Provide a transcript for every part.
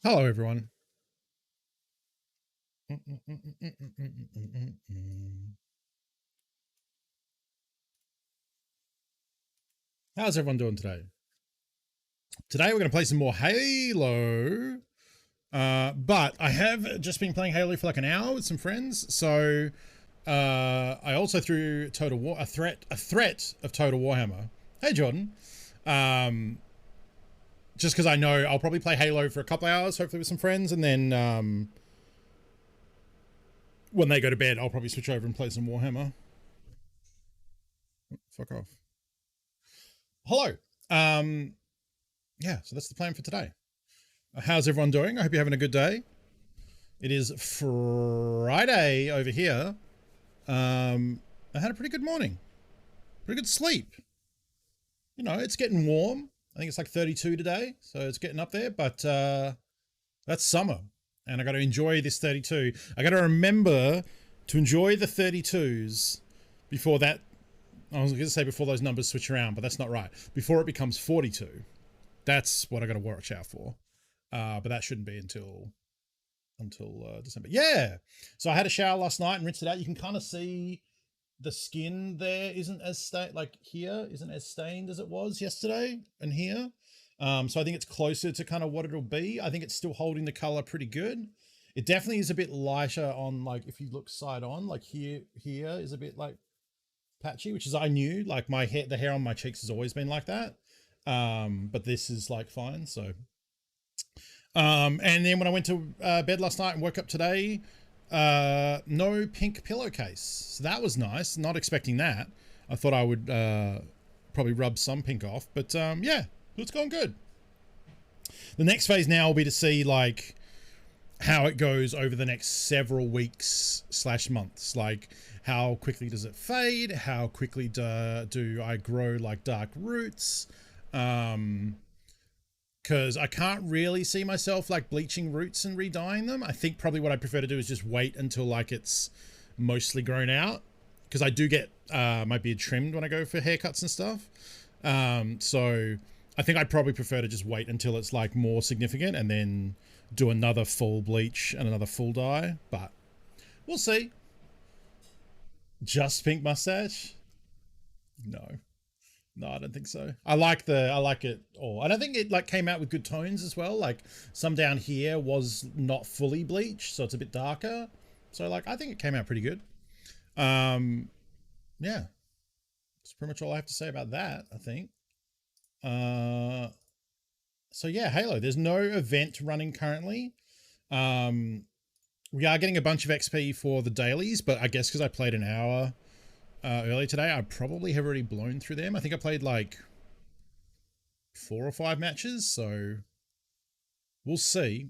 Hello, everyone. How's everyone doing today? Today we're going to play some more Halo, but I have just been playing Halo for like an hour with some friends. So I also threw Total War a threat of Total Warhammer. Hey, Jordan. Um, just because I know I'll probably play Halo for a couple hours, hopefully with some friends, and then when they go to bed, I'll probably switch over and play some Warhammer. Fuck off. Hello. Um, yeah, so that's the plan for today. How's everyone doing? I hope you're having a good day. It is Friday over here. I had a pretty good morning, pretty good sleep. You know, it's getting warm. I think it's like 32 today, so it's getting up there, but that's summer. And I got to enjoy this 32. I got to remember to enjoy the 32s before that. I was going to say before those numbers switch around, but that's not right. Before it becomes 42. That's what I got to watch out for. But that shouldn't be until December. Yeah. So I had a shower last night and rinsed it out. You can kind of see the skin there isn't as like here isn't as stained as it was yesterday and here. So I think it's closer to kind of what it'll be. I think it's still holding the color pretty good. It definitely is a bit lighter on, like, if you look side on, like here is a bit like patchy, which is, I knew, like, my hair, the hair on my cheeks has always been like that. But this is like fine. So and then when I went to bed last night and woke up today, no pink pillowcase. So that was nice. Not expecting that. I thought I would probably rub some pink off, but yeah, it's gone good. The next phase now will be to see, like, how it goes over the next several weeks / months. Like, how quickly does it fade? How quickly do I grow like dark roots? Because I can't really see myself like bleaching roots and re-dyeing them. I think probably what I prefer to do is just wait until like it's mostly grown out, because I do get my beard trimmed when I go for haircuts and stuff. So I think I'd probably prefer to just wait until it's like more significant and then do another full bleach and another full dye. But we'll see. Just pink mustache? No. No, I don't think so. I like it all. I don't think it like came out with good tones as well. Like, some down here was not fully bleached, so it's a bit darker. So like, I think it came out pretty good. Um, yeah, that's pretty much all I have to say about that, I think. Uh, so yeah, Halo. There's no event running currently. Um, we are getting a bunch of XP for the dailies, but I guess because I played an hour earlier today, I probably have already blown through them. I think I played like 4 or 5 matches, so we'll see.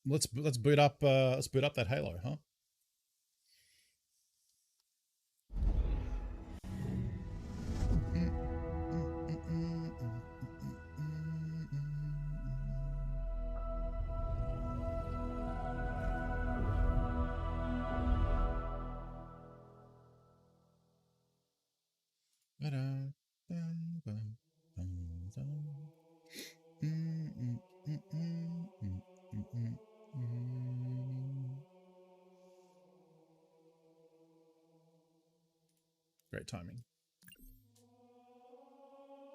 Let's boot up that Halo, huh? Great timing.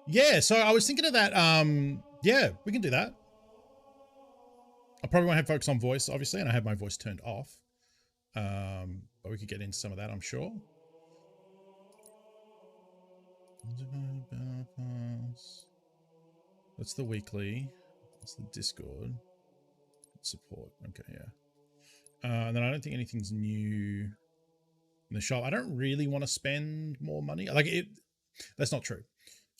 Yeah, so I was thinking of that. Yeah, we can do that. I probably won't have focus on voice, obviously, and I have my voice turned off. But we could get into some of that, I'm sure. That's the weekly. That's the Discord support. Okay, yeah. And then I don't think anything's new in the shop. I don't really want to spend more money. Like, it. That's not true.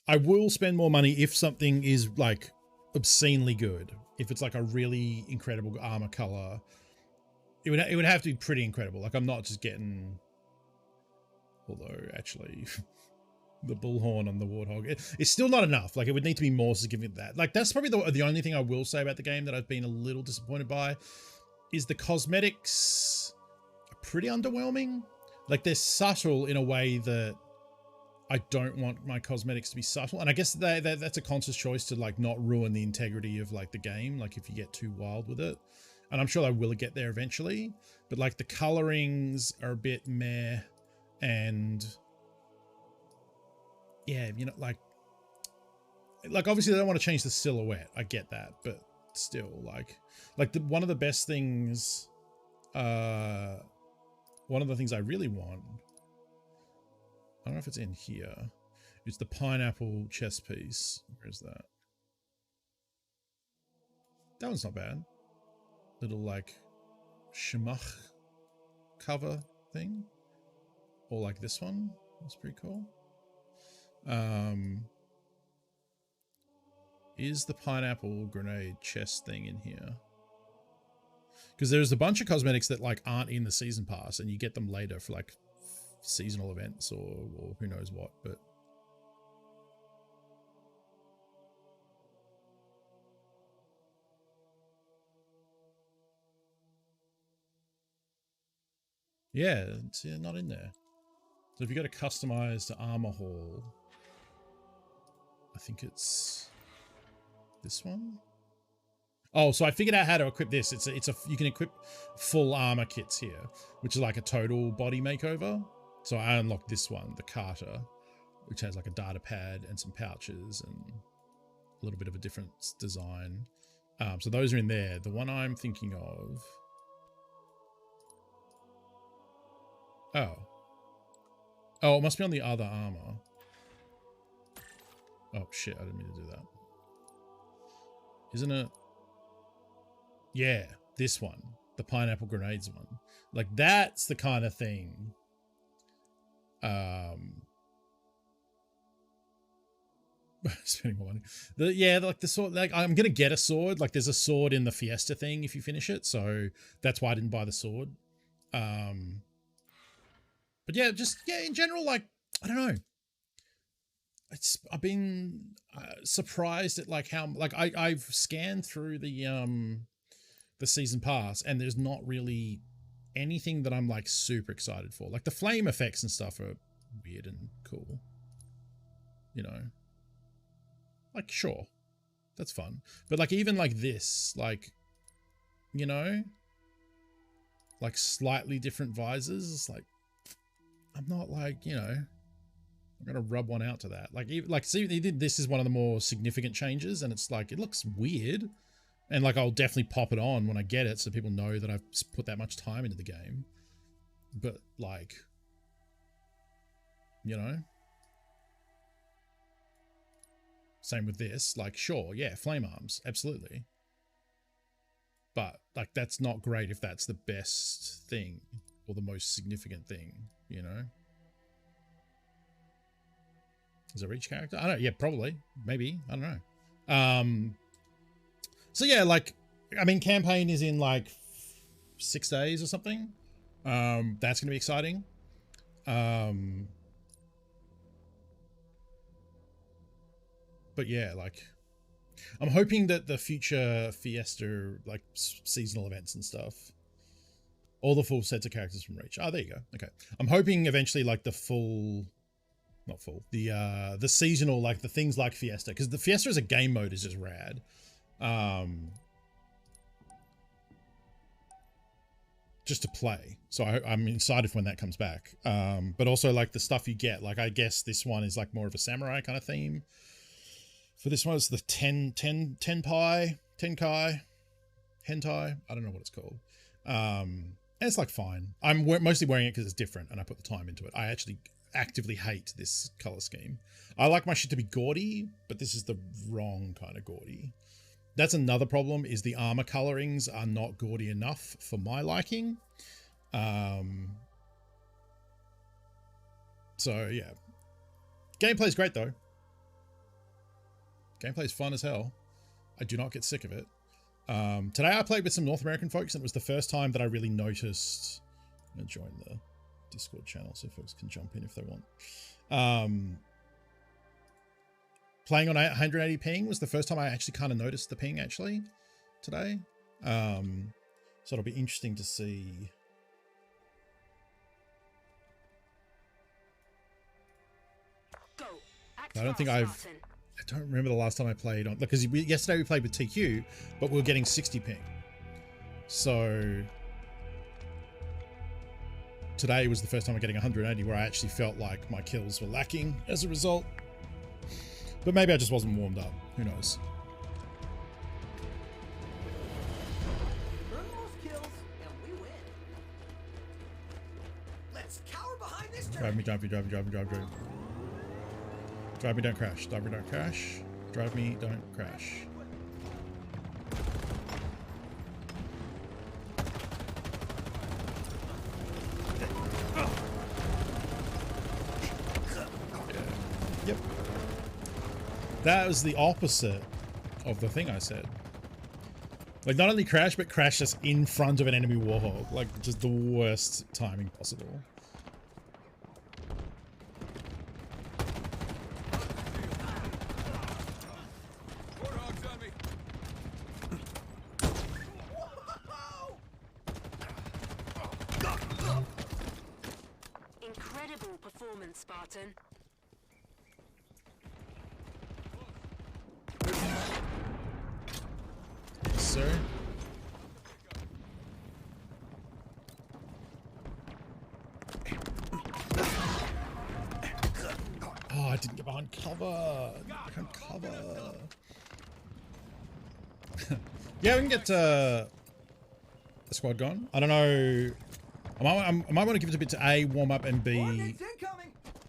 I will spend more money if something is like obscenely good. If it's like a really incredible armor color, it would have to be pretty incredible. Like, I'm not just getting. Although actually, the bullhorn on the warthog, it's still not enough. Like, it would need to be more significant than that. Like, that's probably the only thing I will say about the game that I've been a little disappointed by, is the cosmetics are pretty underwhelming. Like, they're subtle in a way that I don't want my cosmetics to be subtle. And I guess that's a conscious choice to like not ruin the integrity of like the game. Like if you get too wild with it, and I'm sure I will get there eventually, but like the colorings are a bit meh. And yeah, you know, like obviously they don't want to change the silhouette. I get that, but still like one of the best things, one of the things I really want, I don't know if it's in here, it's the pineapple chess piece. Where is that? That one's not bad. Little like shemach cover thing. Or like this one. That's pretty cool. Is the pineapple grenade chest thing in here? Because there's a bunch of cosmetics that like aren't in the season pass and you get them later for like seasonal events or who knows what, but yeah, it's not in there. So if you go to customize the armor hall, I think it's this one. Oh, so I figured out how to equip this. You can equip full armor kits here, which is like a total body makeover. So I unlocked this one, the Carter, which has like a data pad and some pouches and a little bit of a different design. So those are in there. The one I'm thinking of. Oh, it must be on the other armor. Oh shit, I didn't mean to do that. Isn't it? Yeah, this one, the pineapple grenades one. Like that's the kind of thing. Spending more money. Like the sword. Like I'm gonna get a sword. Like there's a sword in the Fiesta thing if you finish it, so that's why I didn't buy the sword. But yeah, in general, like I don't know. I've been surprised at like how like I've scanned through the season pass and there's not really anything that I'm like super excited for. Like the flame effects and stuff are weird and cool, you know. Like sure, that's fun, but like even like this, like you know, like slightly different visors. It's like I'm not like I'm gonna rub one out to that. Like, even, like, see, he did. This is one of the more significant changes, and it's like it looks weird, and like I'll definitely pop it on when I get it, so people know that I've put that much time into the game. But like, same with this. Like, sure, yeah, flame arms, absolutely. But like, that's not great if that's the best thing or the most significant thing, you know. Is it each character? I don't know. Yeah, probably. Maybe. I don't know. So yeah, like, I mean, campaign is in like 6 days or something. That's going to be exciting. But yeah, like, I'm hoping that the future Fiesta, like, seasonal events and stuff, all the full sets of characters from Reach. Oh, there you go. Okay. I'm hoping eventually, like, the seasonal, like the things like Fiesta, because the Fiesta as a game mode is just rad. Just to play, so I'm excited for when that comes back. But also like the stuff you get, like I guess this one is like more of a samurai kind of theme. For this one, it's the Tenkai hentai. I don't know what it's called. And it's like fine. I'm mostly wearing it because it's different, and I put the time into it. I actually actively hate this color scheme. I like my shit to be gaudy, but this is the wrong kind of gaudy. That's another problem, is the armor colorings are not gaudy enough for my liking. So yeah, gameplay's great though. Gameplay's fun as hell. I do not get sick of it. Today I played with some North American folks, and it was the first time that I really noticed. I'm gonna join the Discord channel so folks can jump in if they want. Playing on 180 ping was the first time I actually kind of noticed the ping actually today. So it'll be interesting to see. I don't think I don't remember the last time I played on, because yesterday we played with TQ, but we were getting 60 ping. So today was the first time I'm getting 180, where I actually felt like my kills were lacking as a result. But maybe I just wasn't warmed up. Who knows? Drive me, drive me, drive me, drive me, drive me. Drive me, don't crash. Drive me, don't crash. Drive me, don't crash. Yep. That was the opposite of the thing I said. Like, not only crash, but crash us in front of an enemy Warhog. Like, just the worst timing possible. Incredible performance, Spartan. Sir. Oh, I didn't get behind cover. Behind cover. Yeah, we can get the squad gone. I don't know. I might want to give it a bit to A, warm up, and B,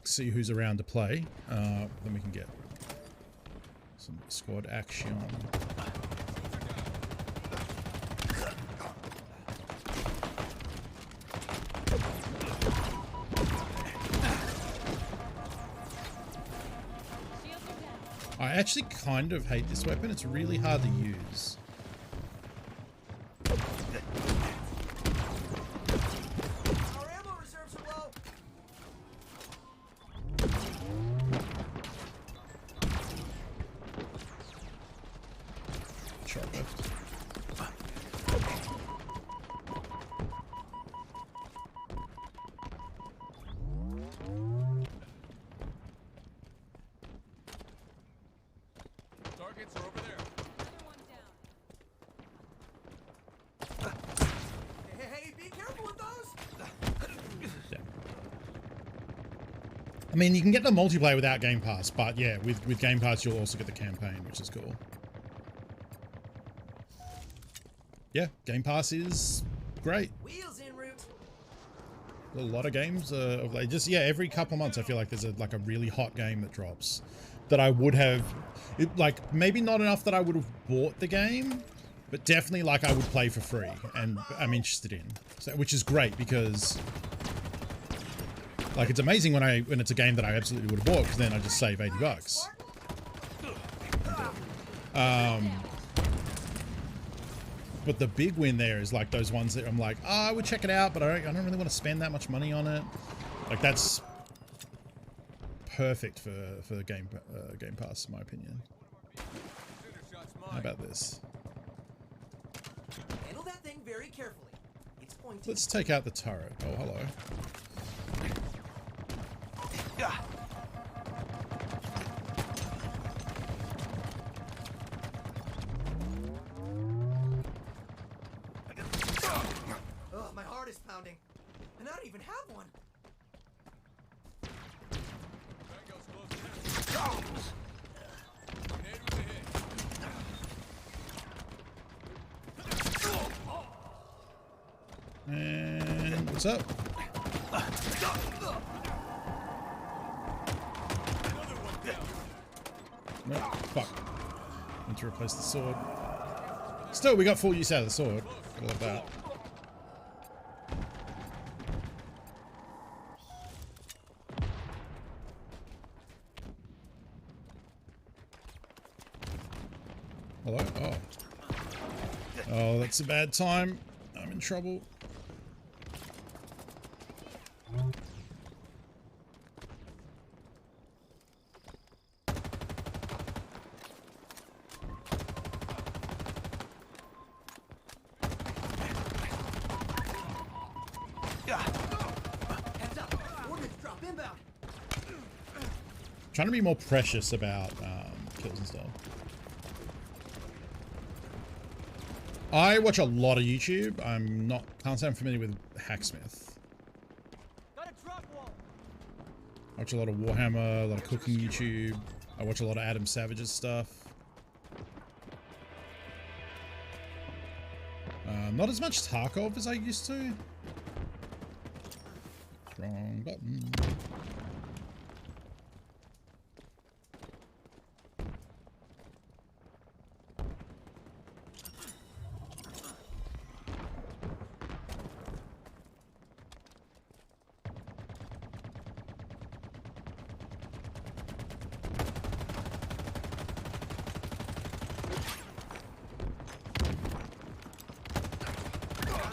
see who's around to play. Then we can get some squad action. I actually kind of hate this weapon. It's really hard to use. Our ammo reserves are low. Short left. Targets are over there. Hey, be careful with those. Yeah. I mean, you can get the multiplayer without Game Pass, but yeah, with Game Pass, you'll also get the campaign, which is cool. Yeah, Game Pass is great. Wheels en route. A lot of games of like just every couple of months I feel like there's like a really hot game that drops that I would have like maybe not enough that I would have bought the game, but definitely like I would play for free and I'm interested in, so, which is great because like it's amazing when it's a game that I absolutely would have bought, because then I just save $80. But the big win there is like those ones that I'm like, oh, I would check it out, but I don't really want to spend that much money on it. Like that's perfect for Game Pass, in my opinion. How about this? Handle that thing very carefully. It's pointy. Let's take out the turret. Oh, hello. Oh, my heart is pounding. And I don't even have one. And what's up? No, fuck. Need to replace the sword. Still, we got full use out of the sword. I love that. Hello? Oh. Oh, that's a bad time. I'm in trouble. Trying to be more precious about kills and stuff. I watch a lot of YouTube. Can't say I'm familiar with Hacksmith. Got a drop wall. I watch a lot of Warhammer, a lot of cooking YouTube. I watch a lot of Adam Savage's stuff. Not as much Tarkov as I used to. Wrong button.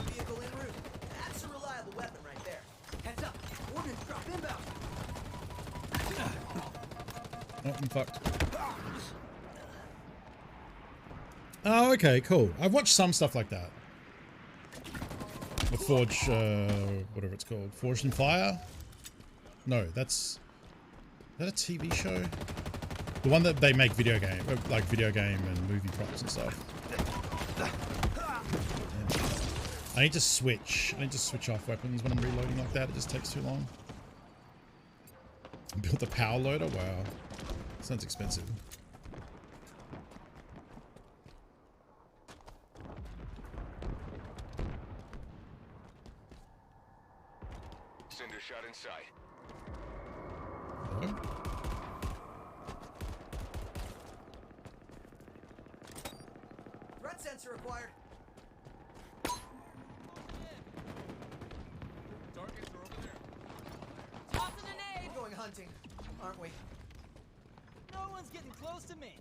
Vehicle en route. That's a reliable weapon right there. Heads up. Ordnance drop inbound. Oh, I'm fucked. Oh, okay, cool. I've watched some stuff like that. The Forge, whatever it's called. Forged in Fire? No, that's... Is that a TV show? The one that they make video game and movie props and stuff. I need to switch. I need to switch off weapons when I'm reloading like that. It just takes too long. Built a power loader? Wow. Sounds expensive. Cinder shot in sight. Hello? Threat sensor acquired. Targets are over there. Tossing an aid! Going hunting, aren't we? No one's getting close to me.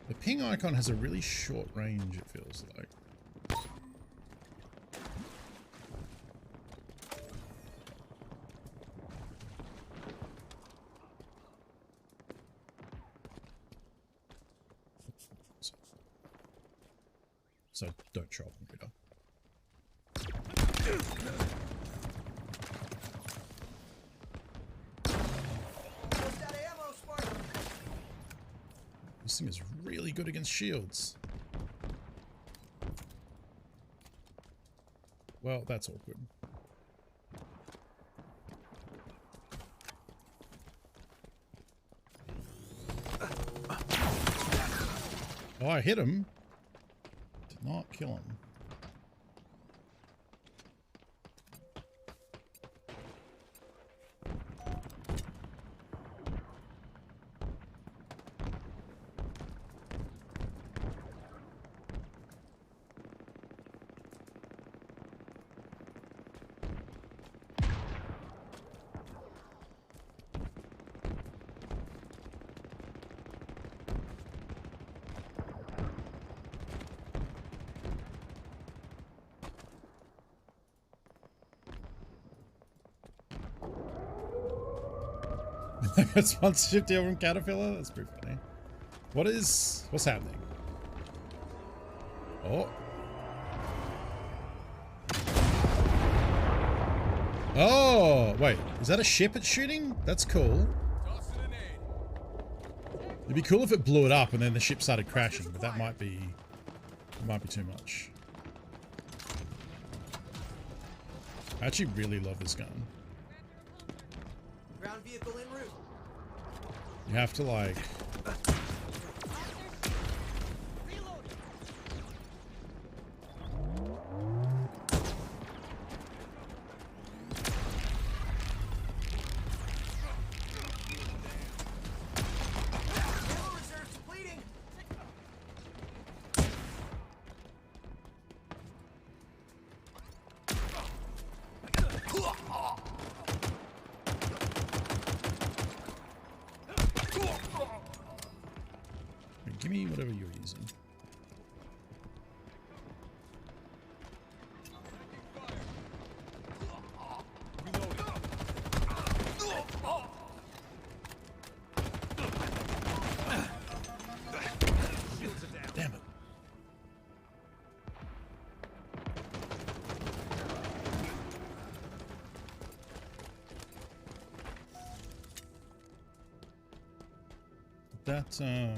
The ping icon has a really short range, it feels like. So don't show up on radar. Just out of ammo, Spartan. This thing is really good against shields. Well, that's awkward. Oh, I hit him. Did not kill him. Got sponsorship deal from Caterpillar? That's pretty funny. What's happening? Oh. Oh, wait. Is that a ship it's shooting? That's cool. Tossing an aid. It'd be cool if it blew it up and then the ship started crashing, but that might be too much. I actually really love this gun. Ground vehicle en route. You have to like... Ammo reserves depleting. Give me whatever you're using. Damn it. that, I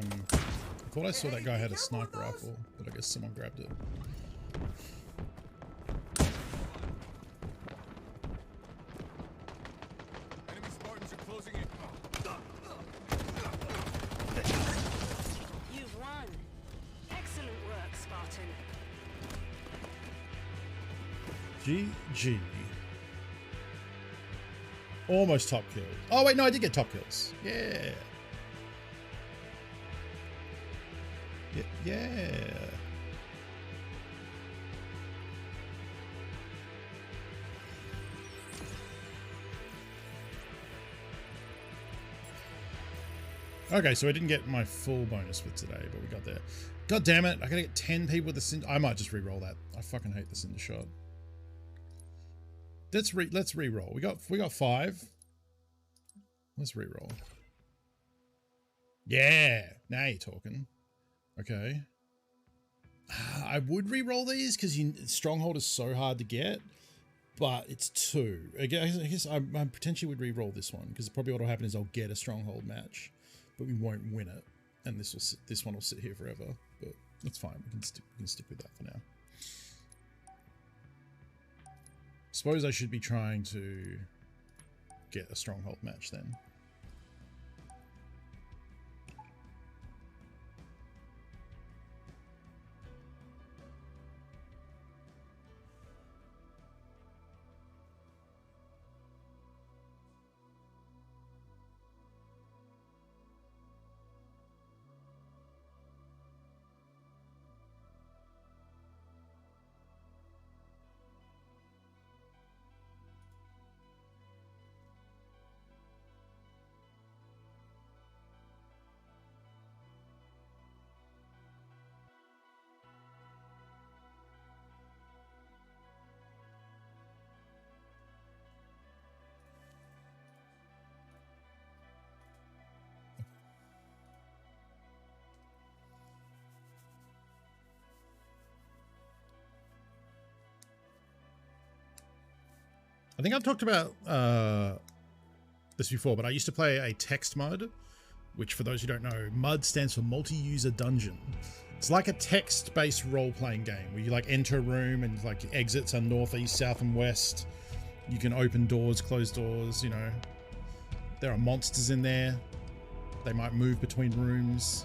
thought I saw that guy had a sniper rifle, but I guess someone grabbed it. Enemy Spartans are closing in. You've won. Excellent work, Spartan. GG. Almost top kill. Oh wait, no, I did get top kills. Yeah. Yeah. Okay, so I didn't get my full bonus for today, but we got there. God damn it, I gotta get 10 people with the cinder. I might just re-roll that. I fucking hate the cinder shot. Let's re-roll. We got 5. Let's re-roll. Yeah, now you're talking. Okay. I would re-roll these because Stronghold is so hard to get, but it's 2. I guess I potentially would re-roll this one because probably what will happen is I'll get a Stronghold match, but we won't win it, and this one will sit here forever. But that's fine. We can stick with that for now. Suppose I should be trying to get a Stronghold match then. I think I've talked about this before, but I used to play a text MUD, which for those who don't know, MUD stands for multi-user dungeon. It's like a text-based role-playing game where you like enter a room and like exits are north, east, south, and west. You can open doors, close doors, you know. There are monsters in there. They might move between rooms.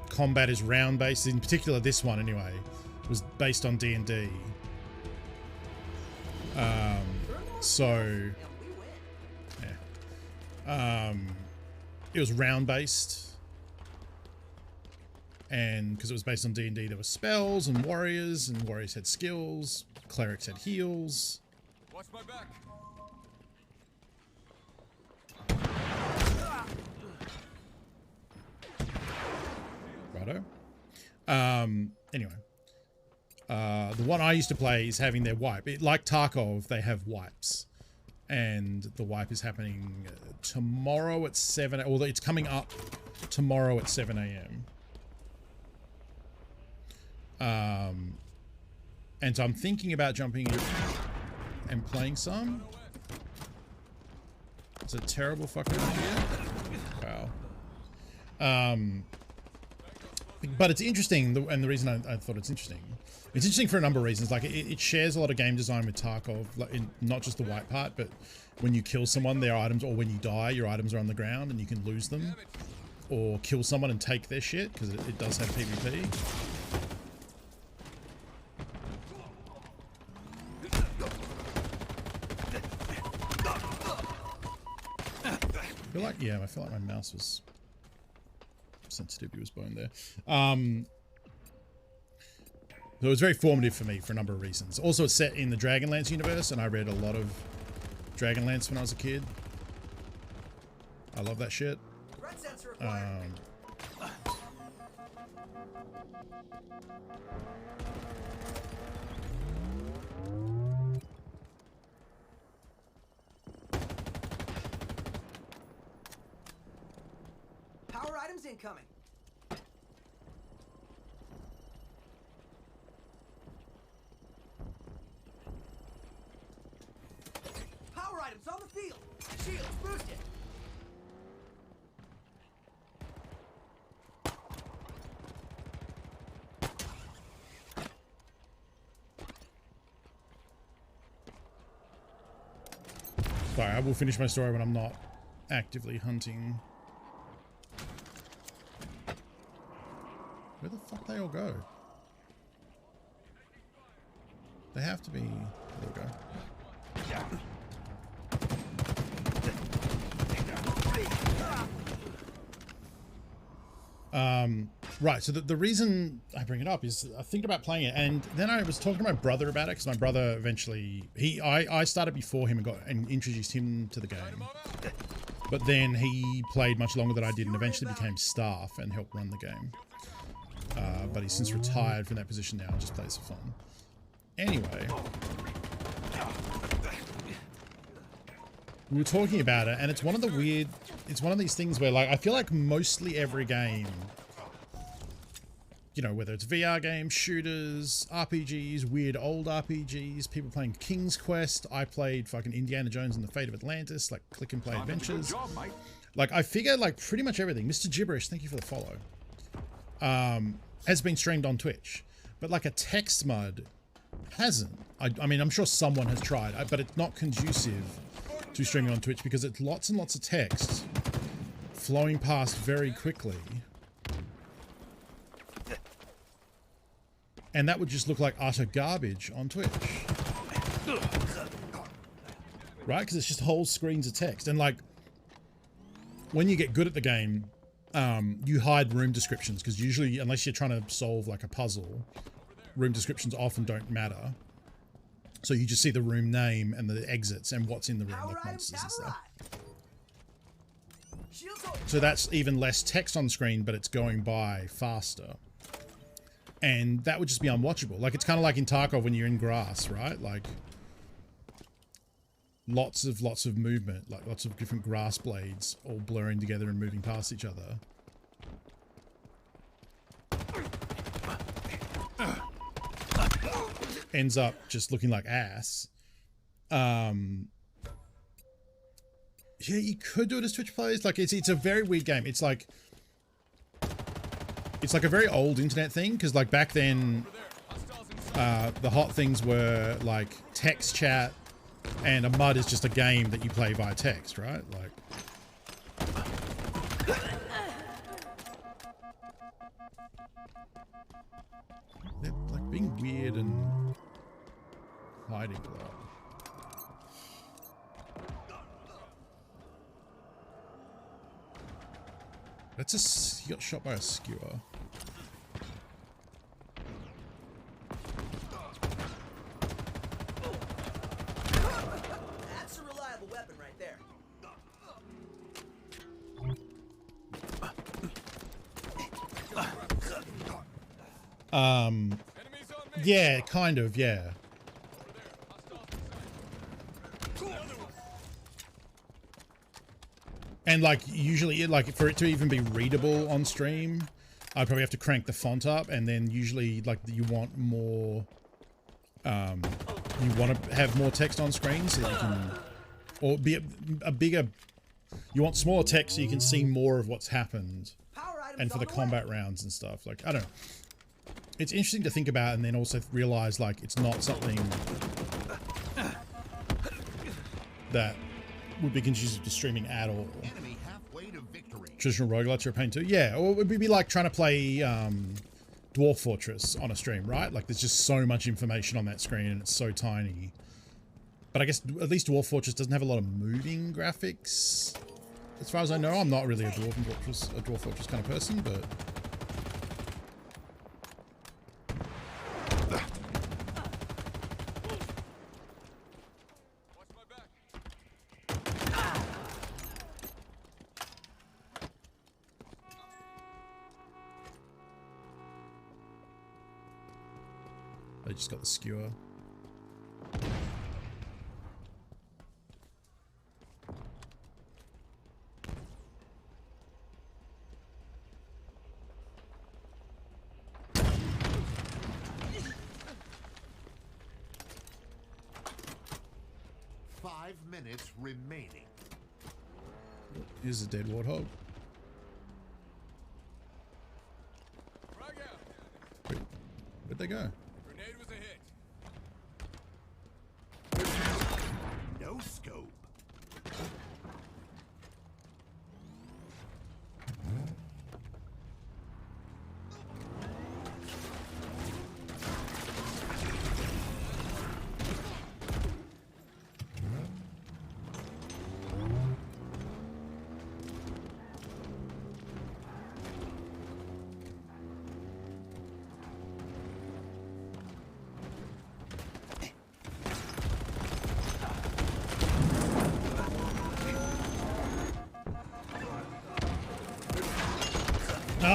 Combat is round-based. In particular, this one anyway was based on D&D. So yeah, it was round based, and because it was based on D&D, there were spells and warriors had skills, clerics had heals. Watch my back. Righto. Anyway. The one I used to play is having their wipe. Like Tarkov, they have wipes. And the wipe is happening tomorrow at 7, although it's coming up tomorrow at 7 a.m. And so I'm thinking about jumping in and playing some. It's a terrible fucking idea. Wow. But it's interesting, and the reason I thought it's interesting for a number of reasons. Like it shares a lot of game design with Tarkov, like not just the white part, but when you kill someone, their items, or when you die, your items are on the ground and you can lose them, or kill someone and take their shit because it does have PvP. I feel like my mouse was sensitivity was bone there. So it was very formative for me for a number of reasons. Also, it's set in the Dragonlance universe, and I read a lot of Dragonlance when I was a kid. I love that shit. Threat sensor acquired. Power items incoming. Power items on the field. Shields boosted. Sorry, I will finish my story when I'm not actively hunting. Where the fuck they all go? They have to be... There we go. Right, so the reason I bring it up is I think about playing it, and then I was talking to my brother about it, because my brother eventually... I started before him and introduced him to the game. But then he played much longer than I did and eventually became staff and helped run the game. But he's since retired from that position now and just plays for fun. Anyway, we were talking about it, and it's one of these things where, like, I feel like mostly every game, you know, whether it's VR games, shooters, RPGs, weird old RPGs, people playing King's Quest. I played fucking Indiana Jones and the Fate of Atlantis, like click and play adventures. Like, I figure like pretty much everything. Mr. Gibberish, thank you for the follow. Has been streamed on Twitch, but like a text mud hasn't. I mean, I'm sure someone has tried, but it's not conducive to streaming on Twitch because it's lots and lots of text flowing past very quickly. And that would just look like utter garbage on Twitch. Right? Because it's just whole screens of text. And like, when you get good at the game, you hide room descriptions because usually, unless you're trying to solve like a puzzle, room descriptions often don't matter. So you just see the room name and the exits and what's in the room, like monsters and stuff. So that's even less text on screen, but it's going by faster. And that would just be unwatchable. Like, it's kind of like in Tarkov when you're in grass, right? Like, lots of movement, like lots of different grass blades all blurring together and moving past each other. Ends up just looking like ass. Yeah, you could do it as Twitch players. Like, it's a very weird game. It's like a very old internet thing, because like back then the hot things were like text chat, and a MUD is just a game that you play via text, right? Like, they're like being weird and hiding a lot. He got shot by a skewer. That's a reliable weapon right there. Yeah, kind of, yeah. And like, usually, like, for it to even be readable on stream, I'd probably have to crank the font up, and then usually, like, you want more, you want to have more text on screen so that you can, or be a bigger, you want smaller text so you can see more of what's happened, and for the combat rounds and stuff. Like, I don't know. It's interesting to think about, and then also realize, like, it's not something that would be conducive to streaming at all. Enemy halfway to victory. Traditional roguelites are a pain too. Yeah, or it would be like trying to play Dwarf Fortress on a stream, right? Like, there's just so much information on that screen and it's so tiny. But I guess at least Dwarf Fortress doesn't have a lot of moving graphics. As far as I know, I'm not really a Dwarf Fortress kind of person, but... I just got the skewer. Minutes remaining. Here's a dead warthog. Frag out. Wait, where'd they go? Grenade was a hit. No scope.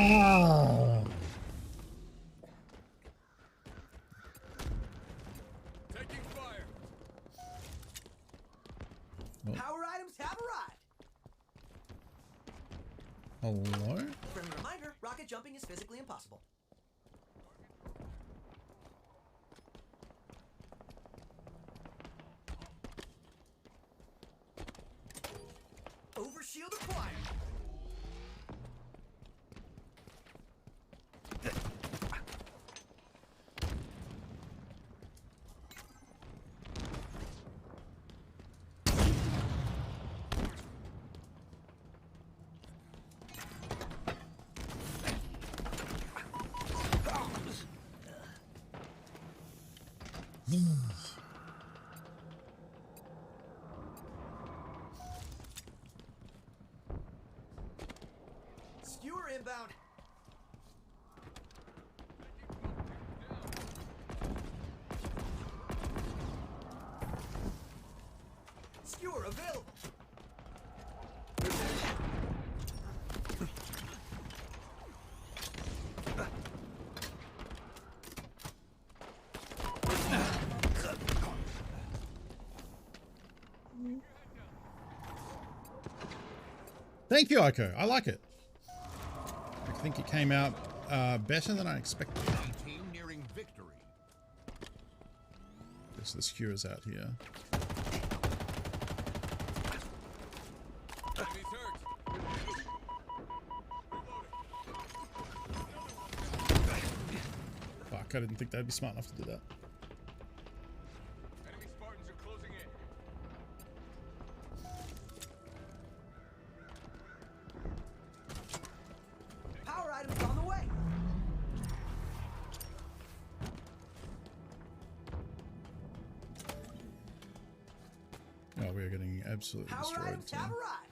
Ah. Taking fire. Power items have arrived. Hello? Friendly reminder, rocket jumping is physically impossible. Overshield acquired. Skewer inbound. Skewer available. Thank you, Ico. I like it. I think it came out better than I expected. A team nearing victory. There's the skewers out here. Enemy's hurt. Fuck, I didn't think they'd be smart enough to do that. Enemy Spartans are closing in. Power items on the way. Oh, we are getting absolutely Power destroyed. items Too. have arrived.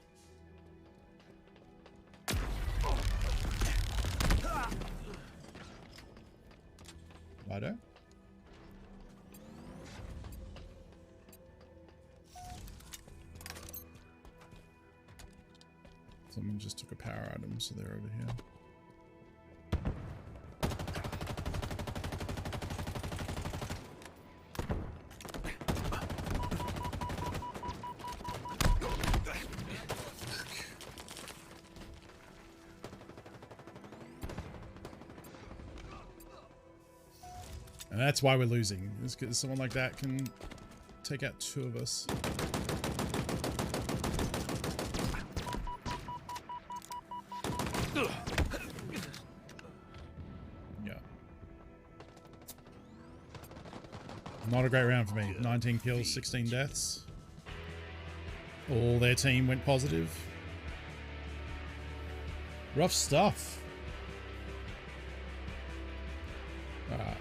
Lido? Someone just took a power item, so they're over here. And that's why we're losing, is because someone like that can take out two of us. Yeah. Not a great round for me. 19 kills, 16 deaths. All their team went positive. Rough stuff. Alright.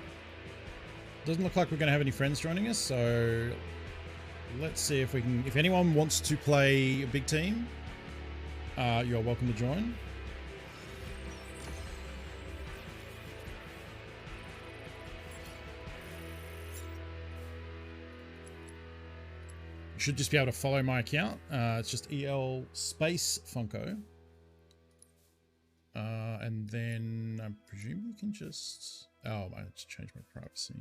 Doesn't look like we're going to have any friends joining us, so let's see if we can... If anyone wants to play a big team, you're welcome to join. You should just be able to follow my account. It's just EL space Funko. And then I presume you can just... Oh, I just changed my privacy.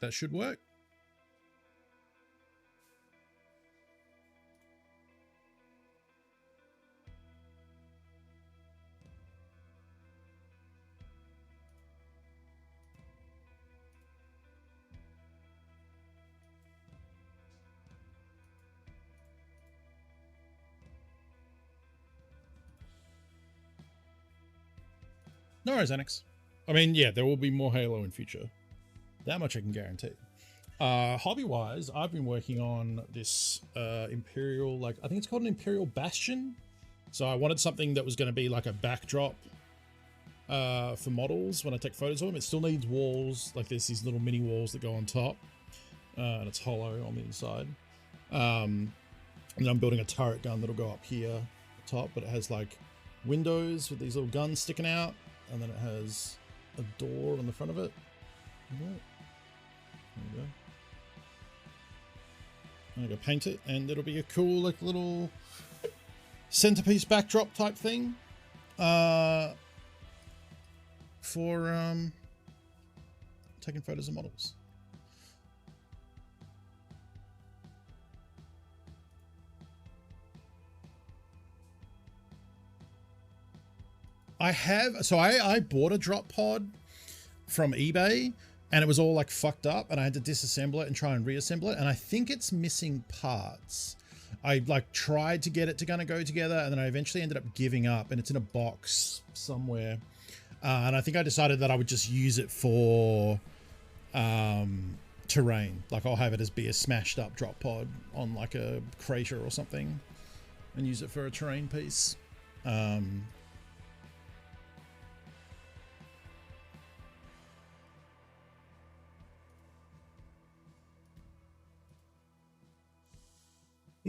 That should work. No worries, Annex. I mean, yeah, there will be more Halo in future. That much I can guarantee. Hobby-wise, I've been working on this Imperial, like, I think it's called an Imperial Bastion. So I wanted something that was going to be like a backdrop for models when I take photos of them. It still needs walls, like there's these little mini walls that go on top. And it's hollow on the inside. And then I'm building a turret gun that'll go up here at the top, but it has like windows with these little guns sticking out. And then it has a door on the front of it. There we go. I'm gonna go paint it, and it'll be a cool like little centerpiece backdrop type thing for taking photos of models. I bought a drop pod from eBay and it was all like fucked up and I had to disassemble it and try and reassemble it, and I think it's missing parts. I like tried to get it to kind of go together and then I eventually ended up giving up, and it's in a box somewhere. And I think I decided that I would just use it for terrain. Like I'll have it as be a smashed up drop pod on like a crater or something and use it for a terrain piece.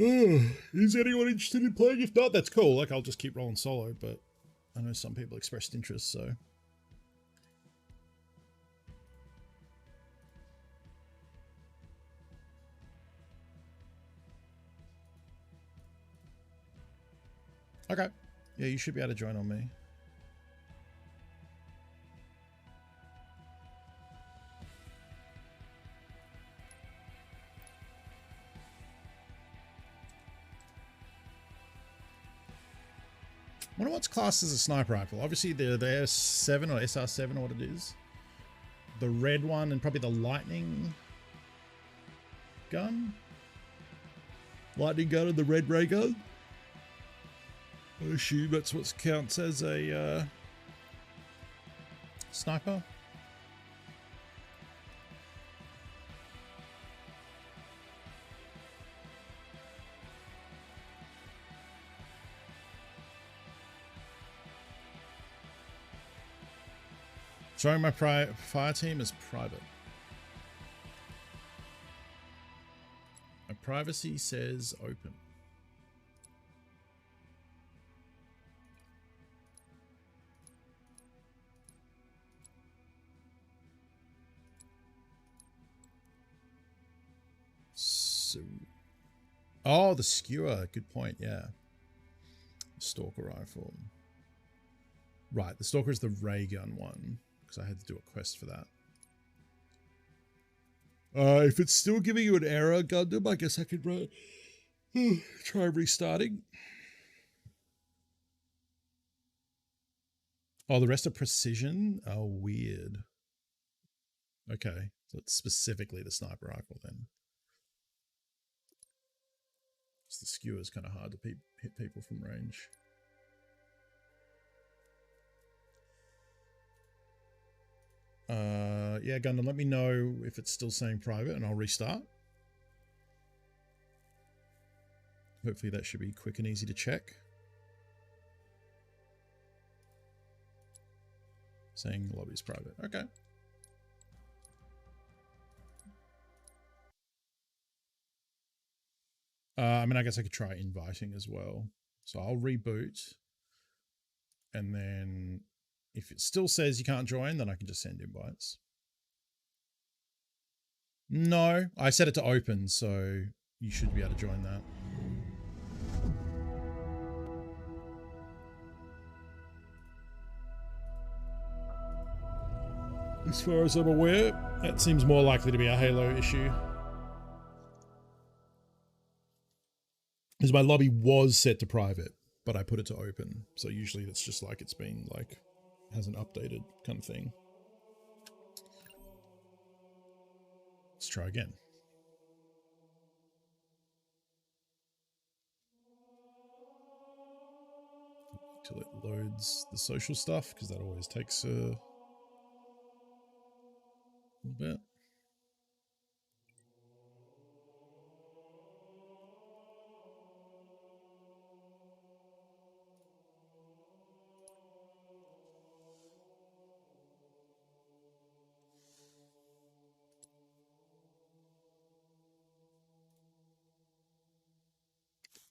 Is anyone interested in playing? If not, that's cool. Like I'll just keep rolling solo, but I know some people expressed interest, so. Okay. Yeah, you should be able to join on me. I wonder what's classed as a sniper rifle. Obviously, the S7 or SR7 or what it is. The red one and probably the lightning gun. Lightning gun and the red ray gun. I assume that's what counts as a sniper. Showing my fire team as private. My privacy says open. So, oh, the skewer. Good point. Yeah. Stalker rifle. Right. The stalker is the ray gun one, because I had to do a quest for that. If it's still giving you an error, Gundam, I guess I could try restarting. Oh, the rest are precision? Oh, weird. Okay, so it's specifically the sniper rifle then. The skewer is kind of hard to hit people from range. Yeah, Gundam, let me know if it's still saying private and I'll restart. Hopefully that should be quick and easy to check. Saying lobby's private. Okay. I mean, I guess I could try inviting as well. So I'll reboot. And then if it still says you can't join, then I can just send invites. No, I set it to open, so you should be able to join that. As far as I'm aware, that seems more likely to be a Halo issue. Because my lobby was set to private, but I put it to open. So usually that's just like it's been like, hasn't updated kind of thing. Let's try again. Till it loads the social stuff, because that always takes a little bit.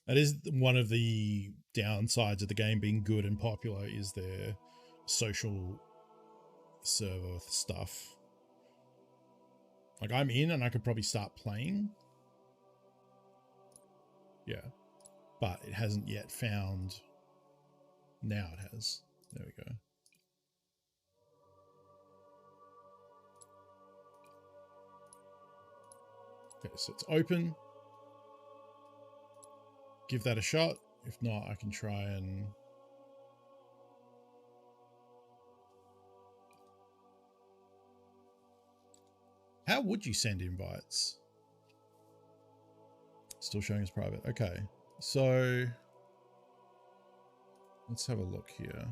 That is one of the downsides of the game being good and popular, is their social server stuff. Like I'm in and I could probably start playing. Yeah. but it hasn't yet found. Now it has. There we go. Okay, so it's open. Give that a shot. If not, I can try and... How would you send invites? Still showing as private. Okay, so let's have a look here.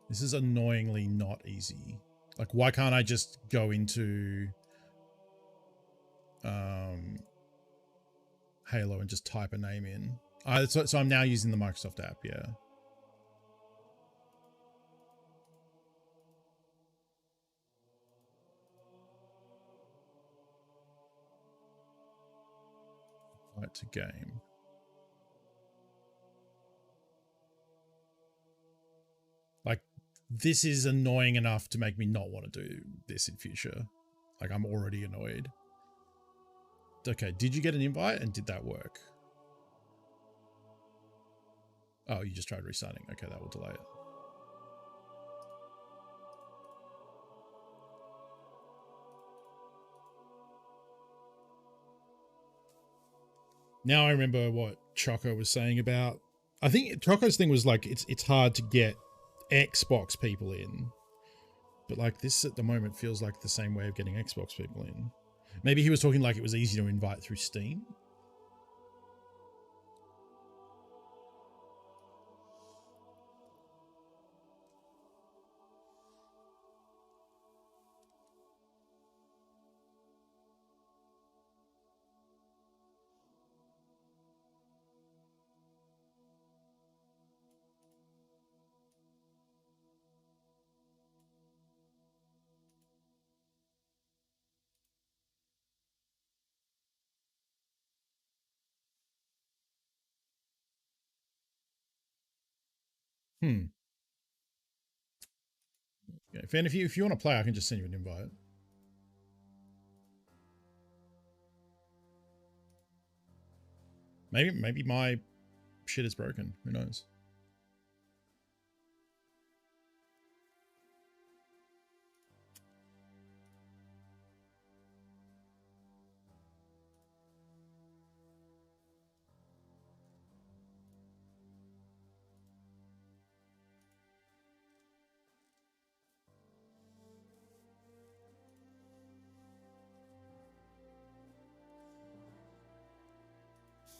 This is annoyingly not easy. Like, why can't I just go into Halo and just type a name in? So I'm now using the Microsoft app, yeah. Right to game. Like, this is annoying enough to make me not want to do this in future. Like, I'm already annoyed. Okay, did you get an invite and did that work? Oh, you just tried restarting. Okay, that will delay it. Now I remember what Choco was saying about... I think Choco's thing was like, it's hard to get Xbox people in. But like, this at the moment feels like the same way of getting Xbox people in. Maybe he was talking like it was easy to invite through Steam. Yeah, Fan, if you want to play, I can just send you an invite. Maybe my shit is broken. Who knows?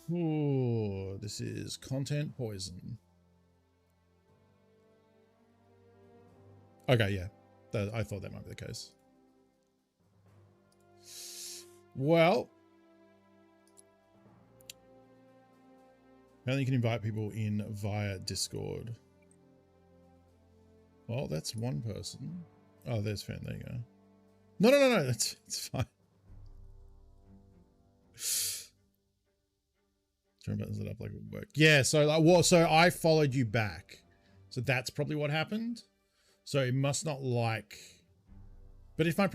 Ooh, this is content poison. Okay, yeah. I thought that might be the case. Well, apparently you can invite people in via Discord. Well, that's one person. Oh, there's Fan. There you go. No. It's fine. Turn buttons it up like it would work. Yeah. So I followed you back. So that's probably what happened. So it must not like. But if my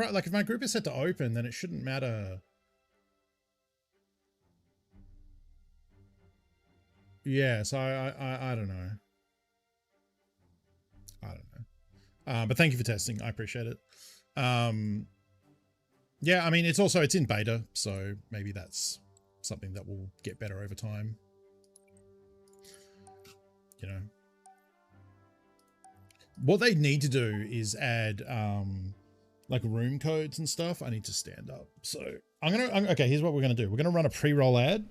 group is set to open, then it shouldn't matter. Yeah. So I don't know. I don't know. But thank you for testing. I appreciate it. Yeah, I mean, it's in beta, so maybe that's something that will get better over time. You know, what they need to do is add like room codes and stuff. I need to stand up. So okay, here's what we're going to do. We're going to run a pre-roll ad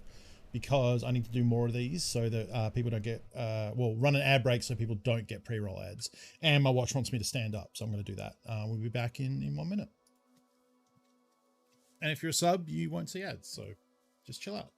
because I need to do more of these so that people don't get, run an ad break so people don't get pre-roll ads. And my watch wants me to stand up, so I'm going to do that. We'll be back in 1 minute. And if you're a sub, you won't see ads, so just chill out.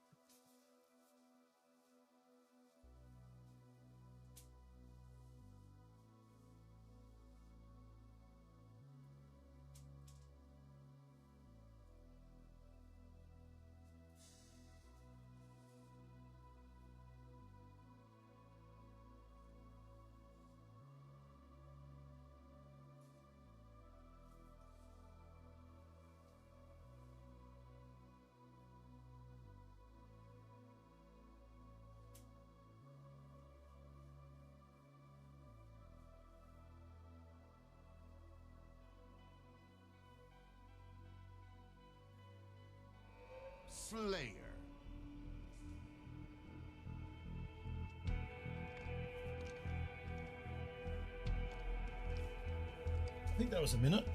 Slayer. I think that was a minute.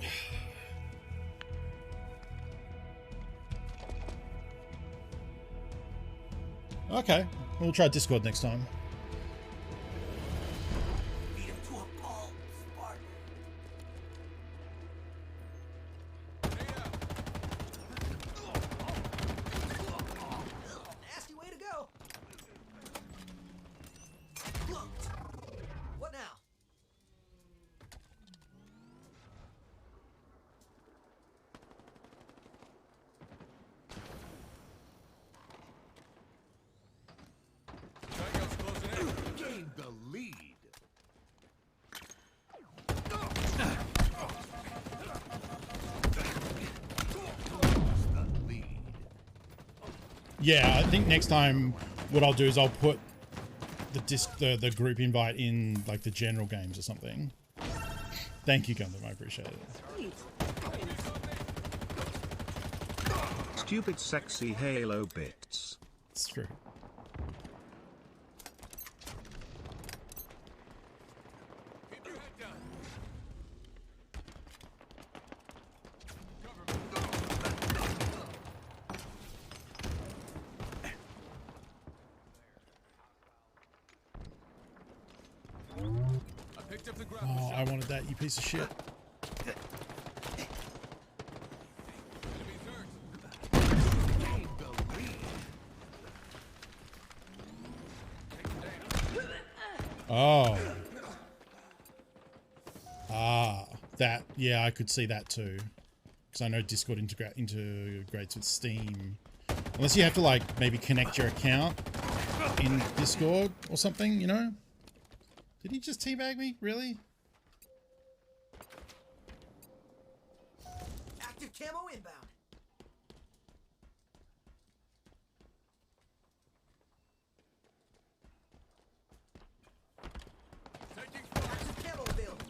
Okay, we'll try Discord next time. Beat him to a pulp, Spartan. Nasty way to go. What now? Tango's closing in. Gained the lead. Lost the lead. Yeah, I think next time what I'll do is I'll put the group invite in like the general games or something. Thank you, Gundam. I appreciate it. Stupid sexy Halo bits. It's true. Keep your head down. I picked up the grapple Oh, shot. I wanted that, you piece of shit. Enemy's hurt. Gained the lead. Oh. Ah, that, yeah, I could see that too. Because I know Discord integrates with Steam. Unless you have to like maybe connect your account in Discord or something, you know? Did he just teabag me? Really? Active camo inbound. Taking fire. Active camo available.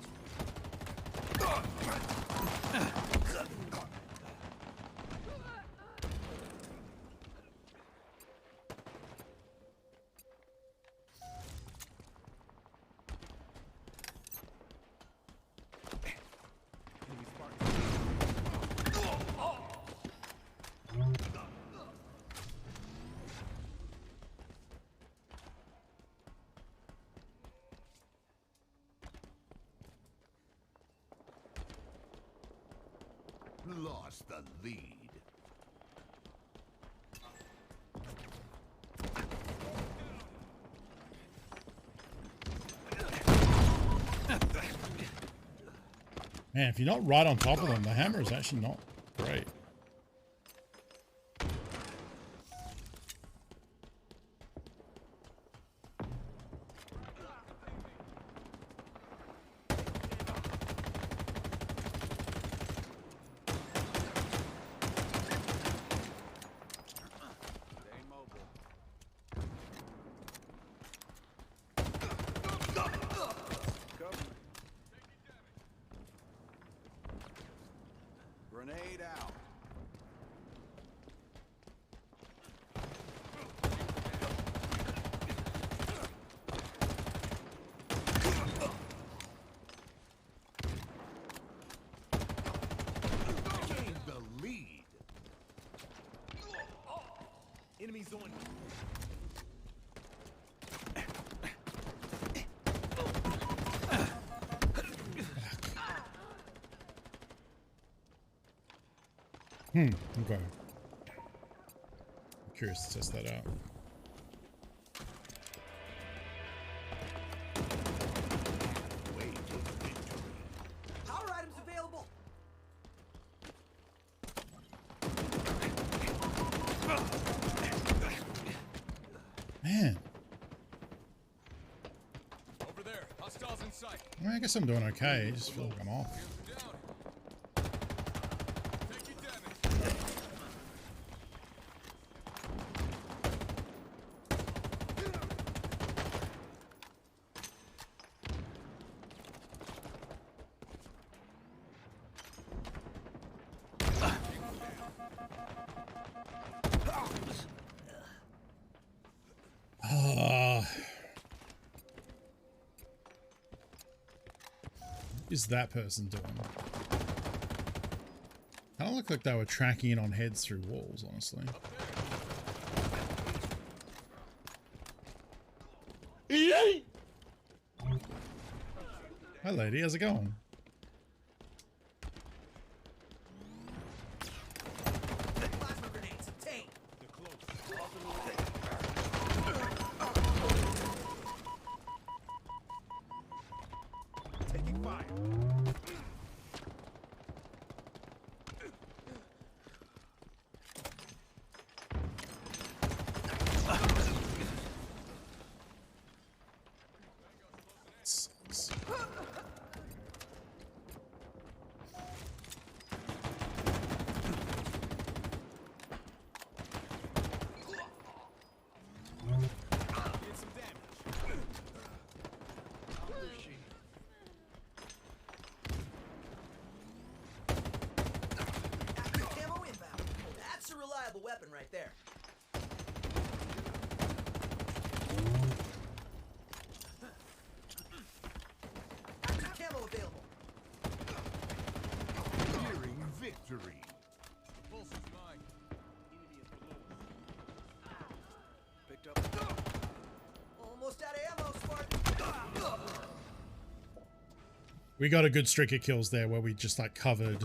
Lost the lead. Man, if you're not right on top of them, the hammer is actually not great. Stay mobile. Grenade out. Gained the lead. Enemies on me. Okay. I'm curious to test that out. Way to victory. Power items available. Man, Over there. Hostiles in sight. well, I guess I'm doing okay. I just feel like I'm off. Shields are down. Taking damage. is that person doing? Kind of looked like they were tracking in on heads through walls, honestly. Hi, lady. How's it going? Plasma grenades. Take. Taking fire. Sucks. Did some damage. Active camo inbound. That's a reliable weapon right there. Active camo available. Nearing victory. Pulse is mine. Picked up. Almost out of ammo, Spartan. We got a good streak of kills there where we just like covered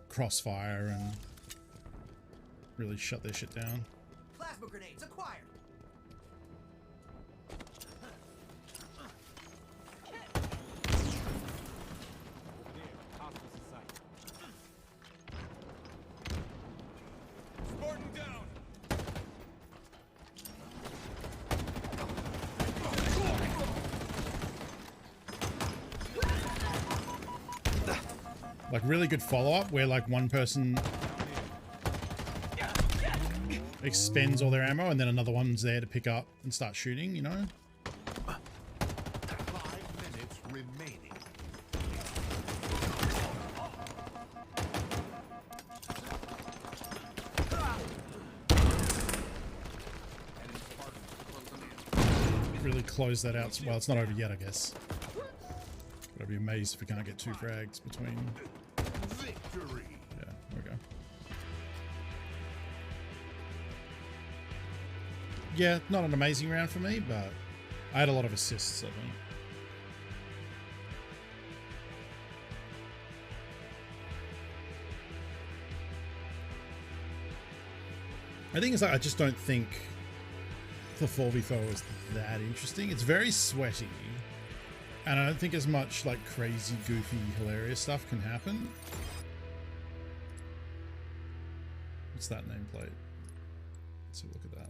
crossfire and really shut their shit down. Plasma grenades acquired. Spartan down. Like really good follow-up where like one person expends all their ammo and then another one's there to pick up and start shooting, you know? 5 minutes remaining. Really close that out. Well, it's not over yet, I guess. But I'd be amazed if we can't get 2 frags between. Victory. Yeah, there we go. Yeah, not an amazing round for me, but I had a lot of assists, I think. I think it's like I just don't think the 4v4 is that interesting. It's very sweaty, and I don't think as much like crazy, goofy, hilarious stuff can happen. What's that nameplate? Let's have a look at that.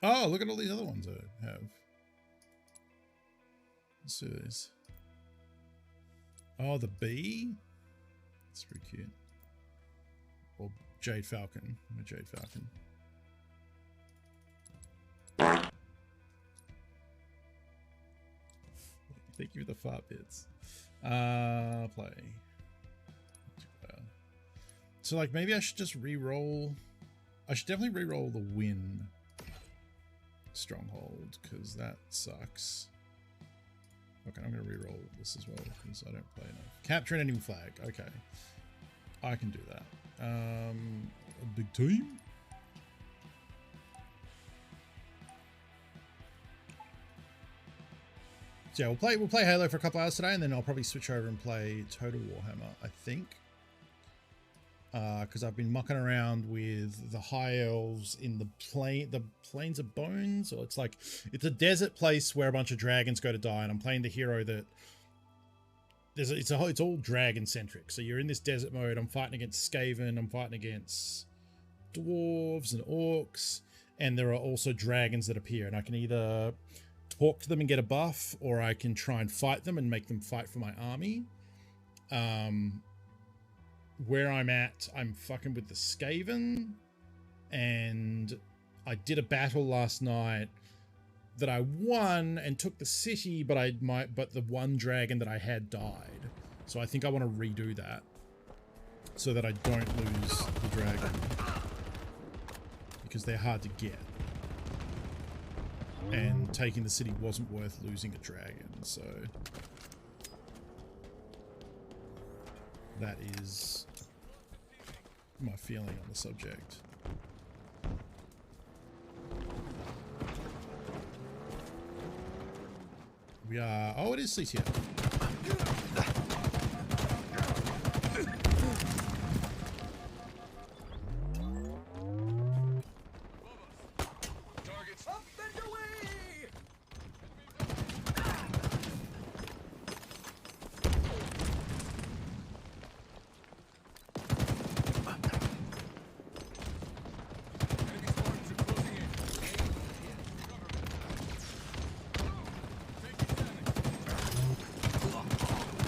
Oh, look at all these other ones I have. Let's do this. Oh, the bee? That's pretty cute. Or Jade Falcon. I'm a Jade Falcon. Thank you for the fart bits. Play. So, like, maybe I should just re-roll. I should definitely re-roll the win stronghold, because that sucks. Okay, I'm going to re-roll this as well, because I don't play enough. Capture an enemy flag. Okay. I can do that. A big team? So yeah, we'll play Halo for a couple hours today, and then I'll probably switch over and play Total Warhammer, I think. Because I've been mucking around with the High Elves in the Plains of Bones, or it's a desert place where a bunch of dragons go to die, and I'm playing the hero that it's all dragon centric. So you're in this desert mode. I'm fighting against Skaven. I'm fighting against dwarves and orcs, and there are also dragons that appear, and I can either talk to them and get a buff, or I can try and fight them and make them fight for my army. Where I'm at, I'm fucking with the Skaven, and I did a battle last night that I won and took the city, but the one dragon that I had died. So I think I want to redo that so that I don't lose the dragon, because they're hard to get. And taking the city wasn't worth losing a dragon, so that is my feeling on the subject. We are... Oh, it is CTF. Targets. Up and away! Enemy squads are closing in.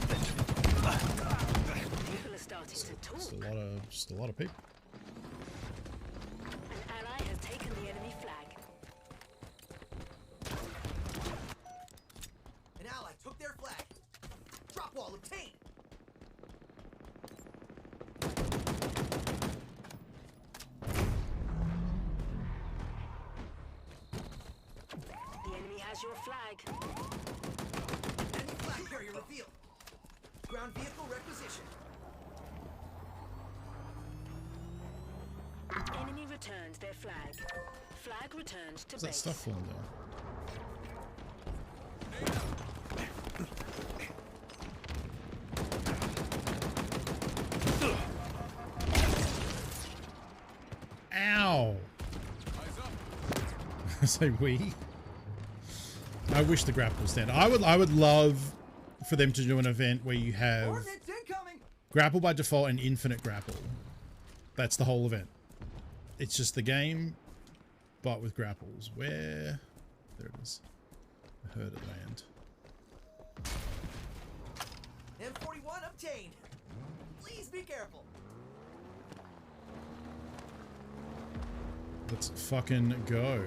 Taking damage. People are starting to talk. Just a lot of people. An ally has taken the enemy flag. An ally took their flag. Drop wall obtained. The enemy has your flag. Enemy flag carrier revealed. Ground vehicle requisitioned. Enemy returned their flag. Flag returned to What's that base. stuff falling down? Ow! Eyes up. I say we. I wish the grapple was stand. I would love for them to do an event where you have Ordnance incoming! grapple by default and infinite grapple. That's the whole event. It's just the game, but with grapples. Where? There it is. I heard it land. M41 obtained. Please be careful. Let's fucking go.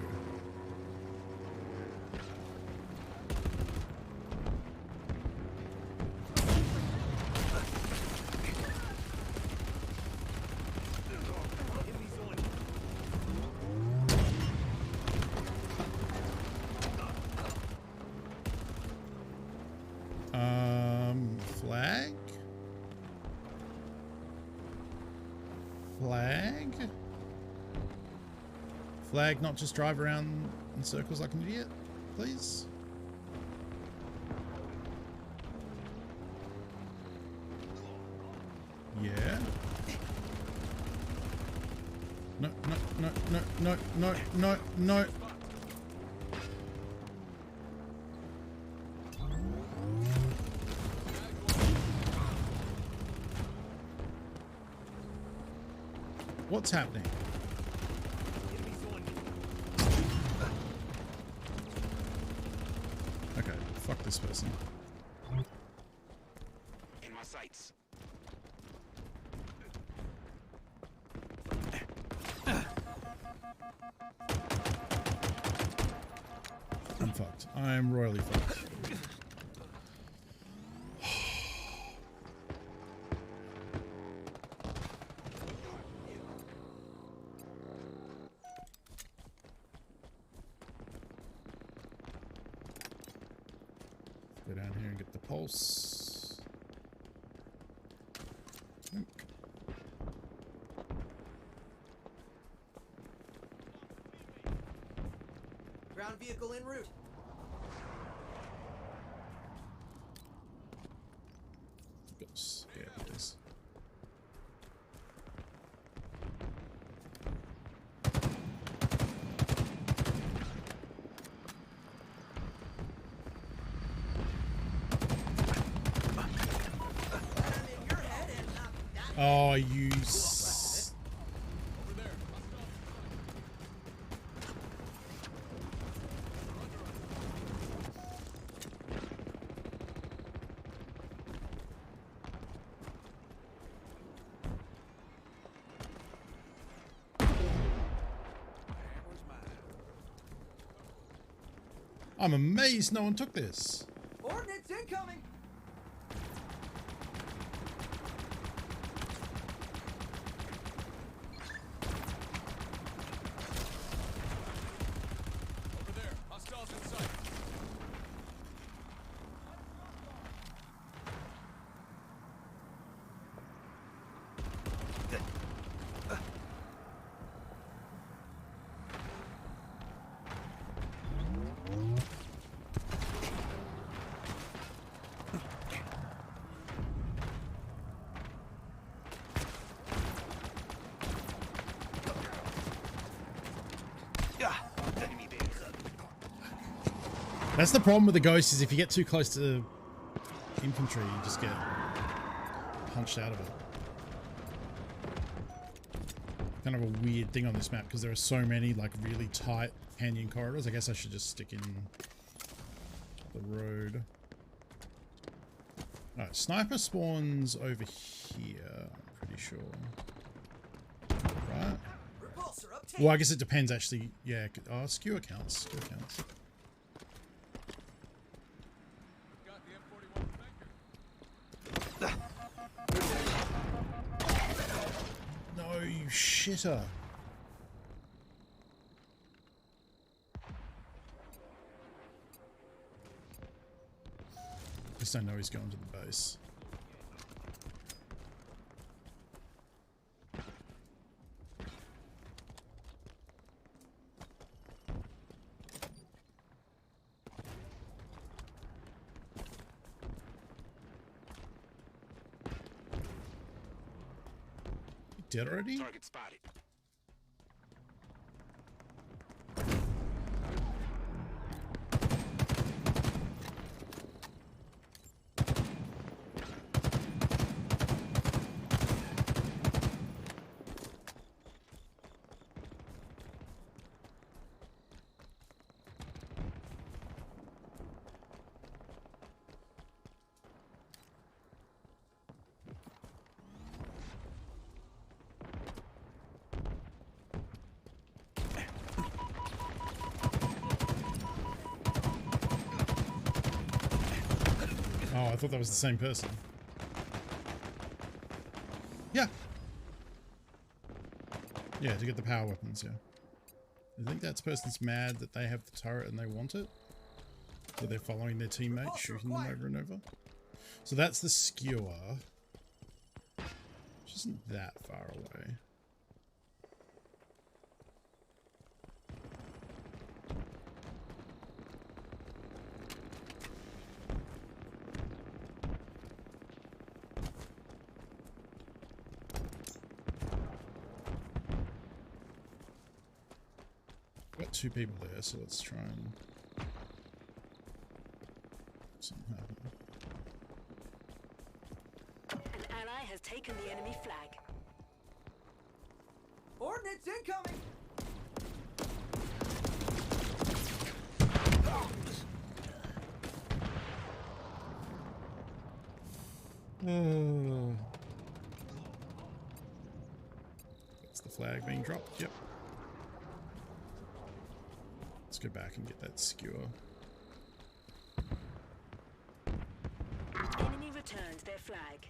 Flag? Flag? Flag, not just drive around in circles like an idiot, please? Yeah. No, no, no, no, no, no, no, no. What's happening? Okay, fuck this person. In my sights. I'm fucked. I am royally fucked. Go down here and get the pulse. Oink. Ground vehicle en route. Goes. Yeah, it is. I'm in your head and not that. Oh, you. S Over there. I'm amazed no one took this. Ordnance incoming. That's the problem with the ghost, is if you get too close to infantry, you just get punched out of it. Kind of a weird thing on this map because there are so many like really tight canyon corridors. I guess I should just stick in the road. Alright, sniper spawns over here, I'm pretty sure. Right. Repulsor obtained. Well, I guess it depends actually. Yeah, oh, skewer counts. Skewer counts. Got the M41 flanker. No, you shitter. At least I know he's going to the base. Dead already? Target spotted. Oh, I thought that was the same person. Yeah. Yeah, to get the power weapons, yeah. I think that person's mad that they have the turret and they want it. So they're following their teammates, shooting them over and over. So that's the skewer. Which isn't that far away. Got two people there, so let's try and something happen. An ally has taken the enemy flag. Ordnance incoming. That's the flag being dropped, yep. Let's go back and get that skewer. Enemy returns their flag.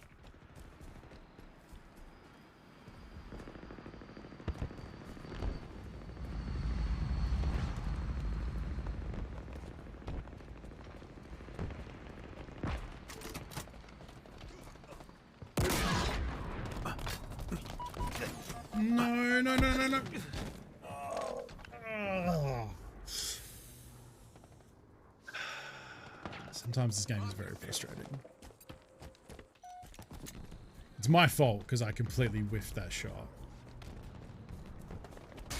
No, no, no, no, no. Oh. Sometimes this game is very frustrating. It's my fault because I completely whiffed that shot.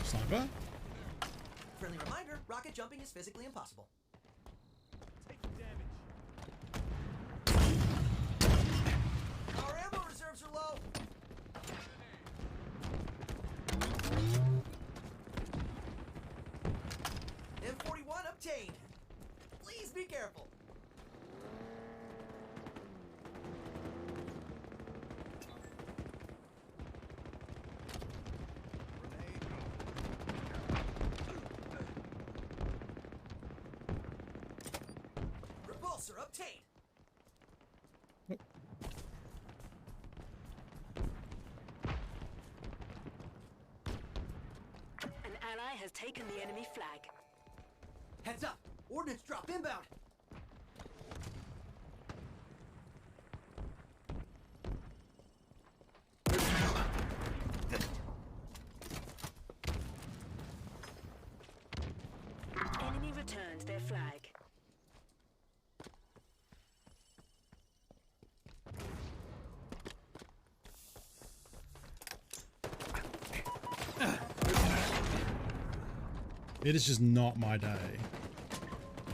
Sniper? Friendly reminder, rocket jumping is physically impossible. Our ammo reserves are low. M41 obtained. Please be careful. Repulsor obtained. An ally has taken the enemy flag. Heads up. Ordnance drop inbound. Enemy returns their flag. It is just not my day.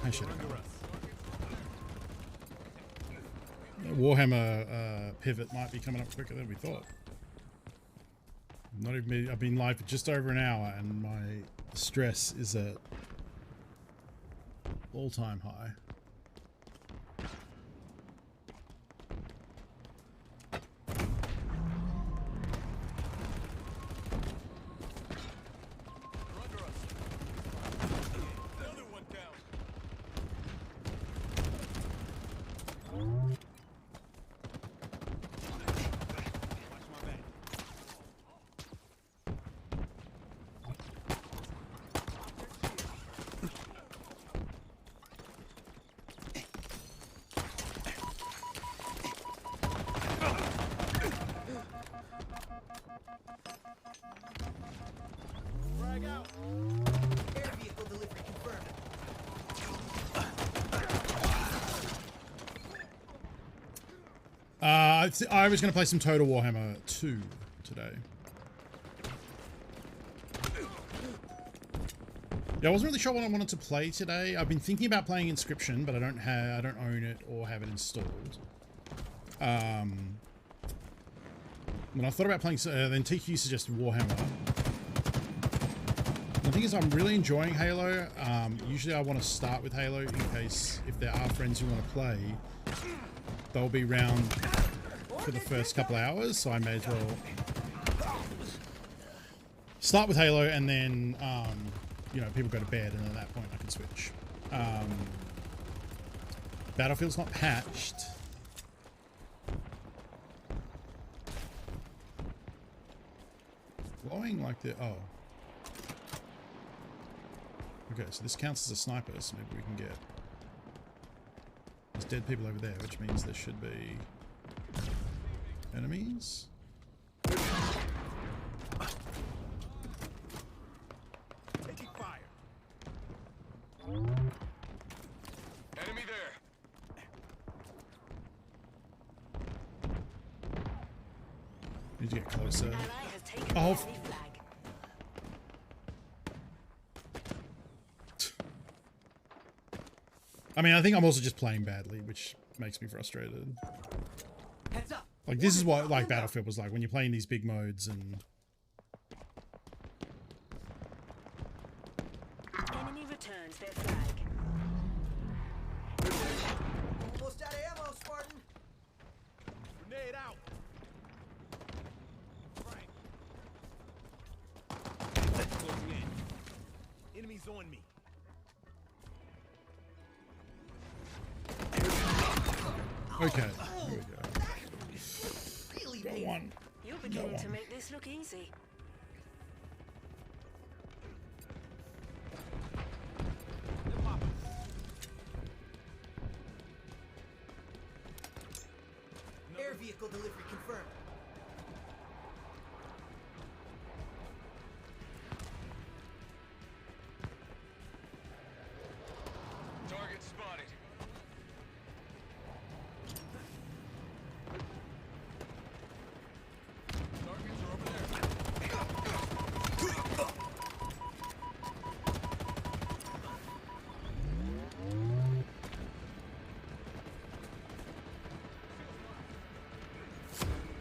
I should have. Warhammer pivot might be coming up quicker than we thought. Not even. I've been live for just over an hour, and my stress is at all-time high. Air vehicle delivery confirmed. I was going to play some Total Warhammer 2 today. Yeah, I wasn't really sure what I wanted to play today. I've been thinking about playing Inscription, but I don't own it or have it installed. When I thought about playing, then TQ suggested Warhammer. The thing is, I'm really enjoying Halo. Usually I want to start with Halo in case if there are friends who want to play, they'll be around for the first couple hours, so I may as well start with Halo, and then you know, people go to bed, and at that point I can switch. Battlefield's not patched. Glowing like the okay, so this counts as a sniper, so maybe we can get... There's dead people over there, which means there should be enemies. Taking fire. Enemy there. Need to get closer. Ally has taken Oh, the enemy flag. I mean, I think I'm also just playing badly, which makes me frustrated. Heads up. Like, this is what, like, Battlefield was like, when you're playing these big modes and... Enemy returns their flag. Almost out of ammo, Spartan. Grenade out. Closing in. Enemies on me. Okay, here we go. Really Got big. one. You're beginning to make this look easy. Air vehicle delivery confirmed. Target spotted. Targets are over there.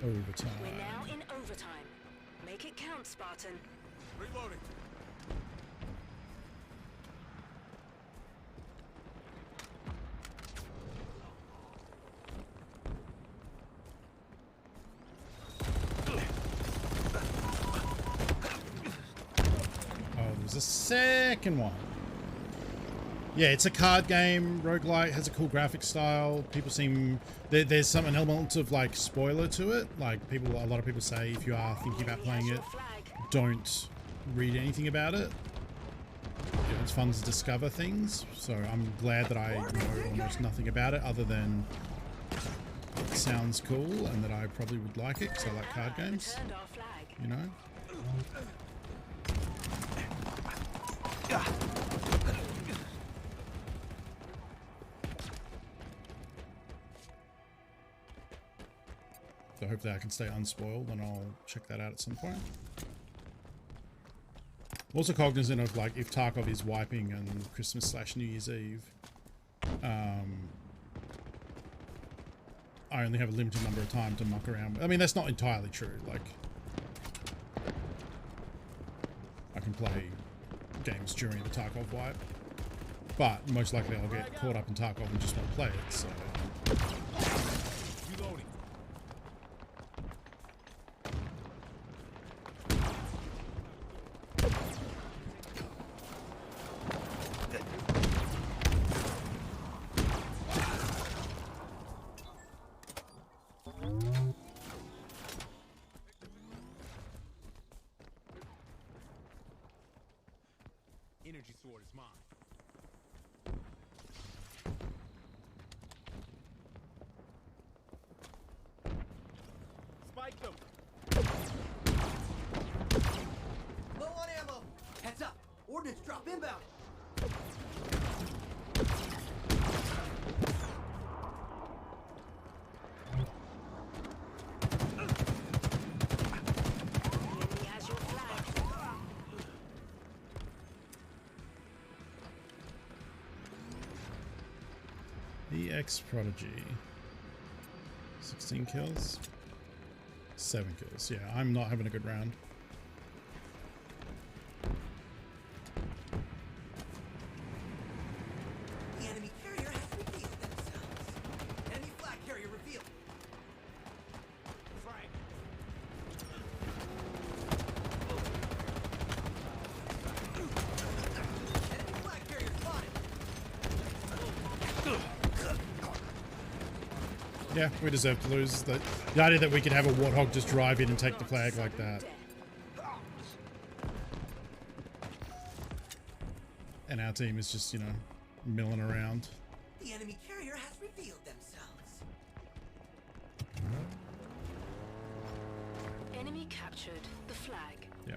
Overtime. We're now in overtime. Make it count, Spartan. Reloading. Oh, there's a second one. Yeah, it's a card game. Roguelite has a cool graphic style. People seem there's an element of like spoiler to it. Like a lot of people say if you are thinking about Enemy has playing your it, flag. don't read anything about it. It's fun to discover things. So I'm glad that I know almost nothing about it other than it sounds cool and that I probably would like it because I like card Ally games. returned our flag. You know. So hopefully I can stay unspoiled, and I'll check that out at some point. I'm also cognizant of like if Tarkov is wiping on Christmas/New Year's Eve, I only have a limited number of time to muck around. I mean, that's not entirely true. Like, I can play games during the Tarkov wipe, but most likely I'll get caught up in Tarkov and just won't play it, so... Reloading. Energy sword is mine. Spike them. Low on ammo. Heads up. Ordnance drop inbound. Enemy has your flag. EX Prodigy. 16 kills. 7 kills. Yeah, I'm not having a good round. The enemy carrier has revealed themselves. Enemy flag carrier revealed. Frag. Enemy flag carrier spotted. Yeah, we deserve to lose. The idea that we could have a Warthog just drive in and take the flag like that. And our team is just, you know, milling around. The enemy carrier has revealed themselves. Enemy captured the flag. Yeah.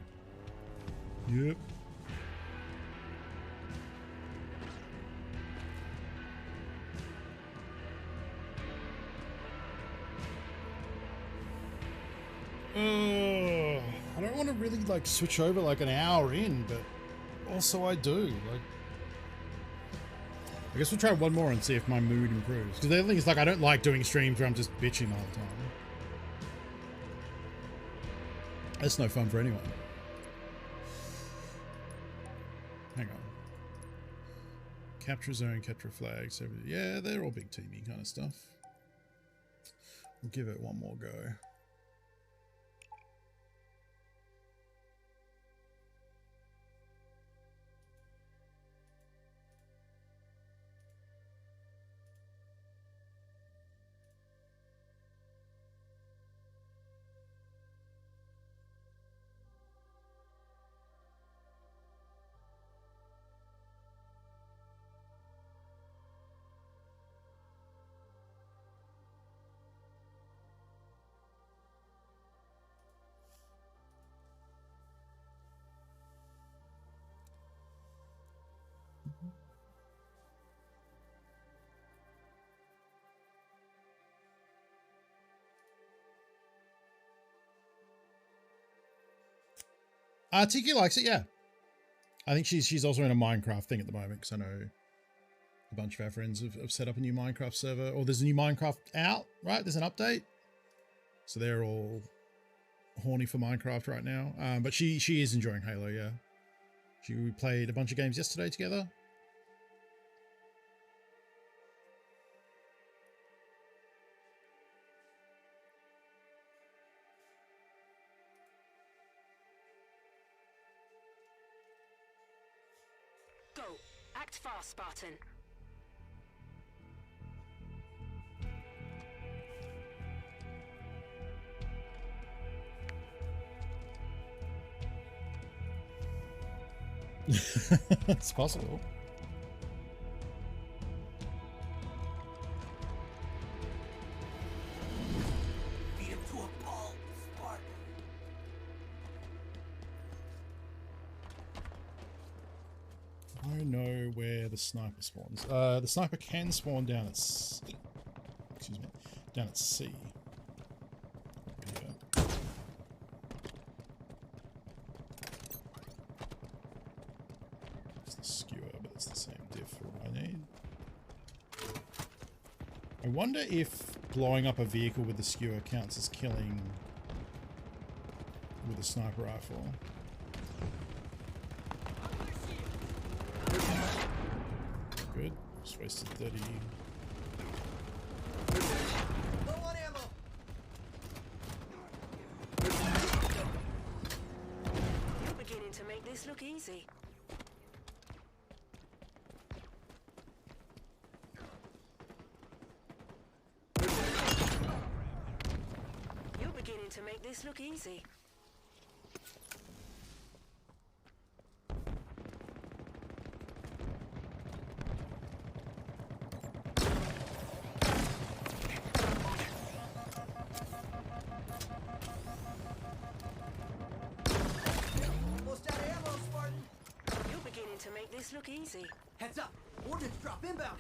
Yep. I don't want to really like switch over like an hour in, but also I do. Like, I guess we'll try one more and see if my mood improves. Because the other thing is, like, I don't like doing streams where I'm just bitching all the time. That's no fun for anyone. Hang on. Capture zone, capture flags. Yeah, they're all big teamy kind of stuff. We'll give it one more go. Tiki likes it, yeah. I think she's also in a Minecraft thing at the moment, because I know a bunch of our friends have set up a new Minecraft server, or there's a new Minecraft out, right? There's an update. So they're all horny for Minecraft right now. But she is enjoying Halo, yeah. We played a bunch of games yesterday together. Go. Act fast, Spartan. It's possible. Beat him to a pulp, Spartan. I know where the sniper spawns. The sniper can spawn down at C. Excuse me. Down at C. Yeah. It's the skewer, but it's the same diff for what I need. I wonder if blowing up a vehicle with the skewer counts as killing with a sniper rifle. Good. Just wasted 30. Low on ammo. You're beginning to make this look easy. You're beginning to make this look easy. Almost out of ammo, Spartan. You're beginning to make this look easy. Heads up. Ordnance drop inbound.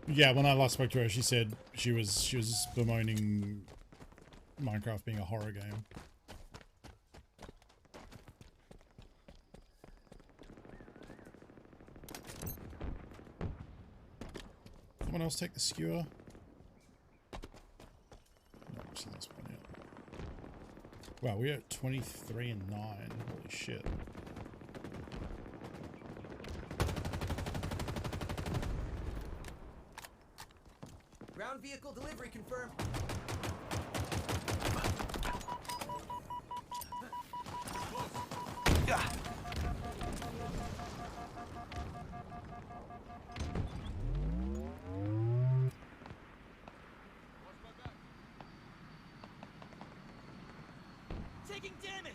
Yeah, when I last spoke to her, she said she was bemoaning Minecraft being a horror game. Someone else take the skewer? No, I've seen this one yet. Wow, we're at 23 and 9. Holy shit. Ground vehicle delivery confirmed. Taking damage.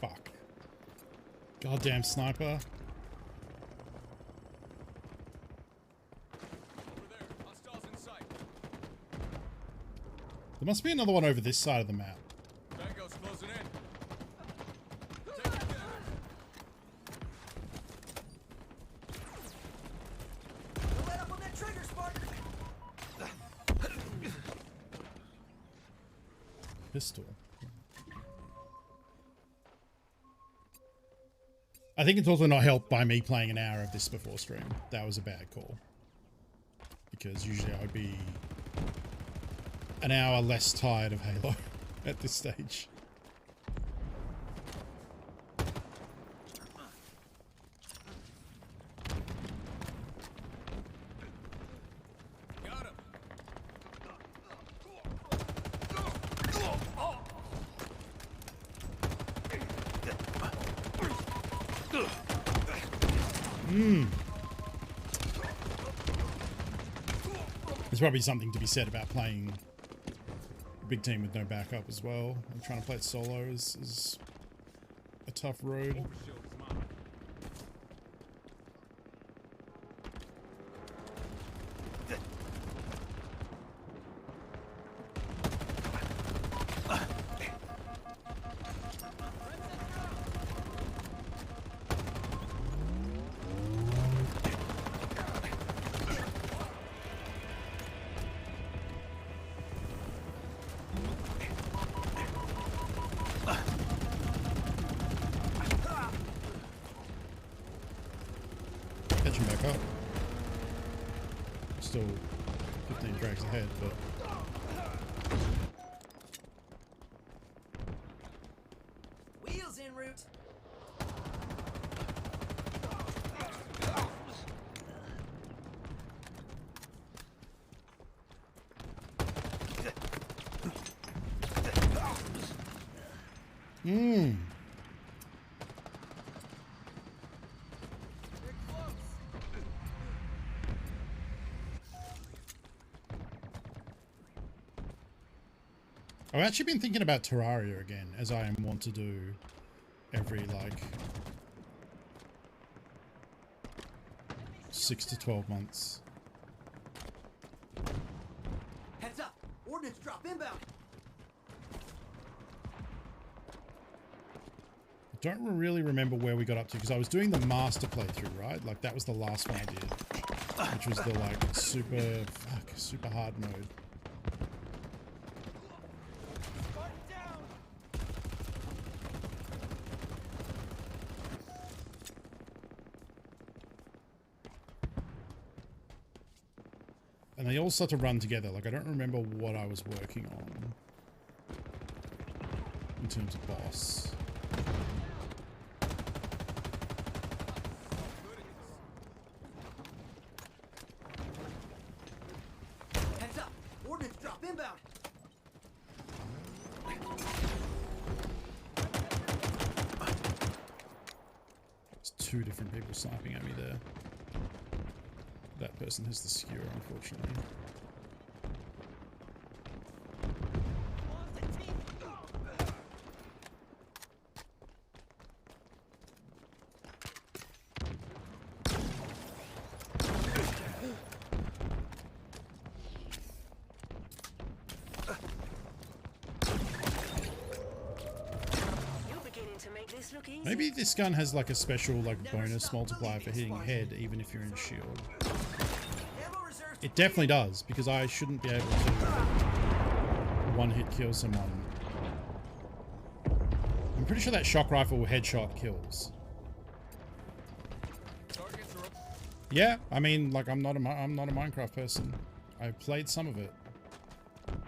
Fuck. Goddamn sniper. Over there. Hostiles in sight. There must be another one over this side of the map. Tango's closing in. Taking damage. Don't let up on that trigger, Spartan. Pistol. I think it's also not helped by me playing an hour of this before stream. That was a bad call. Because usually I would be an hour less tired of Halo at this stage. Got him. There's probably something to be said about playing a big team with no backup as well. And trying to play it solo is a tough road. Overshield is mine. Catching back up. Still 15 drags ahead, but Wheels en route. I've actually been thinking about Terraria again, as I want to do every like 6 to 12 months. Heads up! Ordnance drop inbound! I don't really remember where we got up to because I was doing the master playthrough, right? Like that was the last one I did, which was the like super hard mode. And they all start to run together. Like I don't remember what I was working on in terms of boss. Heads up! Ordnance drop inbound! There's two different people sniping at me there. That person has the skewer, unfortunately. You're beginning to make this look easy. Maybe this gun has like a special like bonus multiplier for hitting head even if you're in shield. Ammo reserves. It definitely does, because I shouldn't be able to one-hit kill someone. I'm pretty sure that shock rifle headshot kills. Targets are up. Yeah, I mean, like I'm not a Minecraft person. I played some of it,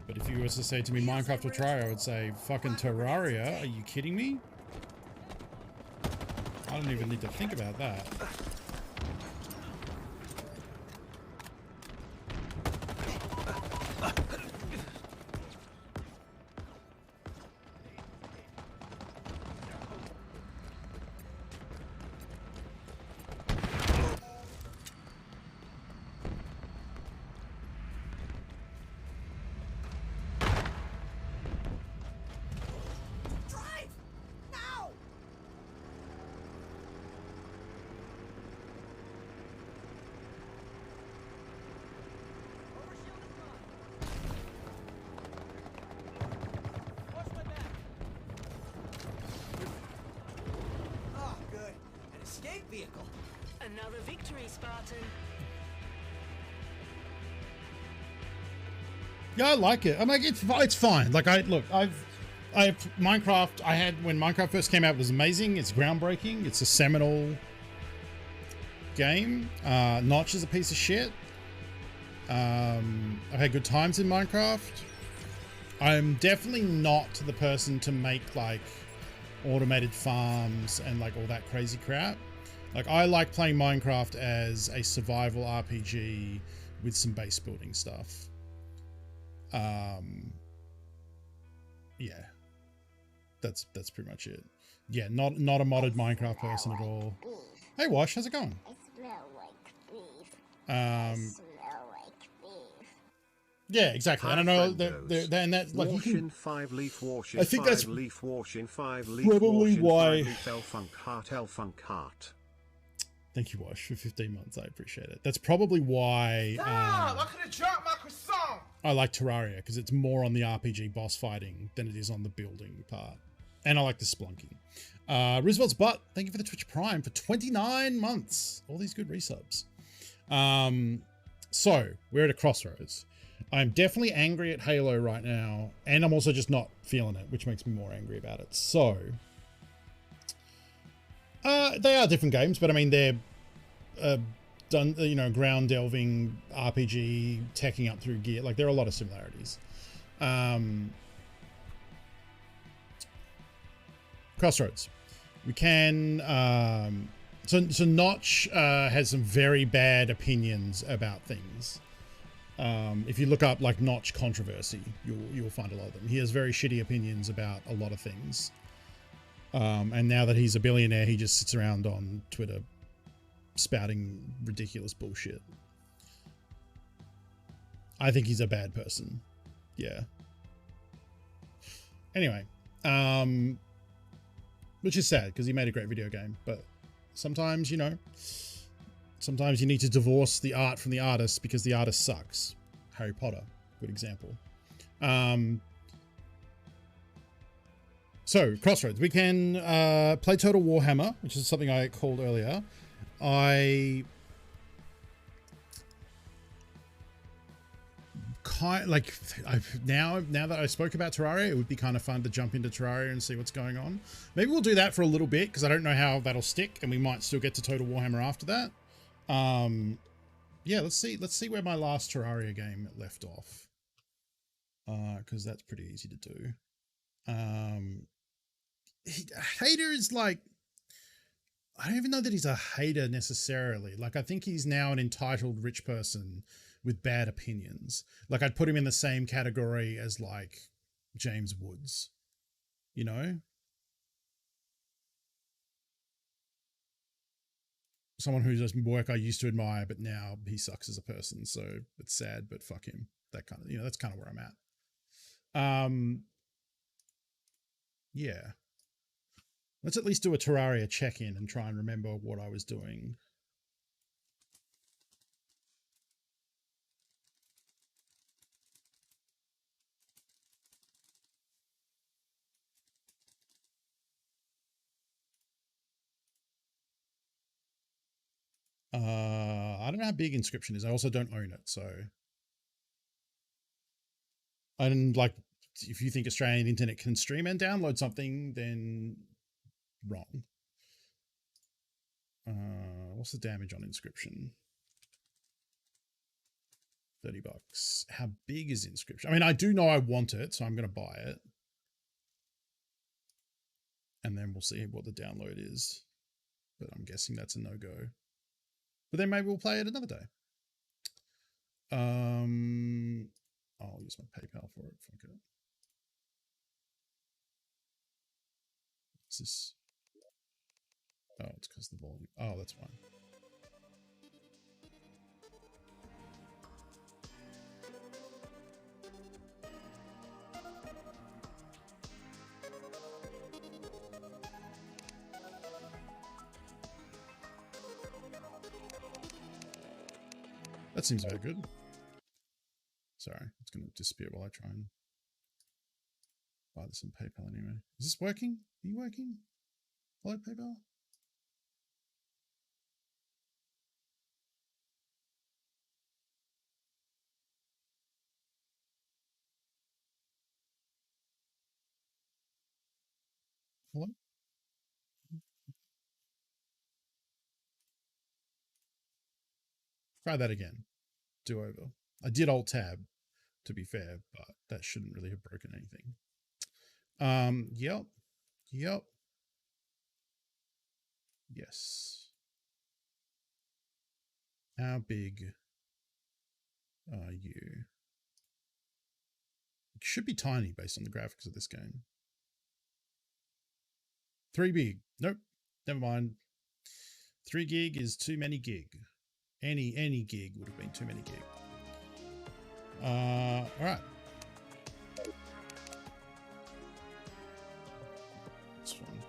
but if you were to say to me Minecraft or Terraria, I would say fucking Terraria. Are you kidding me? I don't even need to think about that. Drive! Now! Overshield is gone. Watch my back. Oh, good. An escape vehicle. Another victory, Spartan. Yeah, I like it. I'm like, it's fine. Like I've Minecraft. I had when Minecraft first came out, it was amazing. It's groundbreaking. It's a seminal game. Notch is a piece of shit. I've had good times in Minecraft. I'm definitely not the person to make like automated farms and like all that crazy crap. Like I like playing Minecraft as a survival RPG with some base building stuff. Yeah, that's pretty much it. Yeah, not a modded Minecraft person at all. Hey Wash, how's it going? I smell like beef. Smell like beef. Yeah, exactly. I don't know. Then that like you Wash can, in 5-leaf wash in I think that's 5-leaf wash in 5-leaf probably why. 5-leaf elfunk heart. Thank you, Wash, for 15 months. I appreciate it. That's probably why I could have dropped my croissant. I like Terraria, because it's more on the RPG boss fighting than it is on the building part. And I like the splunking. Roosevelt's Butt, thank you for the Twitch Prime for 29 months. All these good resubs. So, we're at a crossroads. I'm definitely angry at Halo right now, and I'm also just not feeling it, which makes me more angry about it. So, they are different games, but I mean, they're done, you know, ground delving RPG, teching up through gear. Like, there are a lot of similarities. Crossroads. We can, so Notch has some very bad opinions about things. If you look up like Notch controversy, you'll find a lot of them. He has very shitty opinions about a lot of things. And now that he's a billionaire, he just sits around on Twitter spouting ridiculous bullshit. I think he's a bad person. Yeah. Anyway, which is sad because he made a great video game, but sometimes, you know, sometimes you need to divorce the art from the artist because the artist sucks. Harry Potter, good example. So, Crossroads. We can play Total Warhammer, which is something I called earlier. Now that I spoke about Terraria, it would be kind of fun to jump into Terraria and see what's going on. Maybe we'll do that for a little bit because I don't know how that'll stick, and we might still get to Total Warhammer after that. Yeah, let's see where my last Terraria game left off, because that's pretty easy to do. Hater is like, I don't even know that he's a hater necessarily. Like, I think he's now an entitled rich person with bad opinions. Like, I'd put him in the same category as like James Woods, you know? Someone whose work I used to admire, but now he sucks as a person. So it's sad, but fuck him. That kind of, you know, that's kind of where I'm at. Yeah. Let's at least do a Terraria check-in and try and remember what I was doing. I don't know how big Inscription is. I also don't own it, so. And like, if you think Australian internet can stream and download something, then wrong. What's the damage on Inscription? $30. How big is Inscription? I mean, I do know I want it, so I'm going to buy it. And then we'll see what the download is. But I'm guessing that's a no-go. But then maybe we'll play it another day. I'll use my PayPal for it. Fuck it. What's this? Oh, it's because the volume. Oh, that's fine. That seems very good. Sorry, it's going to disappear while I try and buy this on PayPal anyway. Is this working? Are you working? Hello, PayPal? Hello? Try that again. Do over. I did Alt Tab, to be fair, but that shouldn't really have broken anything. Yep. Yes. How big are you? It should be tiny based on the graphics of this game. 3 big. Nope. Never mind. 3 gig is too many gig. Any gig would have been too many gig. All right. That's fine.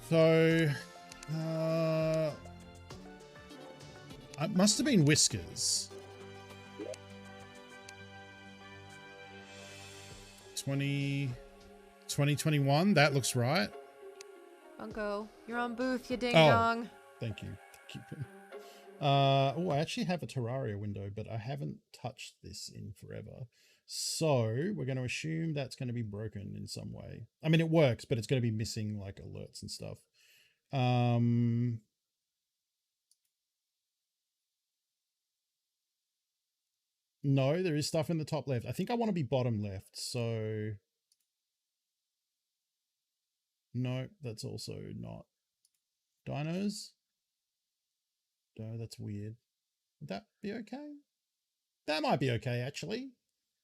So, it must have been Whiskers. 2021. That looks right. Bunko, you're on booth, you ding dong. Thank you. Oh, I actually have a Terraria window, but I haven't touched this in forever. So we're going to assume that's going to be broken in some way. I mean, it works, but it's going to be missing like alerts and stuff. No, there is stuff in the top left. I think I want to be bottom left. So no, that's also not. Dinos. No, that's weird. Would that be okay? That might be okay, actually.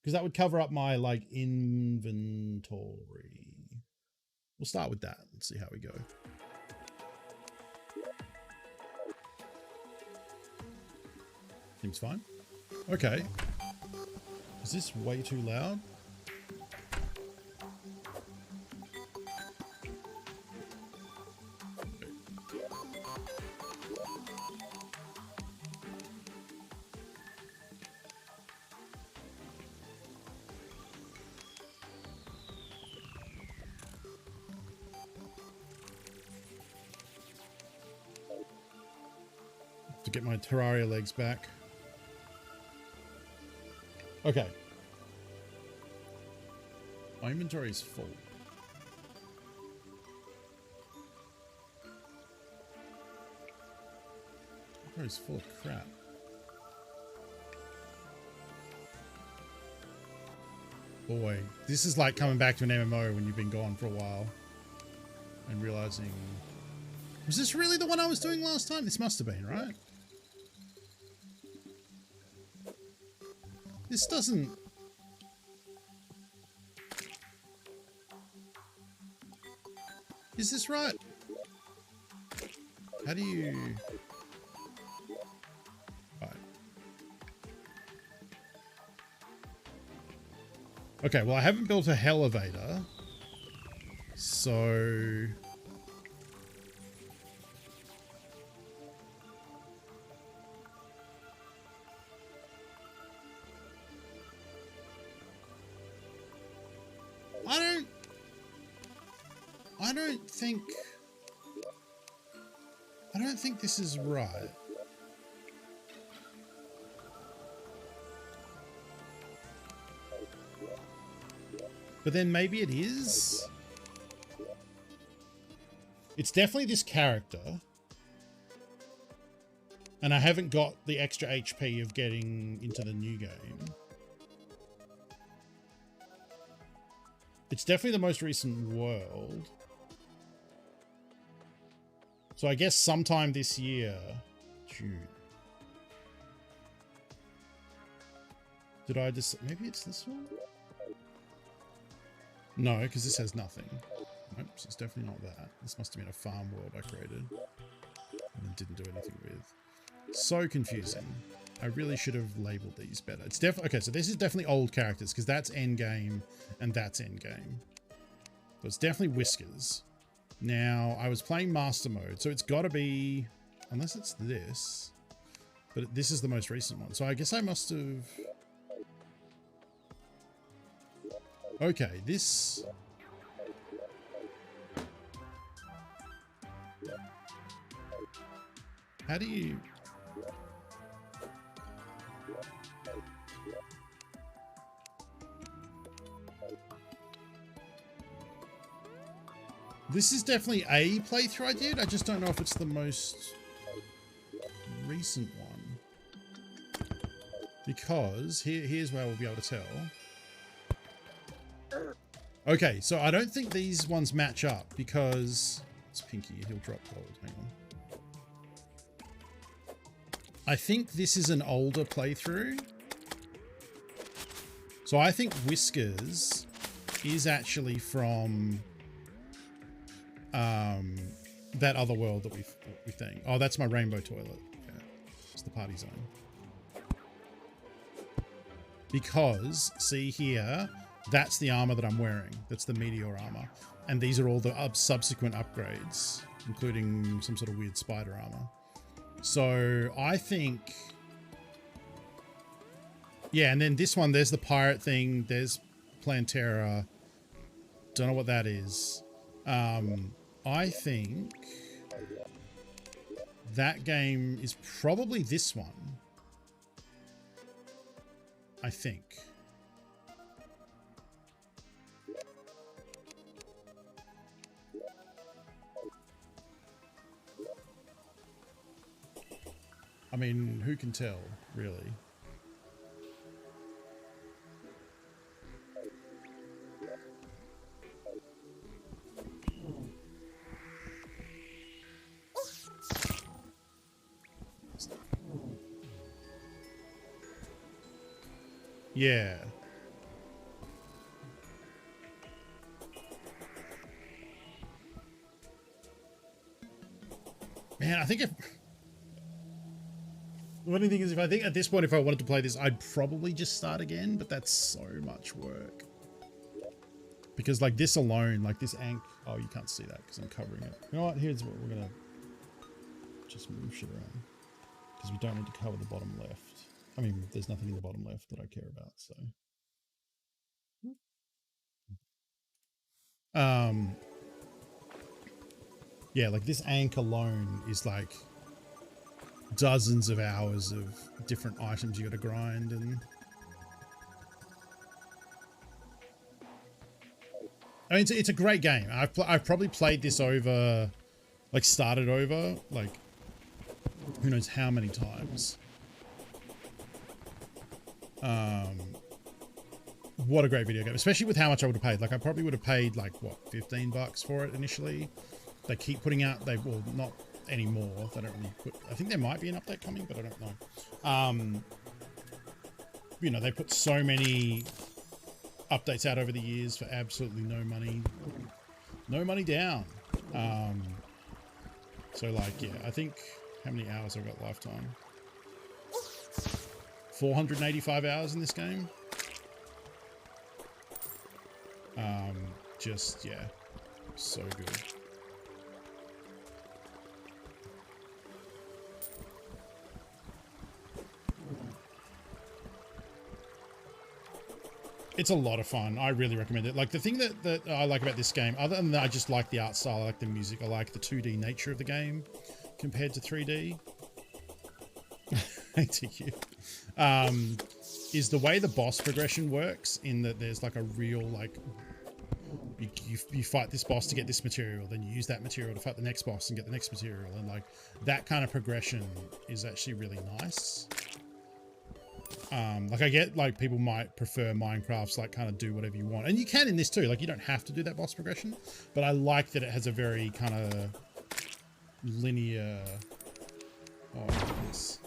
Because that would cover up my, like, inventory. We'll start with that and see how we go. Seems fine. Okay. Is this way too loud? get my Terraria legs back. Okay. My inventory is full. Inventory's full of crap. Boy, this is like coming back to an MMO when you've been gone for a while and realizing, was this really the one I was doing last time? This must have been, right? This doesn't... Is this right? How do you... Right. Okay, well, I haven't built a elevator, so... I don't think this is right. But then maybe it is. It's definitely this character. And I haven't got the extra HP of getting into the new game. It's definitely the most recent world. So I guess sometime this year, June. Did I just, maybe it's this one? No, because this has nothing. Nope, so it's definitely not that. This must have been a farm world I created and didn't do anything with. So confusing. I really should have labeled these better. It's okay, so this is definitely old characters because that's endgame and that's endgame. So it's definitely Whiskers. Now, I was playing master mode, so it's got to be, unless it's this, but this is the most recent one. So I guess I must have... Okay, this... How do you... This is definitely a playthrough I did. I just don't know if it's the most recent one. Because here's where we'll be able to tell. Okay, so I don't think these ones match up because it's Pinky. He'll drop gold. Hang on. I think this is an older playthrough. So I think Whiskers is actually from that other world that we think. Oh, that's my rainbow toilet. Yeah, it's the party zone. Because see here, that's the armor that I'm wearing. That's the meteor armor, and these are all the subsequent upgrades, including some sort of weird spider armor. So I think, yeah, and then this one, there's the pirate thing. There's Plantera. Don't know what that is. I think that game is probably this one. I think. I mean, who can tell, really? Yeah. Man, I think if... The funny thing is, if I think at this point, if I wanted to play this, I'd probably just start again, but that's so much work. Because like this alone, like this Ankh... Oh, you can't see that because I'm covering it. You know what? Here's what we're going to just move shit around. Because we don't need to cover the bottom left. I mean, there's nothing in the bottom left that I care about, so... Yeah, like this Ankh alone is like dozens of hours of different items you got to grind, and I mean it's a great game. I've probably played this over, like started over, like who knows how many times. What a great video game, especially with how much I would have paid. Like I probably would have paid like what, $15 for it initially. They keep putting out, well, not anymore. They don't really put, I think there might be an update coming, but I don't know. You know, they put so many updates out over the years for absolutely no money down. So like, yeah, I think how many hours I've got lifetime? 485 hours in this game. Just, yeah, so good. It's a lot of fun. I really recommend it. Like the thing that I like about this game, other than that, I just like the art style, I like the music, I like the 2D nature of the game compared to 3D. ATQ. Is the way the boss progression works, in that there's like a real, like, you fight this boss to get this material, then you use that material to fight the next boss and get the next material, and like that kind of progression is actually really nice. Like I get like people might prefer Minecraft's like kind of do whatever you want, and you can in this too, like you don't have to do that boss progression, but I like that it has a very kind of linear, this.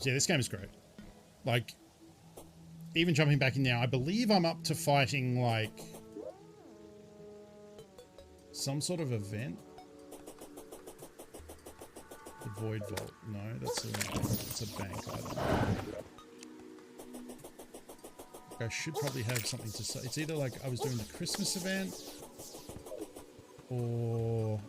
So yeah, this game is great. Like, even jumping back in now, I believe I'm up to fighting like some sort of event. The Void Vault. No, that's a bank item. I should probably have something to say. It's either like I was doing the Christmas event or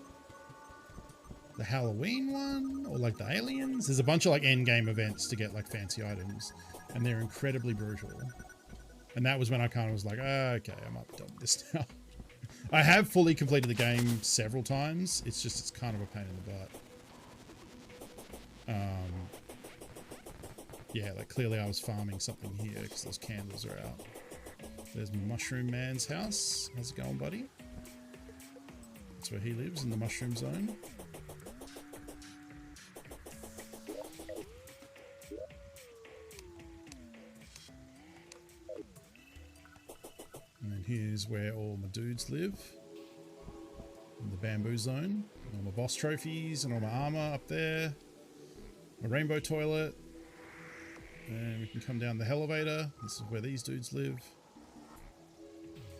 the Halloween one, or like the aliens. There's a bunch of like end game events to get like fancy items, and they're incredibly brutal. And that was when I kind of was like, okay, I'm up done with this now. I have fully completed the game several times. It's kind of a pain in the butt. Yeah, like clearly I was farming something here because those candles are out. There's Mushroom Man's house. How's it going, buddy? That's where he lives, in the mushroom zone. Here's where all my dudes live, in the bamboo zone. All my boss trophies and all my armor up there. My rainbow toilet. And we can come down the elevator. This is where these dudes live.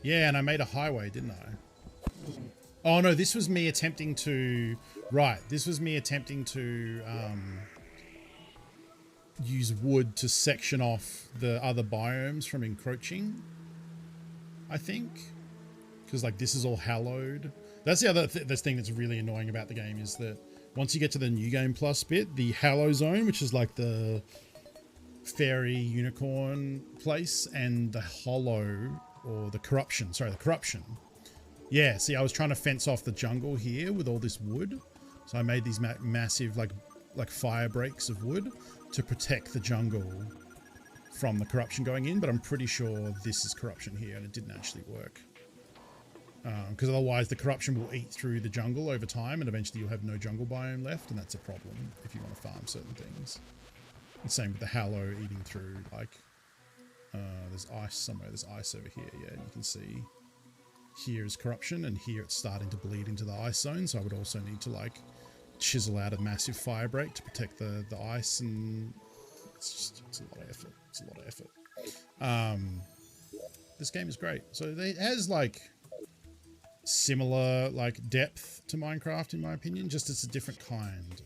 Yeah, and I made a highway, didn't I? Oh no, this was me attempting to... Right, this was me attempting to use wood to section off the other biomes from encroaching, I think, because like this is all hallowed. That's the other this thing that's really annoying about the game, is that once you get to the New Game Plus bit, the Hallow Zone, which is like the fairy unicorn place, and the Hollow, or the Corruption, sorry, the Corruption. Yeah, see, I was trying to fence off the jungle here with all this wood, so I made these massive like fire breaks of wood to protect the jungle from the Corruption going in, but I'm pretty sure this is Corruption here and it didn't actually work. Because otherwise the Corruption will eat through the jungle over time, and eventually you'll have no jungle biome left, and that's a problem if you want to farm certain things. And same with the Hallow eating through, like, there's ice somewhere, there's ice over here, yeah, and you can see here is Corruption, and here it's starting to bleed into the ice zone, so I would also need to like chisel out a massive fire break to protect the ice, and it's a lot of effort. It's a lot of effort. This game is great. So it has like similar like depth to Minecraft in my opinion, just it's a different kind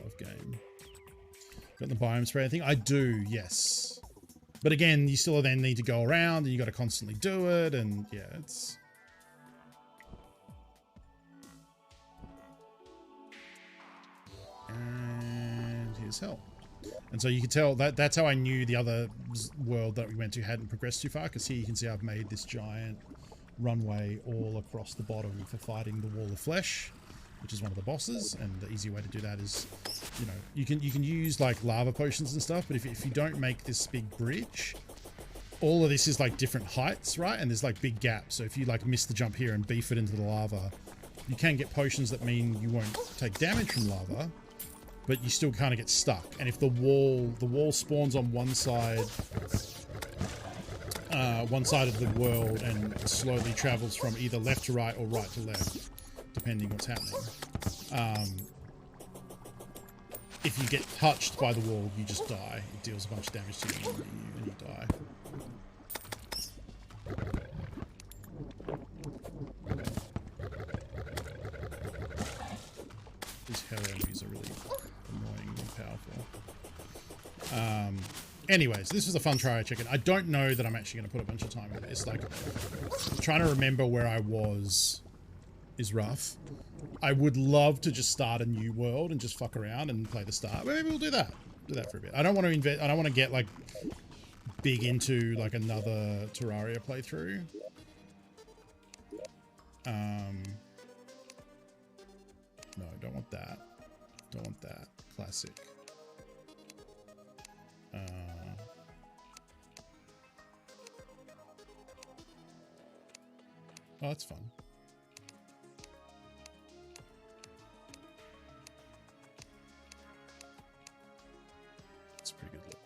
of game. Got the biome spray, I think I do, yes. But again, you still then need to go around and you got to constantly do it. And yeah, it's... And here's hell. And so you can tell that's how I knew the other world that we went to hadn't progressed too far, because here you can see I've made this giant runway all across the bottom for fighting the Wall of Flesh, which is one of the bosses. And the easy way to do that is, you know, you can use like lava potions and stuff, but if you don't make this big bridge, all of this is like different heights, right? And there's like big gaps. So if you like miss the jump here and beef it into the lava, you can get potions that mean you won't take damage from lava, but you still kind of get stuck. And if the wall spawns on one side of the world and slowly travels from either left to right or right to left, depending what's happening. If you get touched by the wall, you just die. It deals a bunch of damage to you and you die. These hell enemies are really annoying and powerful. Anyways, this was a fun try chicken. I don't know that I'm actually going to put a bunch of time in this. Like, trying to remember where I was is rough. I would love to just start a new world and just fuck around and play the start. Maybe we'll do that. Do that for a bit. I don't want to invest. I don't want to get like big into like another Terraria playthrough. No, don't want that. Don't want that. Classic. Oh, that's fun. That's a pretty good look.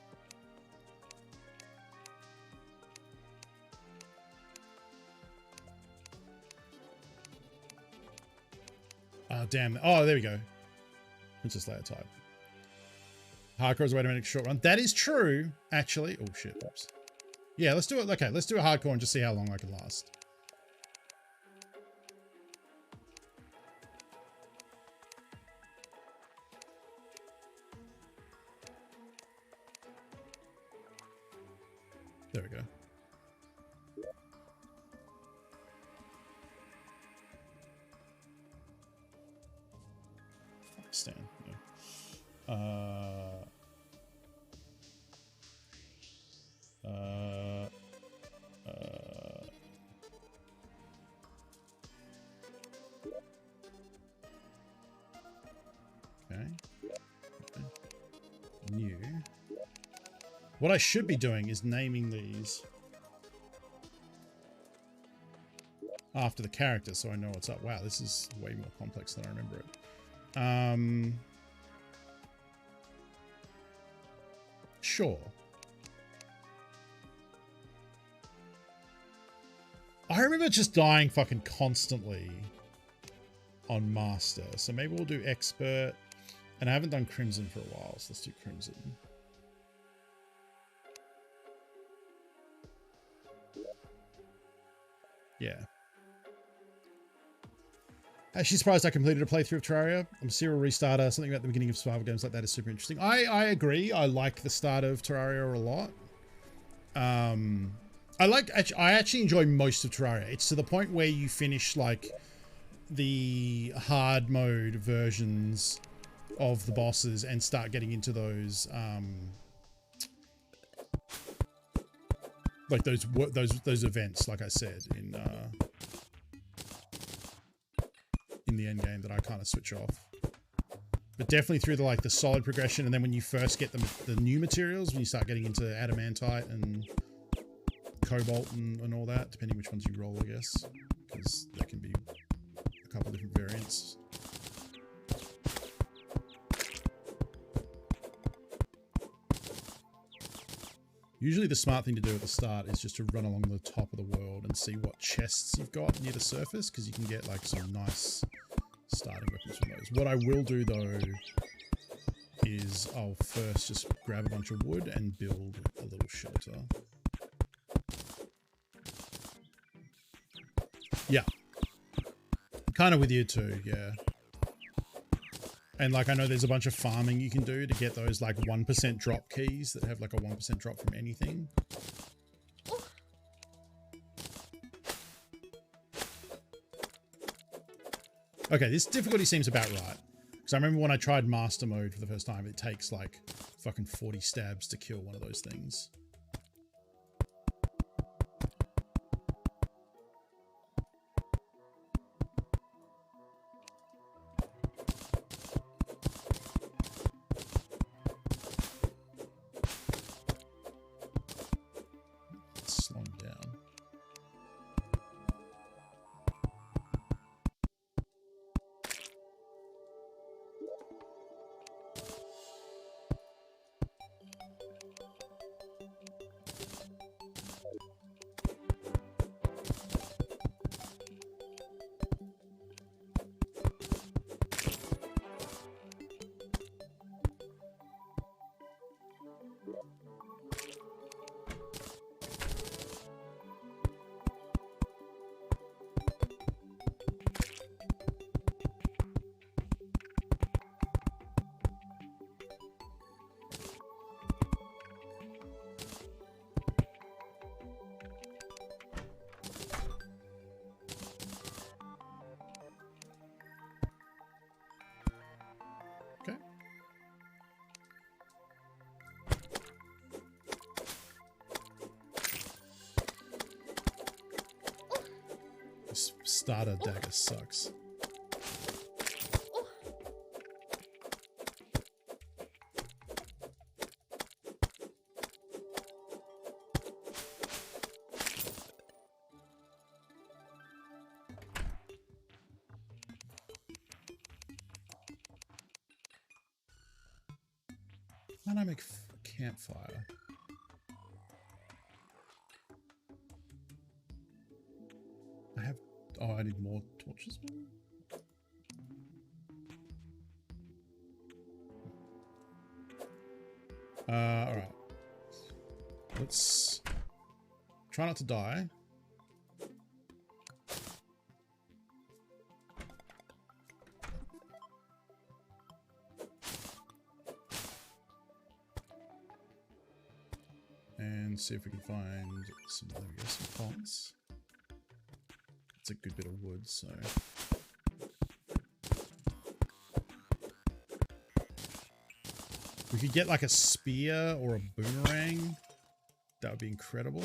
Oh, damn. Oh, there we go. Princess Leia type. Hardcore is a way to make a short run. That is true, actually. Oh, shit. Oops. Yeah, let's do it. Okay, let's do a hardcore and just see how long I can last. There we go. Stand. Yeah. Okay. New. What I should be doing is naming these after the character so I know what's up. Wow, this is way more complex than I remember it. Sure. I remember just dying fucking constantly on Master. So maybe we'll do Expert. And I haven't done Crimson for a while, so let's do Crimson. Yeah. Actually surprised I completed a playthrough of Terraria. I'm a serial restarter. Something about the beginning of survival games like that is super interesting. I agree. I like the start of Terraria a lot. I actually enjoy most of Terraria. It's to the point where you finish like the hard mode versions of the bosses and start getting into those like those events, like I said, in the end game that I kind of switch off. But definitely through the solid progression, and then when you first get the new materials, when you start getting into adamantite and cobalt and all that, depending which ones you roll, I guess, because there can be a couple different variants. Usually the smart thing to do at the start is just to run along the top of the world and see what chests you've got near the surface, because you can get like some nice starting weapons from those. What I will do though is I'll first just grab a bunch of wood and build a little shelter. Yeah. Kind of with you too, yeah. And like I know there's a bunch of farming you can do to get those like 1% drop keys that have like a 1% drop from anything. Okay, this difficulty seems about right. Because I remember when I tried master mode for the first time, it takes like fucking 40 stabs to kill one of those things. Slow down. This starter dagger sucks. Why don't I make a campfire? I have... Oh, I need more torches, maybe? Alright. Let's try not to die. And see if we can find some, there we go, some pots. It's a good bit of wood, so. We could get like a spear or a boomerang. That would be incredible.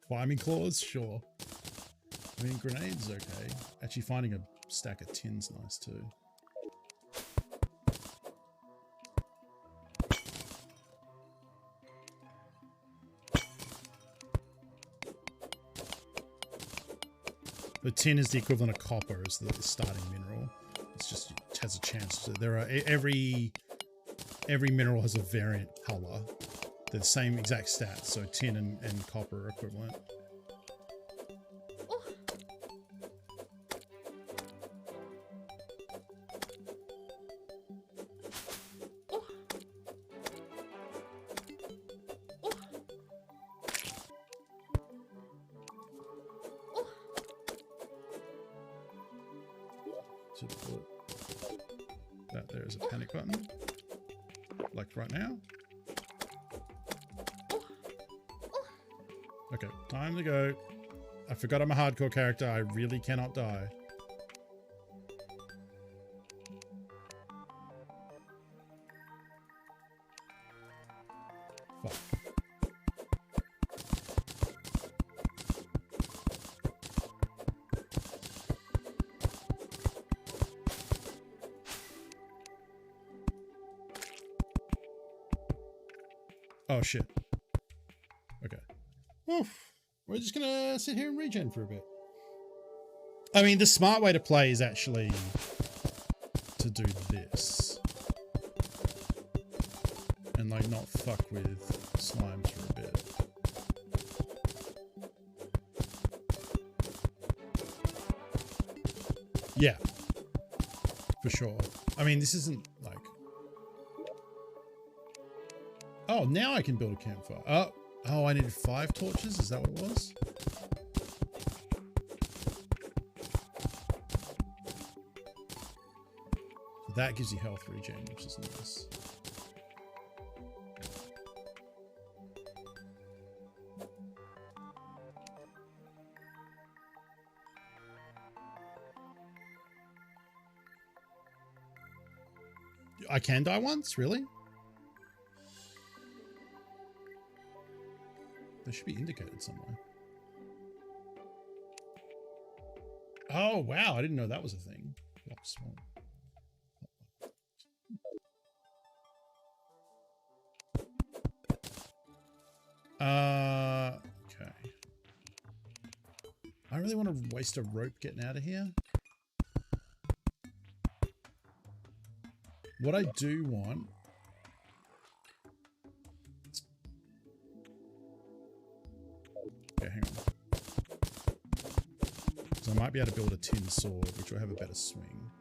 Climbing claws? Sure. I mean, grenades, okay. Actually, finding a stack of tin's nice too. The tin is the equivalent of copper as the starting mineral. It's just, it has a chance to, there are, every mineral has a variant color. They're the same exact stats, so tin and copper are equivalent. So put that there is a panic button, like right now. Okay, time to go. I forgot I'm a hardcore character. I really cannot die. Fuck. Oh shit. Okay. Oof. We're just gonna sit here and regen for a bit. I mean, the smart way to play is actually to do this. And like not fuck with slimes for a bit. Yeah. For sure. I mean, this isn't like... Oh, now I can build a campfire. Oh, I needed 5 torches. Is that what it was? That gives you health regen, which is nice. I can die once? Really? They should be indicated somewhere. Oh, wow. I didn't know that was a thing. Block small. Okay. I really want to waste a rope getting out of here. What I do want... Okay, hang on. So I might be able to build a tin sword, which will have a better swing.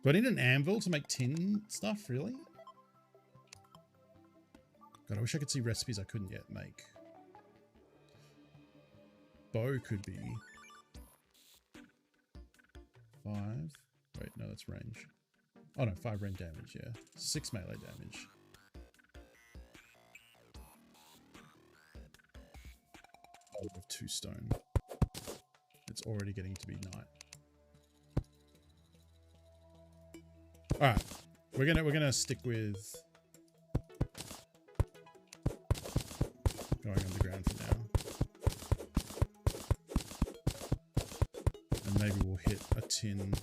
Do I need an anvil to make tin stuff, really? God, I wish I could see recipes I couldn't yet make. Bow could be 5. Wait, no, that's range. Oh no, 5 range damage, yeah. 6 melee damage. Oh, we have 2 stone. It's already getting to be night. Alright. We're gonna stick with going underground for now. And maybe we'll hit a tin.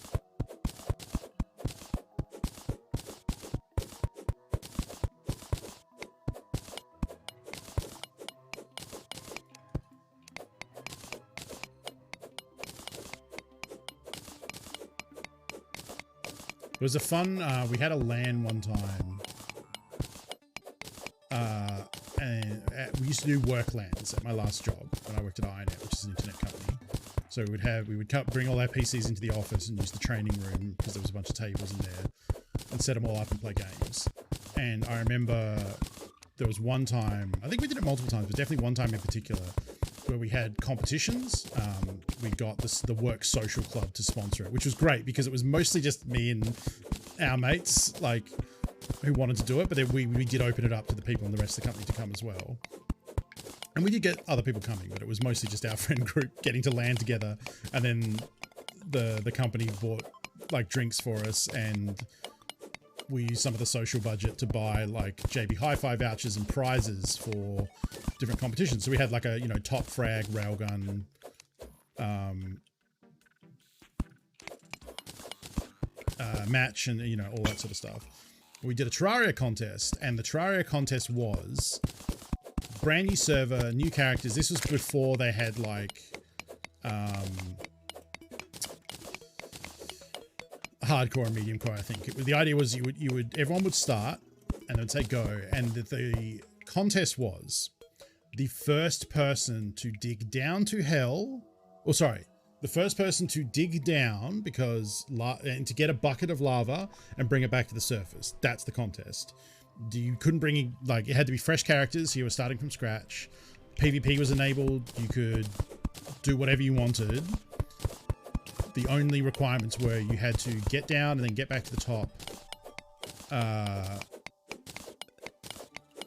It was a fun, we had a LAN one time, and we used to do work LANs at my last job when I worked at IronNet, which is an internet company. So we would bring all our PCs into the office and use the training room because there was a bunch of tables in there and set them all up and play games. And I remember there was one time, I think we did it multiple times, but definitely one time in particular where we had competitions. We got the work social club to sponsor it, which was great because it was mostly just me and our mates, like, who wanted to do it. But then we did open it up to the people in the rest of the company to come as well. And we did get other people coming, but it was mostly just our friend group getting to land together. And then the company bought like drinks for us, and we used some of the social budget to buy like JB Hi-Fi vouchers and prizes for different competitions. So we had like a, top frag railgun, match and, all that sort of stuff. We did a Terraria contest, and the Terraria contest was brand new server, new characters. This was before they had like, hardcore and medium core, I think. The idea was everyone would start and they'd say go, and the contest was the first person to dig down to hell, the first person to dig down and to get a bucket of lava and bring it back to the surface. That's the contest. You couldn't bring in, like, it had to be fresh characters, so you were starting from scratch. PvP was enabled. You could do whatever you wanted. The only requirements were you had to get down and then get back to the top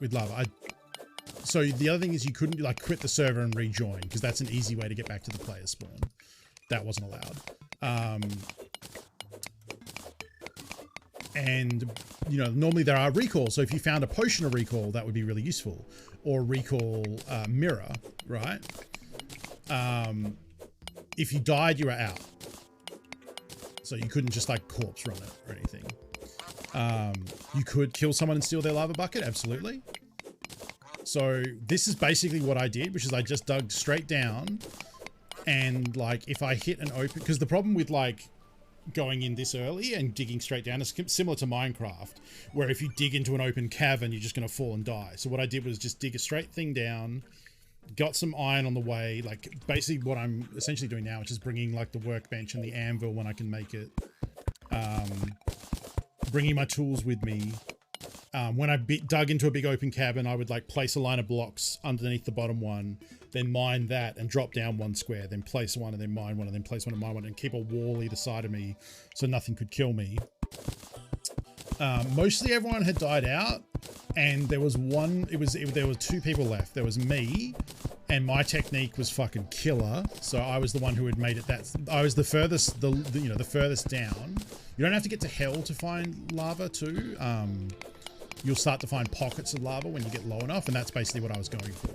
with lava. So the other thing is you couldn't like quit the server and rejoin, because that's an easy way to get back to the player spawn. That wasn't allowed. And normally there are recalls. So if you found a potion of recall, that would be really useful, or recall mirror, right? If you died, you were out. So you couldn't just like corpse run it or anything. You could kill someone and steal their lava bucket, absolutely. So this is basically what I did, which is I just dug straight down, and like if I hit an open, because the problem with like going in this early and digging straight down is similar to Minecraft, where if you dig into an open cavern, you're just going to fall and die. So what I did was just dig a straight thing down, got some iron on the way. Like basically what I'm essentially doing now, which is bringing like the workbench and the anvil when I can make it. Bringing my tools with me. When I dug into a big open cabin, I would like place a line of blocks underneath the bottom one, then mine that and drop down 1 square, then place one and then mine one and then place one and mine one and keep a wall either side of me so nothing could kill me. Mostly everyone had died out and there was there were 2 people left. There was me and my technique was fucking killer. So I was the one who had made it I was the furthest, the furthest down. You don't have to get to hell to find lava too. You'll start to find pockets of lava when you get low enough, and that's basically what I was going for.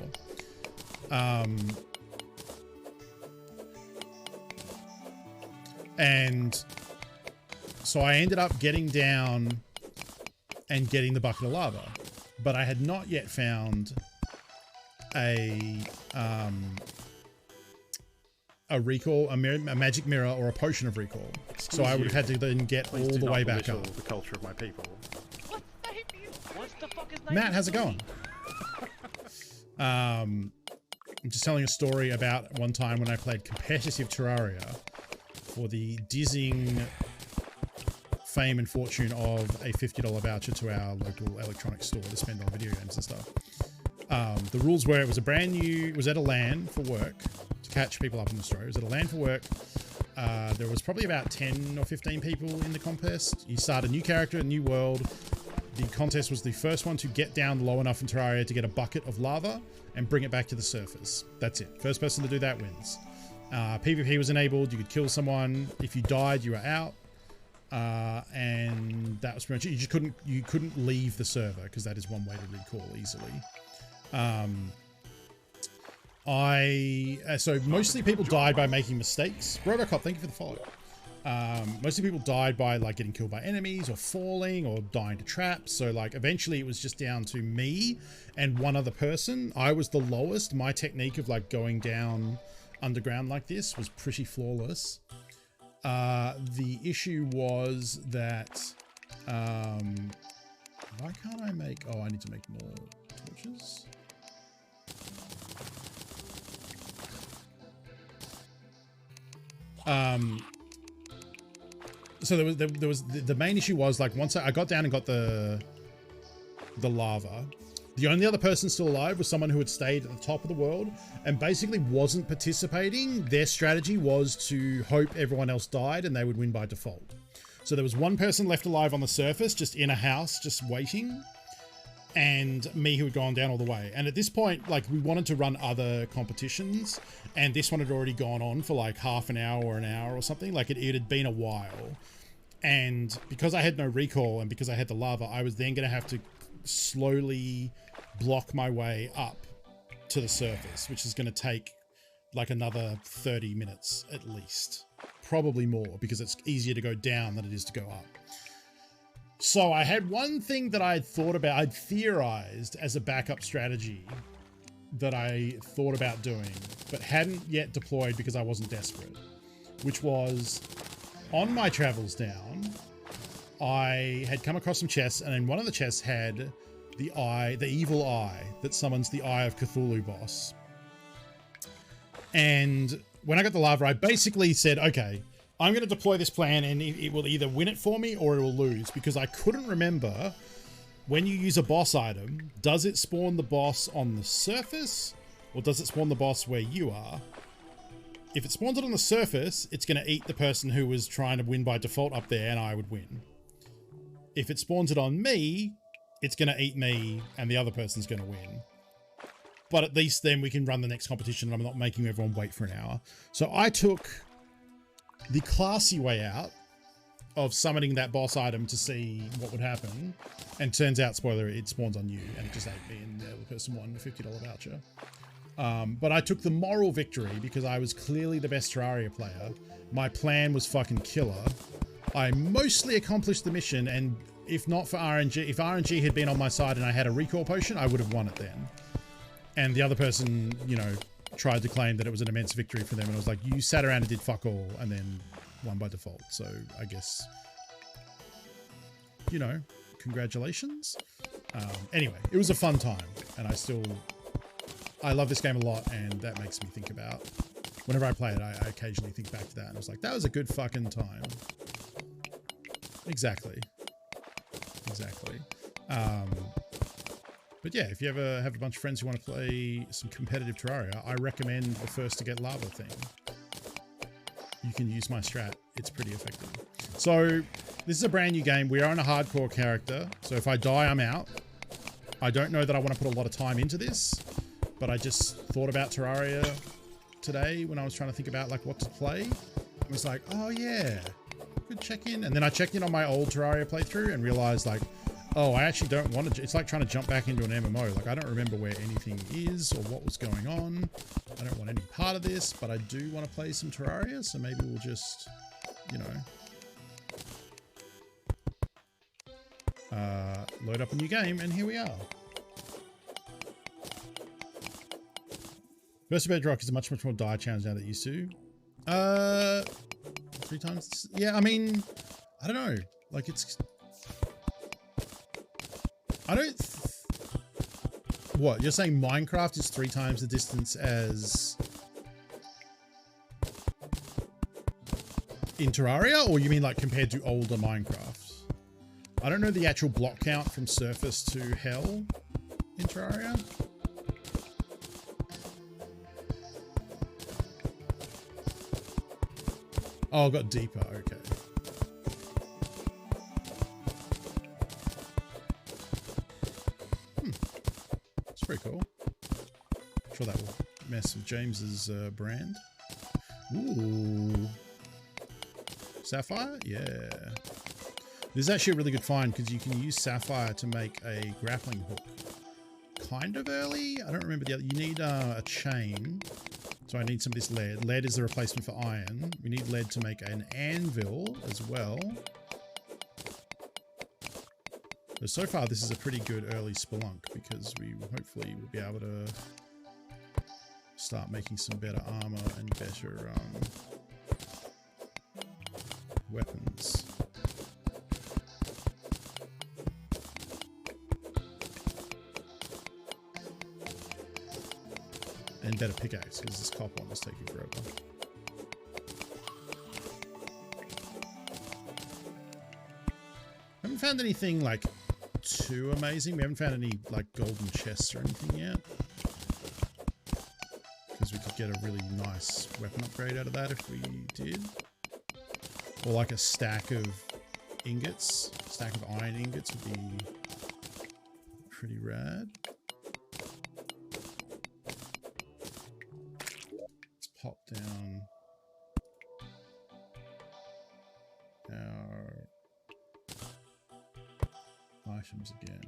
And so I ended up getting down and getting the bucket of lava, but I had not yet found a recall, a magic mirror, or a potion of recall. So I would have had to then get all the way back up. The culture of my people. Matt, how's it going? I'm just telling a story about one time when I played competitive Terraria for the dizzying fame and fortune of a $50 voucher to our local electronics store to spend on video games and stuff. The rules were it was it was at a LAN for work, to catch people up in the story. It was at a LAN for work. There was probably about 10 or 15 people in the contest. You start a new character, a new world. The contest was the first one to get down low enough in Terraria to get a bucket of lava and bring it back to the surface. That's it. First person to do that wins. PvP was enabled. You could kill someone. If you died, you were out. And that was pretty much it. You couldn't leave the server because that is one way to recall easily. So mostly people died by making mistakes. Robocop, thank you for the follow. Mostly people died by like getting killed by enemies or falling or dying to traps. So like eventually it was just down to me and one other person. I was the lowest. My technique of like going down underground like this was pretty flawless. The issue was that, why can't I make, I need to make more torches. So there was the main issue was like once I got down and got the lava, the only other person still alive was someone who had stayed at the top of the world and basically wasn't participating. Their strategy was to hope everyone else died and they would win by default. So there was one person left alive on the surface, just in a house, just waiting, and me who had gone down all the way. And at this point, like we wanted to run other competitions and this one had already gone on for like half an hour or an hour or something. Like it had been a while. And because I had no recall and because I had the lava, I was then going to have to slowly block my way up to the surface, which is going to take like another 30 minutes at least, probably more, because it's easier to go down than it is to go up. So I had one thing that I had thought about, I'd theorized as a backup strategy that I thought about doing, but hadn't yet deployed because I wasn't desperate, which was on my travels down, I had come across some chests, and in one of the chests had the evil eye that summons the Eye of Cthulhu boss. And when I got the lava, I basically said, okay, I'm going to deploy this plan and it will either win it for me or it will lose, because I couldn't remember when you use a boss item, does it spawn the boss on the surface or does it spawn the boss where you are? If it spawns it on the surface, it's going to eat the person who was trying to win by default up there and I would win. If it spawns it on me, it's going to eat me and the other person's going to win. But at least then we can run the next competition and I'm not making everyone wait for an hour. So I took the classy way out of summoning that boss item to see what would happen. And turns out, spoiler, it spawns on you and it just ate me and the other person won a $50 voucher. But I took the moral victory because I was clearly the best Terraria player. My plan was fucking killer. I mostly accomplished the mission, and if not for RNG, if RNG had been on my side and I had a recall potion, I would have won it then. And the other person, you know, tried to claim that it was an immense victory for them, and I was like, you sat around and did fuck all and then won by default. So I guess, you know, congratulations. Anyway, it was a fun time, and I still I love this game a lot, and that makes me think about, whenever I play it, I occasionally think back to that, and I was like, that was a good fucking time. Exactly. But yeah, if you ever have a bunch of friends who want to play some competitive Terraria, I recommend the first to get lava thing. You can use my strat. It's pretty effective. So this is a brand new game. We are on a hardcore character. So if I die, I'm out. I don't know that I want to put a lot of time into this, but I just thought about Terraria today when I was trying to think about like what to play. I was like, oh yeah, good check in. And then I checked in on my old Terraria playthrough and realized like, oh, I actually don't want to. It's like trying to jump back into an MMO. Like I don't remember where anything is or what was going on. I don't want any part of this, but I do want to play some Terraria. So maybe we'll just, you know, load up a new game, and here we are. Versus Bedrock is a much more dire challenge now than it used to. 3 times? Yeah, I mean, I don't know. Like it's... I don't... What? You're saying Minecraft is 3 times the distance as... in Terraria? Or you mean like compared to older Minecraft? I don't know the actual block count from surface to hell in Terraria. Oh, it got deeper. Okay. It's pretty cool. I'm sure that will mess with James's brand. Ooh. Sapphire? Yeah. This is actually a really good find because you can use Sapphire to make a grappling hook kind of early. I don't remember the other. You need a chain. So I need some of this lead. Lead is the replacement for iron. We need lead to make an anvil as well. So far, this is a pretty good early spelunk because we hopefully will be able to start making some better armor and better weapons. And better pickaxe because this copper one is taking forever. Haven't found anything like too amazing. We haven't found any like golden chests or anything yet. Because we could get a really nice weapon upgrade out of that if we did. Or like a stack of ingots. A stack of iron ingots would be pretty rad. Let's pop down our items again.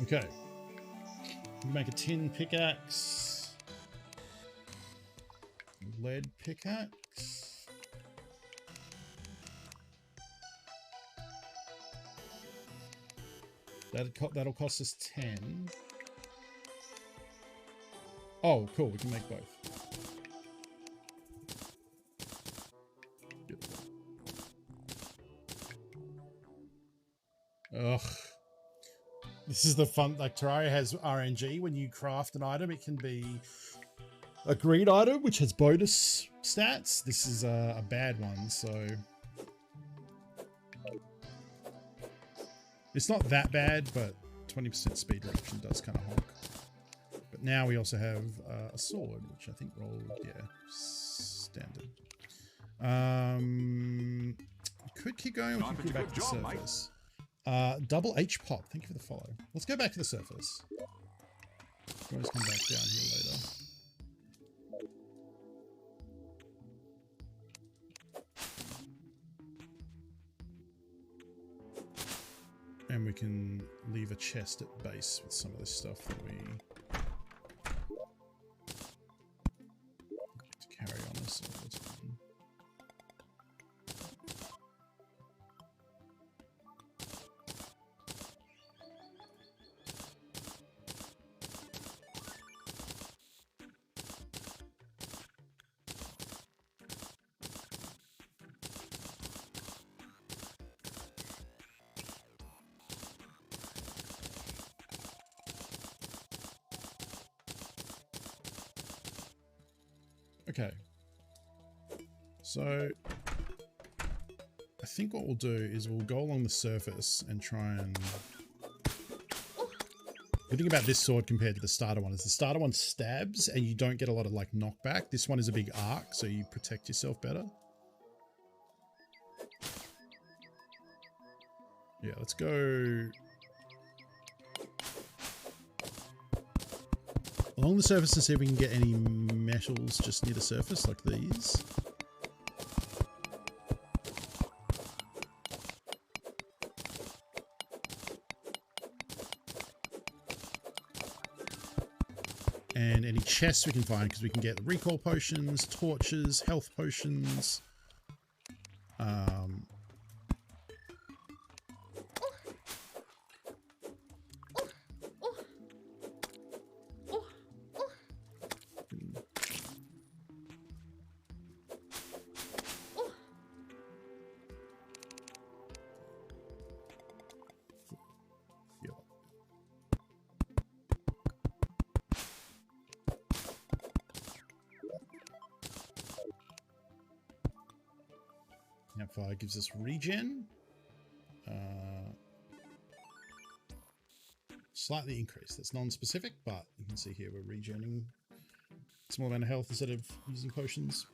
Okay, we make a tin pickaxe, lead pickaxe. That'll cost us 10. Oh, cool, we can make both. Good. Ugh. This is the fun, like Terraria has RNG. When you craft an item, it can be a green item, which has bonus stats. This is a bad one, so it's not that bad, but 20% speed reduction does kind of honk. But now we also have a sword, which I think rolled, yeah, standard. Could keep going, or keep back to the surface. Double H pop, thank you for the follow. Let's go back to the surface. We'll always come back down here later. And we can leave a chest at base with some of this stuff that we to carry on us all the time. Okay. So I think what we'll do is we'll go along the surface and try and... The thing about this sword compared to the starter one is the starter one stabs and you don't get a lot of like knockback. This one is a big arc, so you protect yourself better. Yeah, let's go along the surface and see if we can get any metals just near the surface like these. And any chests we can find, because we can get recall potions, torches, health potions. Campfire gives us regen. Slightly increased. That's non-specific, but you can see here we're regenerating small amount of health instead of using potions.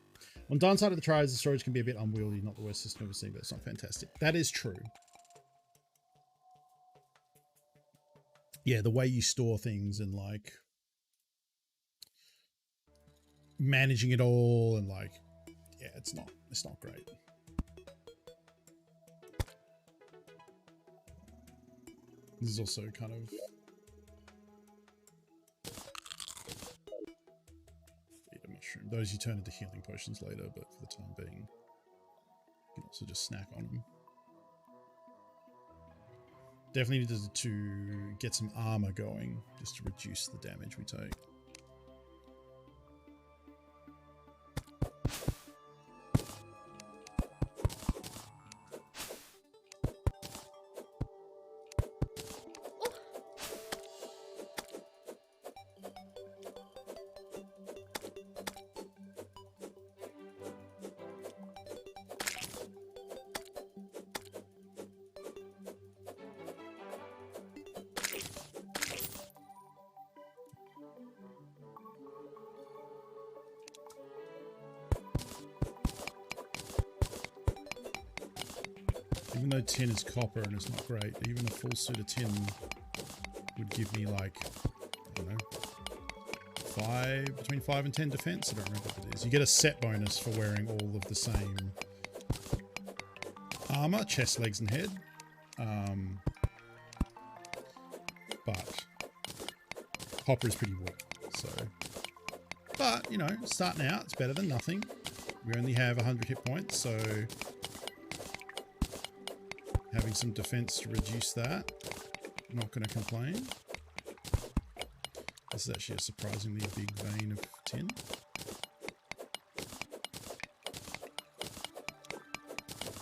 On downside of the tries, the storage can be a bit unwieldy. Not the worst system I've ever seen, but it's not fantastic. That is true. Yeah, the way you store things and like managing it all and like, yeah, it's not great. This is also kind of feed a mushroom. Those you turn into healing potions later, but for the time being, you can also just snack on them. Definitely needed to get some armor going just to reduce the damage we take. Even though tin is copper and it's not great, even a full suit of tin would give me like, I don't know, between 5 and 10 defense. I don't remember what it is. You get a set bonus for wearing all of the same armor, chest, legs, and head. But copper is pretty weak, so. But, you know, starting out, it's better than nothing. We only have 100 hit points, so having some defense to reduce that, not going to complain. This is actually a surprisingly big vein of tin.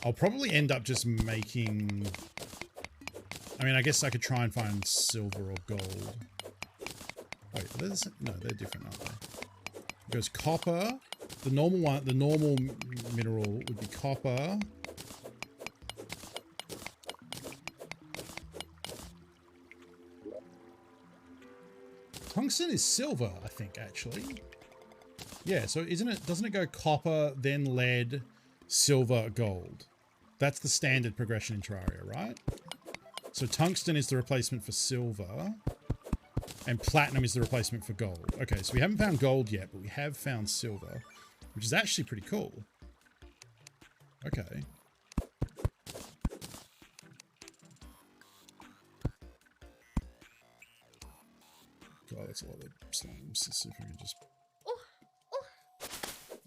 I'll probably end up just making... I mean, I guess I could try and find silver or gold. Wait, no, they're different, aren't they? It goes copper. The normal one, the normal mineral would be copper. Tungsten is silver, I think, actually. Yeah, so doesn't it go copper, then lead, silver, gold? That's the standard progression in Terraria, right? So tungsten is the replacement for silver, and platinum is the replacement for gold. Okay, so we haven't found gold yet, but we have found silver, which is actually pretty cool. Okay. God, that's a lot of slimes. Let's see if we can just...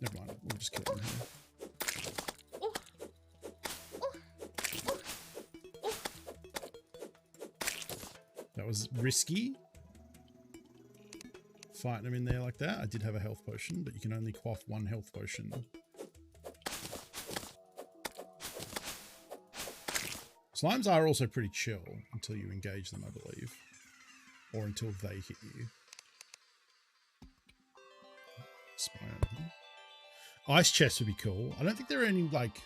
Never mind, we'll just kill them here. That was risky. Fighting them in there like that. I did have a health potion, but you can only quaff one health potion. Slimes are also pretty chill until you engage them, I believe. Or until they hit you. Spy on them. Ice chest would be cool. I don't think there are any like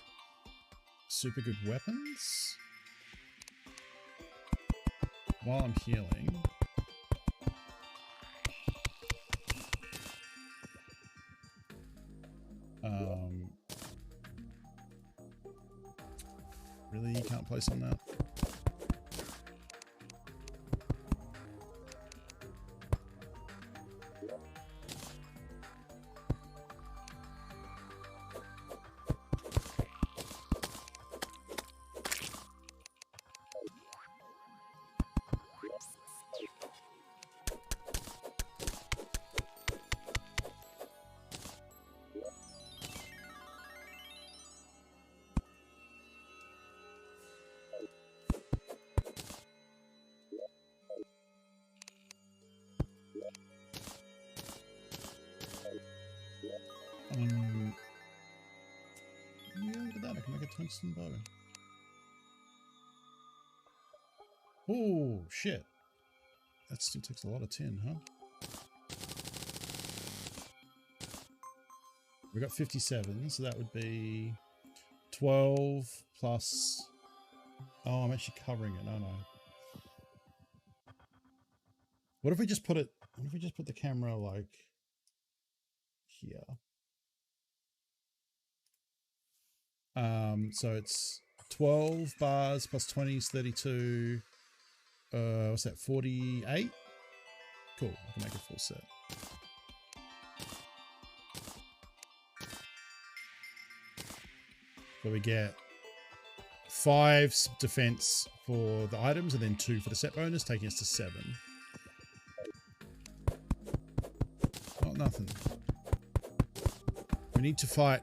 super good weapons. While I'm healing. Really? You can't place on that? Yeah, look at that. I can make a tungsten bow. Oh, shit. That still takes a lot of tin, huh? We got 57, so that would be 12 plus... Oh, I'm actually covering it. No, no. What if we just put it... What if we just put the camera, like, here? So it's 12 bars plus 20 is 32. What's that? 48? Cool. I can make a full set. So we get 5 defense for the items and then 2 for the set bonus, taking us to 7. Not nothing. We need to fight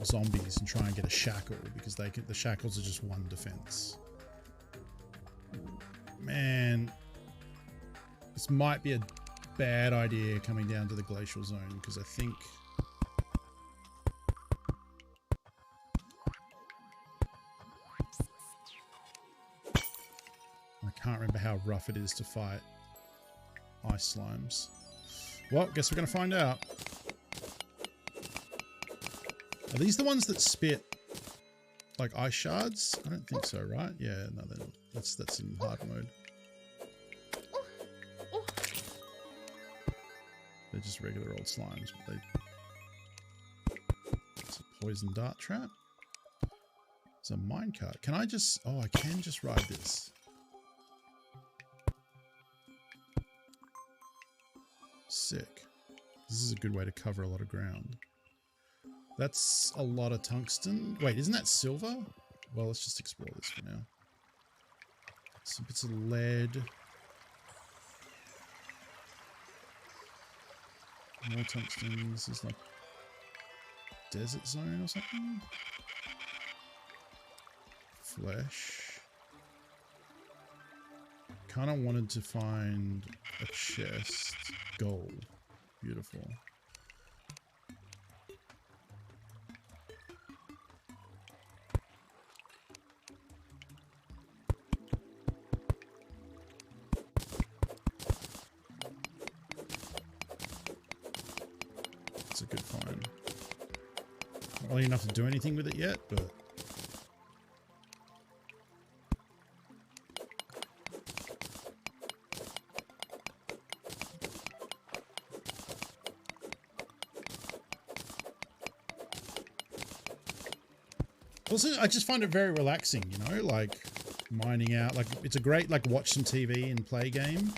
zombies and try and get a shackle because the shackles are just 1 defense. Man, this might be a bad idea coming down to the glacial zone because I think I can't remember how rough it is to fight ice slimes. Well, guess we're gonna find out. Are these the ones that spit like ice shards? I don't think so, right? Yeah, no, that's in hard mode. They're just regular old slimes, but it's a poison dart trap. It's a minecart. Can I just... Oh, I can just ride this. Sick. This is a good way to cover a lot of ground. That's a lot of tungsten. Wait, isn't that silver? Well, let's just explore this for now. Some bits of lead. More tungsten. This is like desert zone or something. Flesh. Kind of wanted to find a chest. Gold. Beautiful. It's a good find. Not really enough to do anything with it yet, but also, I just find it very relaxing, you know, like mining out. Like, it's a great, like, watch some TV and play game.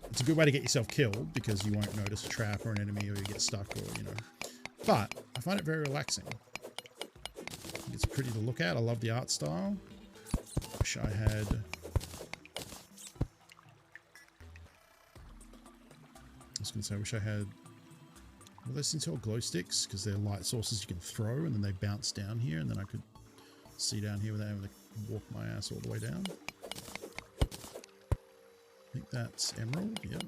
It's a good way to get yourself killed because you won't notice a trap or an enemy or you get stuck or, you know. But I find it very relaxing. It's pretty to look at. I love the art style. Wish I had... I was going to say, I wish I had... Well, those things called glow sticks because they're light sources you can throw and then they bounce down here and then I could see down here without having to walk my ass all the way down. I think that's emerald, yep.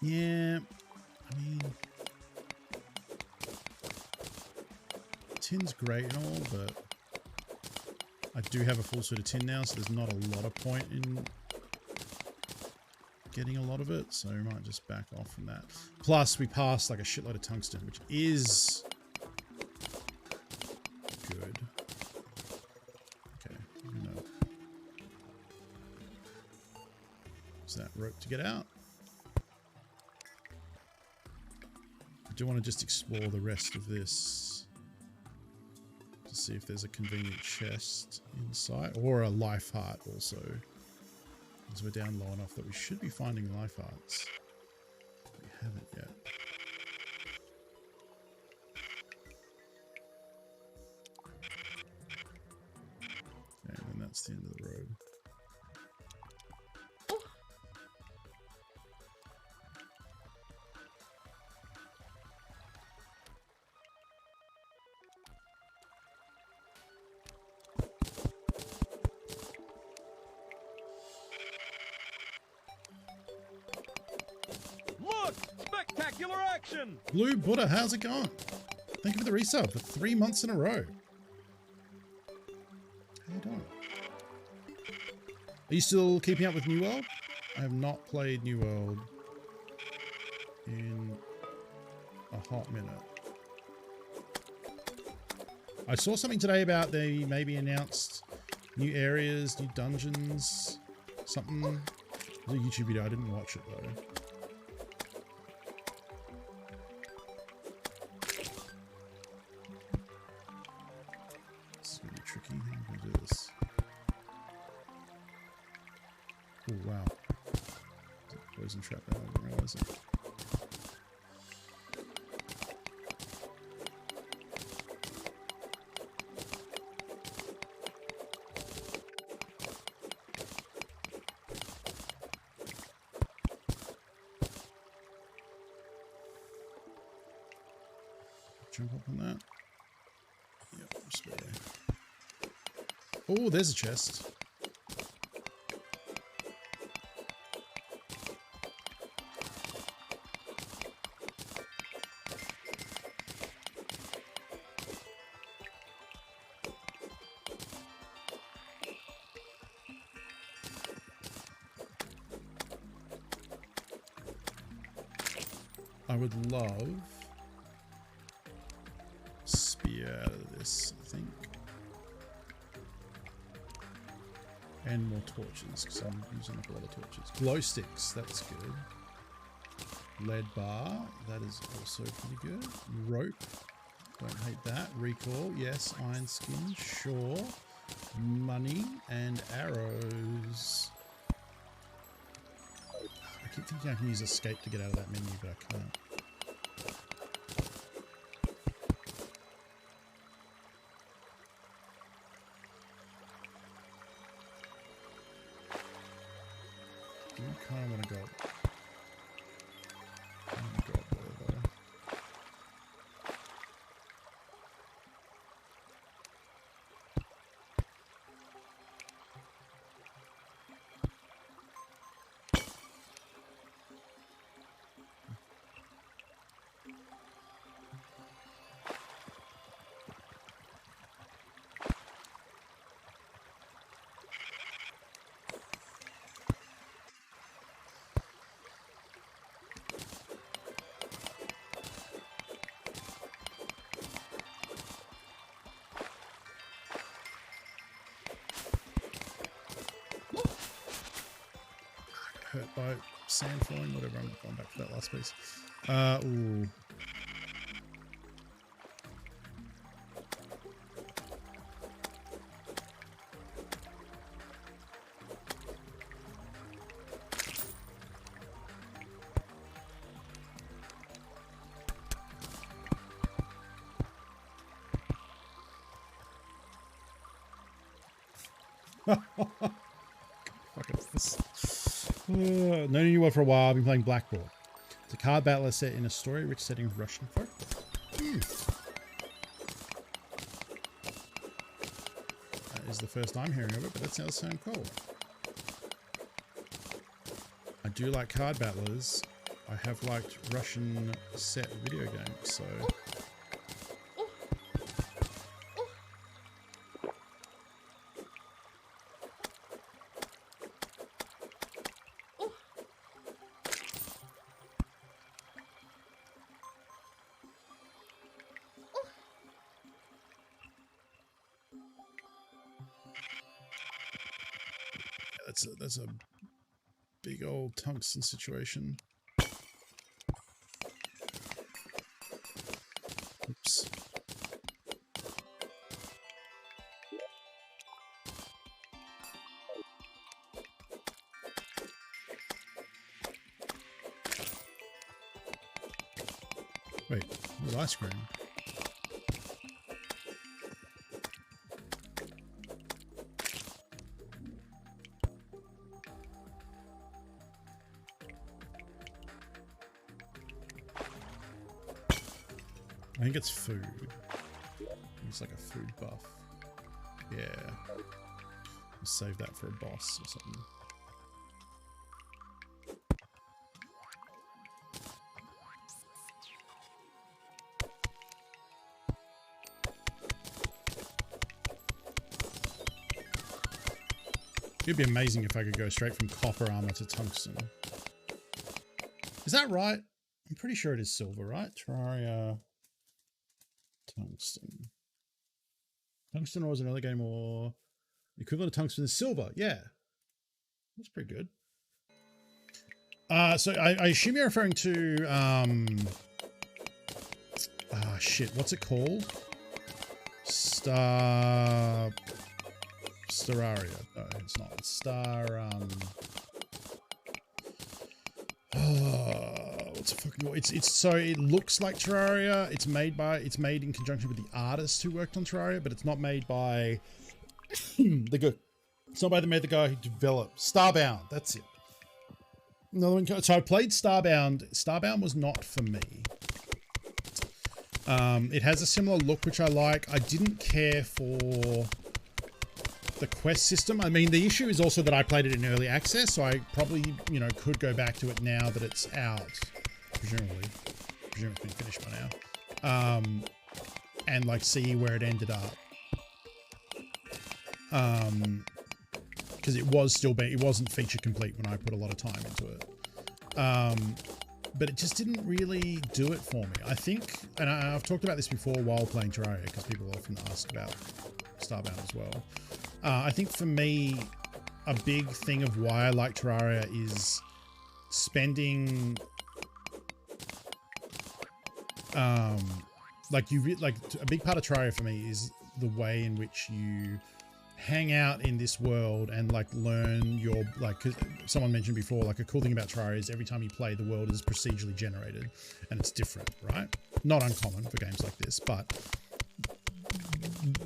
Yeah, I mean, tin's great and all, but I do have a full suit of tin now, so there's not a lot of point in getting a lot of it, so we might just back off from that. Plus, we passed like a shitload of tungsten, which is good. Okay, no. Is that rope to get out? I do want to just explore the rest of this to see if there's a convenient chest in sight, or a life heart also. Because we're down low enough that we should be finding life hearts. We haven't yet. Okay, and then that's the end of the road. Spectacular action! Blue Buddha, how's it going? Thank you for the resub for 3 months in a row. How you doing? Are you still keeping up with New World? I have not played New World in a hot minute. I saw something today about they maybe announced new areas, new dungeons, something. It was a YouTube video, I didn't watch it though. Oh wow. Poison trap there, I didn't realize it. Jump up on that. Yep, spare. Oh, there's a chest. I would love spear out of this, I think. And more torches, because I'm using up a lot of torches. Glow sticks, that's good. Lead bar, that is also pretty good. Rope, don't hate that. Recall, yes. Iron skin, sure. Money and arrows. I keep thinking I can use escape to get out of that menu, but I can't. I kind of want to go. I want to go up there though. Hurt by sand falling, whatever. I'm going back to that last piece. Ooh. Fuck is this? No new one for a while. I've been playing Blackboard. It's a card battler set in a story-rich setting of Russian folklore. That is the first I'm hearing of it, but that sounds so cool. I do like card battlers, I have liked Russian set video games, so. That's a big old tungsten situation. Oops. Wait, there's ice cream. I think it's food. It's like a food buff. Yeah. I'll save that for a boss or something. It'd be amazing if I could go straight from copper armor to tungsten. Is that right? I'm pretty sure it is silver, right? Terraria... Tungsten. Tungsten ore is another game or the equivalent of tungsten is silver. Yeah. That's pretty good. So I assume you're referring to shit, what's it called? Terraria. No, it's not. It's what's the fucking word? It's so it looks like Terraria. It's made in conjunction with the artists who worked on Terraria, but it's not made by it's not by the guy who developed Starbound. That's it. Another one. So I played Starbound. Starbound was not for me. It has a similar look, which I like. I didn't care for the quest system. I mean, the issue is also that I played it in early access, so I probably, could go back to it now that it's out. Presumably it's been finished by now. And like see where it ended up. Because it wasn't feature complete when I put a lot of time into it. But it just didn't really do it for me. I think, and I've talked about this before while playing Terraria, because people often ask about Starbound as well. I think for me, a big thing of why I like Terraria is spending, a big part of Terraria for me is the way in which you hang out in this world and learn your, cause someone mentioned before, a cool thing about Terraria is every time you play, the world is procedurally generated and it's different, right? Not uncommon for games like this, but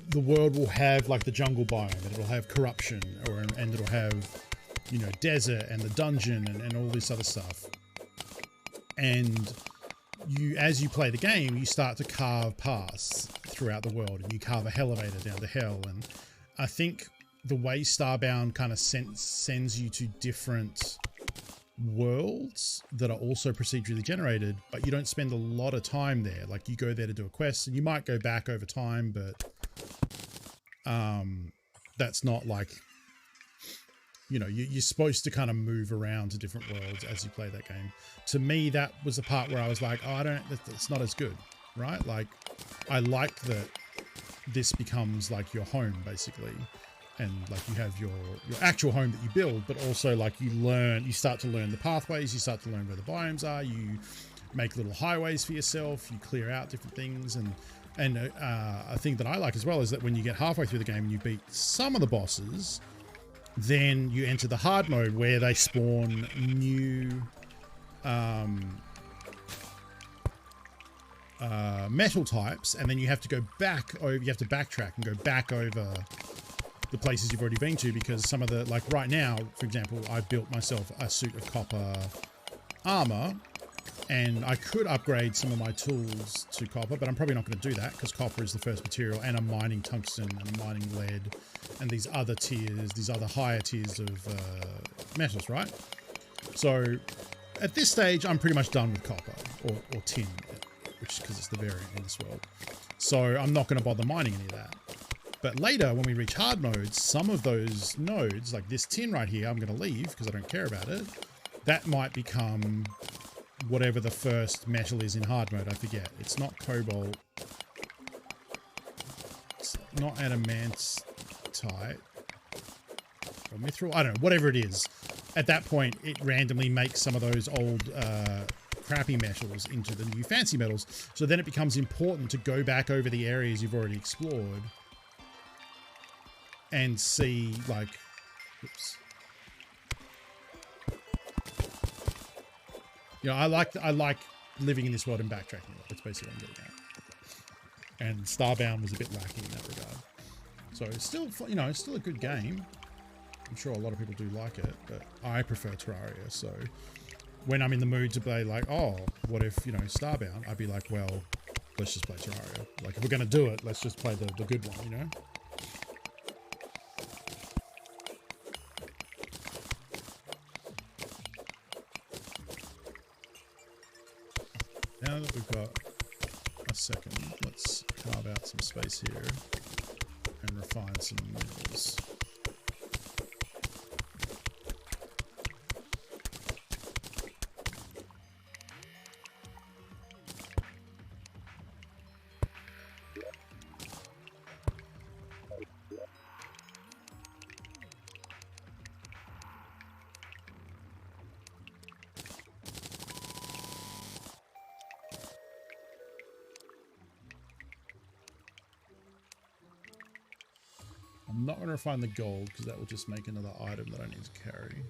the world will have the jungle biome, and it'll have corruption, and it'll have, desert and the dungeon and all this other stuff. And as you play the game, you start to carve paths throughout the world, and you carve a elevator down to hell. And I think the way Starbound kind of sends you to different worlds that are also procedurally generated, but you don't spend a lot of time there. You go there to do a quest, and you might go back over time, but that's not you're supposed to kind of move around to different worlds as you play that game. To me, that was the part where I was like, oh, that's not as good, right? I like that this becomes your home basically, and you have your actual home that you build, but also you start to learn the pathways, you start to learn where the biomes are, you make little highways for yourself, you clear out different things. And a thing that I like as well is that when you get halfway through the game and you beat some of the bosses, then you enter the hard mode where they spawn new metal types, and then you have to go back over, you have to backtrack and go back over the places you've already been to, because some of the, right now, for example, I built myself a suit of copper armor, and I could upgrade some of my tools to copper, but I'm probably not going to do that because copper is the first material, and I'm mining tungsten and I'm mining lead and these other tiers, these other higher tiers of metals, right? So at this stage, I'm pretty much done with copper or tin, which is because it's the variant in this world. So I'm not going to bother mining any of that. But later, when we reach hard modes, some of those nodes, like this tin right here, I'm going to leave because I don't care about it. That might become whatever the first metal is in hard mode. I forget. It's not cobalt. It's not adamantite. Or mithril. I don't know. Whatever it is. At that point, it randomly makes some of those old crappy metals into the new fancy metals. So then it becomes important to go back over the areas you've already explored and see, like, oops. You know, I like living in this world and backtracking. That's basically what I'm getting at. And Starbound was a bit lacking in that regard. So it's still, you know, it's still a good game. I'm sure a lot of people do like it, but I prefer Terraria. So when I'm in the mood to play, like, oh, what if, you know, Starbound? I'd be like, well, let's just play Terraria. Like, if we're going to do it, let's just play the good one, you know? Now that we've got a second, let's carve out some space here and refine some minerals. I'm not going to refine the gold because that will just make another item that I need to carry.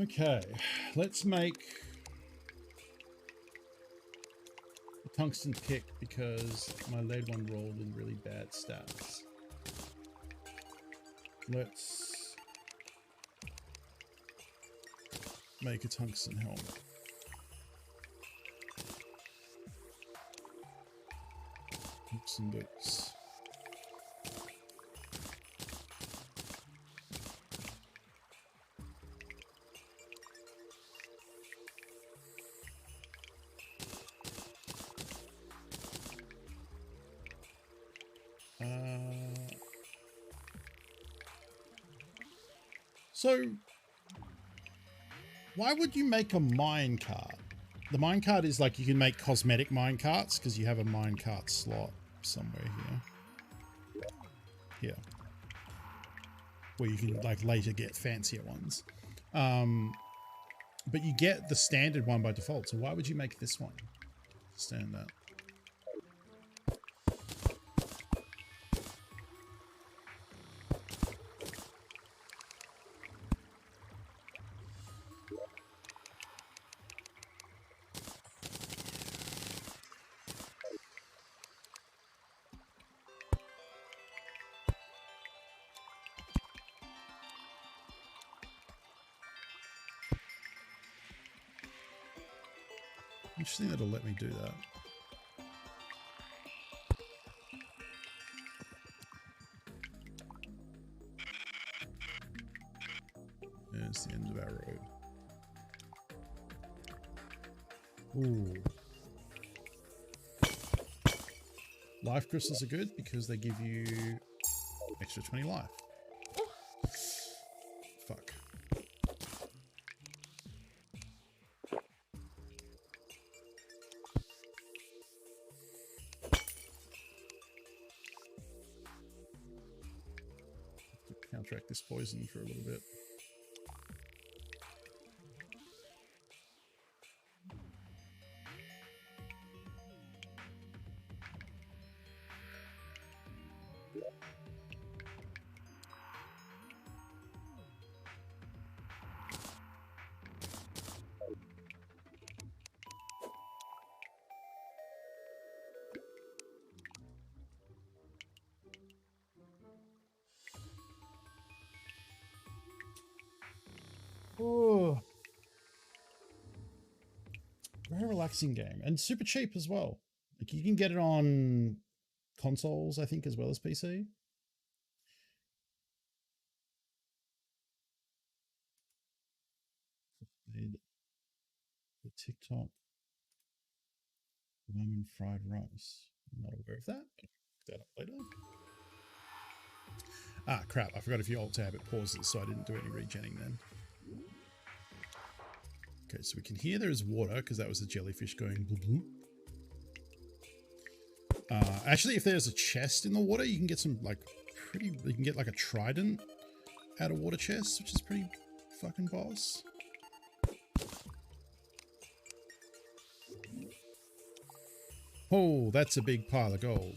Okay, let's make a tungsten pick because my lead one rolled in really bad stats. Let's make a tungsten helmet. Tungsten boots. So why would you make a mine cart? The mine cart is like you can make cosmetic mine carts because you have a mine cart slot somewhere here. Here. Where you can like later get fancier ones. But you get the standard one by default. So why would you make this one? Stand that. Interesting that it'll let me do that. There's the end of our road. Ooh. Life crystals are good because they give you extra 20 life. Fuck. Counteract this poison for a little bit. very relaxing game and super cheap as well. Like you can get it on consoles, I think, as well as PC. The TikTok ramen fried rice. I'm not aware of that. I'll look that up later. Ah, crap. I forgot if you alt tab it pauses, so I didn't do any regenning then. Okay, so we can hear there is water because that was the jellyfish going bloop bloop. Actually, if there's a chest in the water, you can get some like you can get like a trident out of water chests, which is pretty fucking boss. Oh, that's a big pile of gold.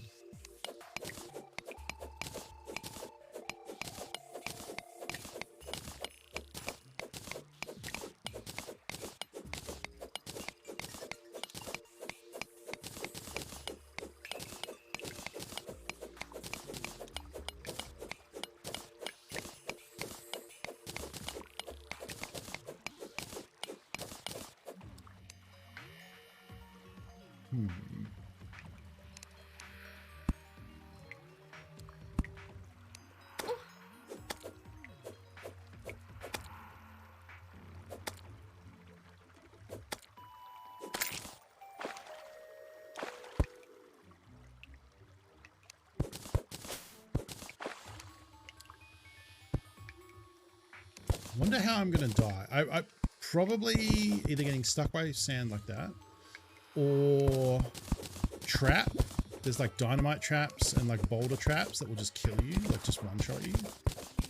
Wonder how I'm gonna die. I probably either getting stuck by sand like that or trap. There's like dynamite traps and like boulder traps that will just kill you, like just one-shot you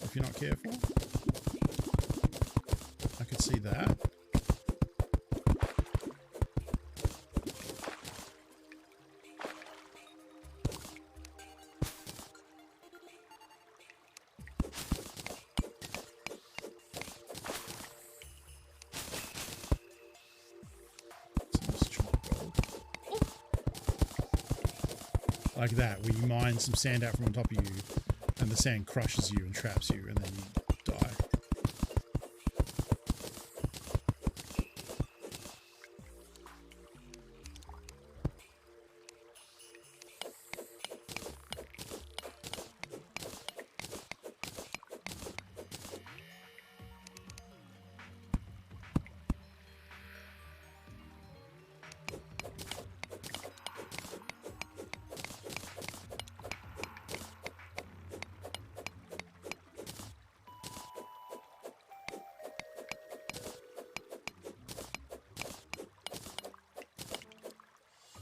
if you're not careful. I could see that. Like that, where you mine some sand out from on top of you and the sand crushes you and traps you and then you die.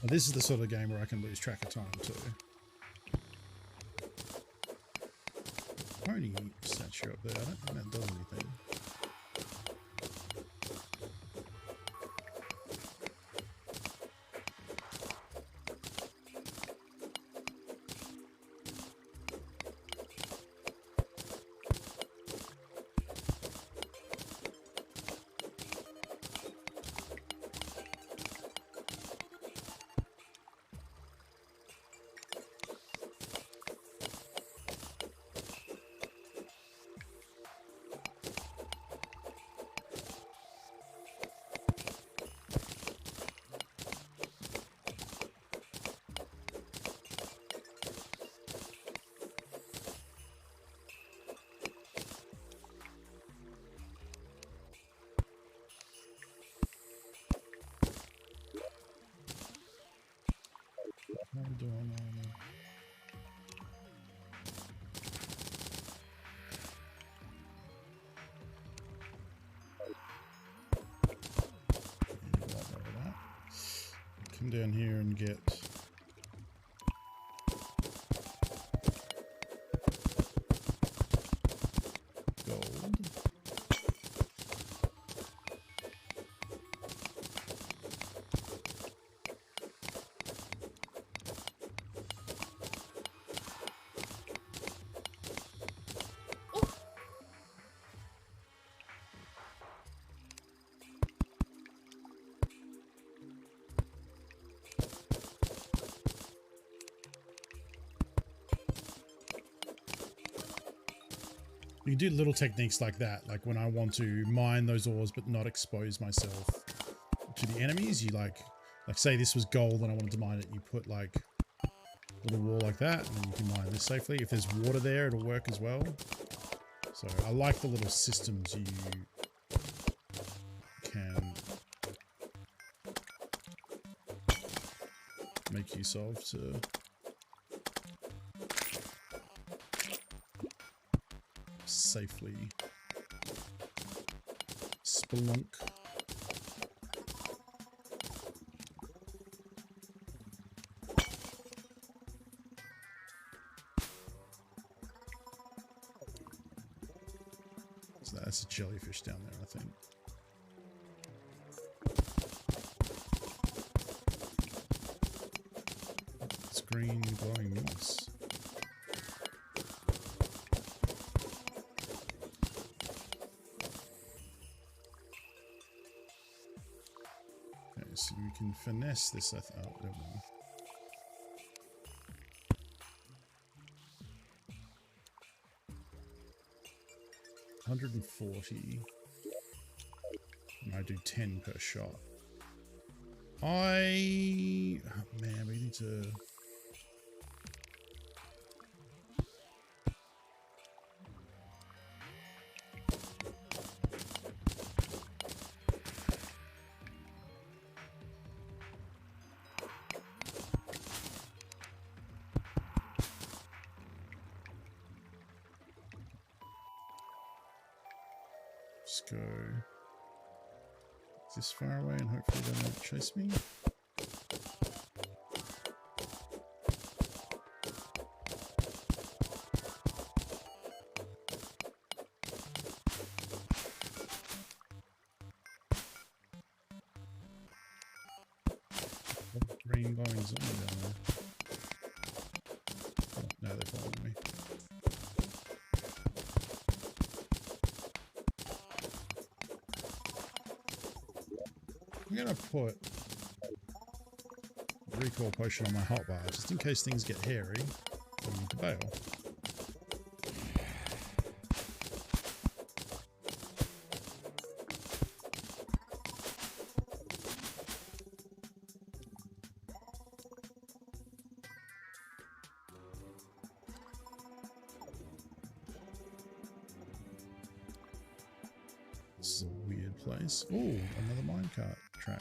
Well, this is the sort of game where I can lose track of time too. Pony statue up there, I don't think that does anything. How are we doing on come down here and get gold. You can do little techniques like that, like when I want to mine those ores but not expose myself to the enemies. You like say this was gold and I wanted to mine it. You put like a little wall like that, and then you can mine this safely. If there's water there, it'll work as well. So I like the little systems you can make use of to safely spelunk. So that's a jellyfish down there, I think. It's green glowing moss. Okay, so we can finesse this. Oh, never mind. $140. And I do 10 per shot. Oh, man, we need to. Just go this far away and hopefully they won't chase me. Green glowing zombie down there. Oh, no, they're following me. I'm gonna put a recoil potion on my hotbar just in case things get hairy. I need to bail. This is a weird place. Oh, another minecart track.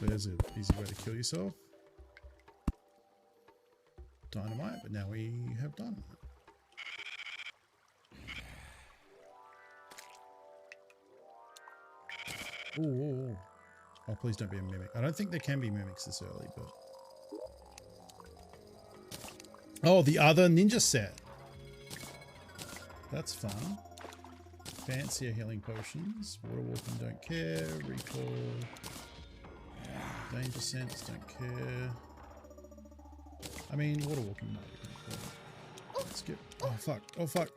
There's an easy way to kill yourself. Dynamite, but now we have dynamite. Ooh. Oh, please don't be a mimic. I don't think there can be mimics this early, but... Oh, the other ninja set. That's fun. Fancier healing potions. Water walking, don't care. Recall. Danger sense, don't care. I mean, water walking might be pretty cool. Let's get... Oh, fuck. Oh, fuck.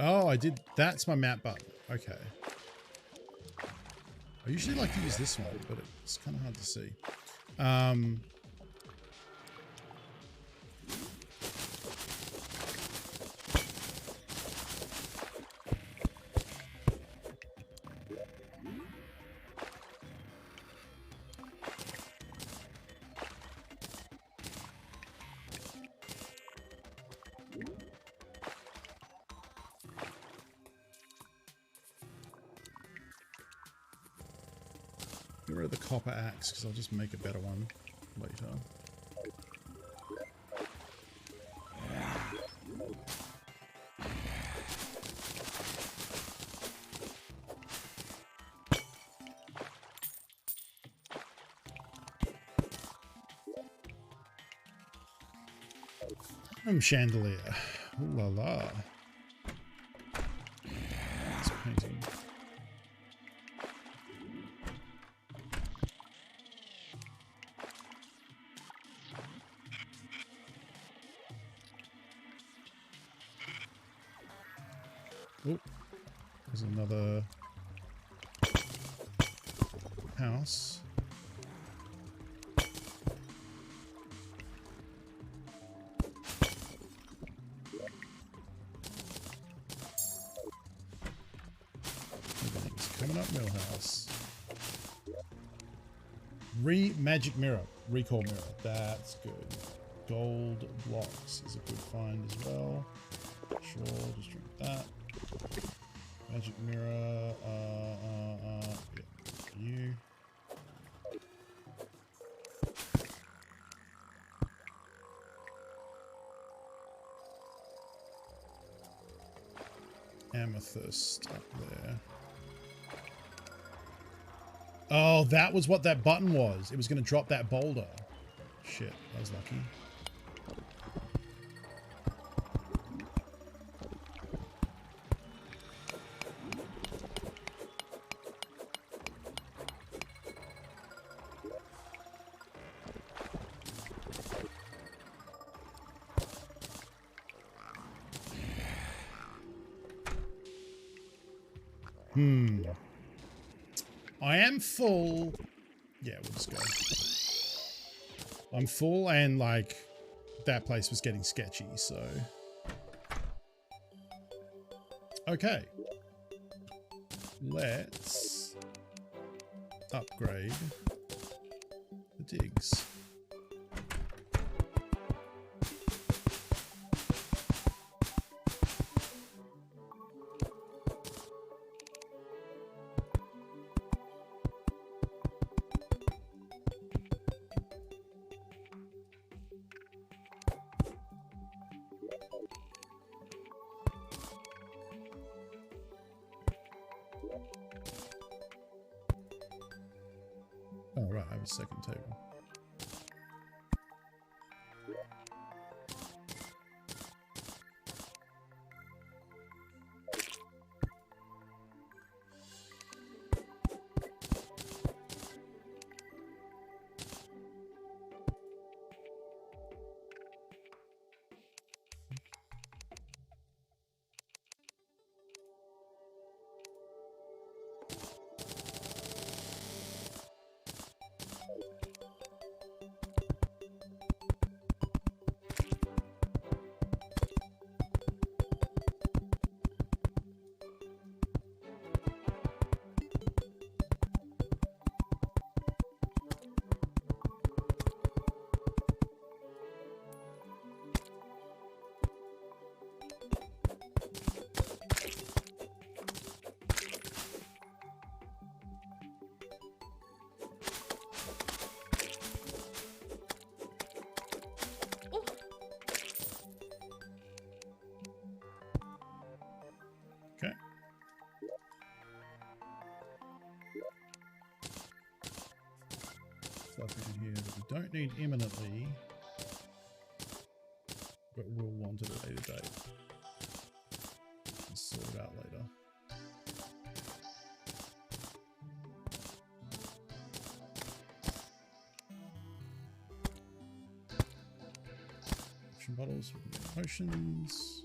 Oh, I did. That's my map button. Okay. I usually like to use this one, but it's kind of hard to see. Get rid of the copper axe because I'll just make a better one later. Chandelier. Ooh la la. Oh, there's another house. Everything's coming up, Millhouse. Magic mirror, recall mirror. That's good. Gold blocks is a good find as well. Sure, just drink that. Magic mirror. Yeah, you. Amethyst up there. Oh, that was what that button was. It was going to drop that boulder. Shit, I was lucky. I am full. Yeah, we'll just go. I'm full and like that place was getting sketchy, so. Okay. Let's upgrade the digs. Oh, right, I have a second table. Okay. Stuff in here that we don't need imminently, but we'll want it at a later date. We'll sort it out later. Potion bottles, potions.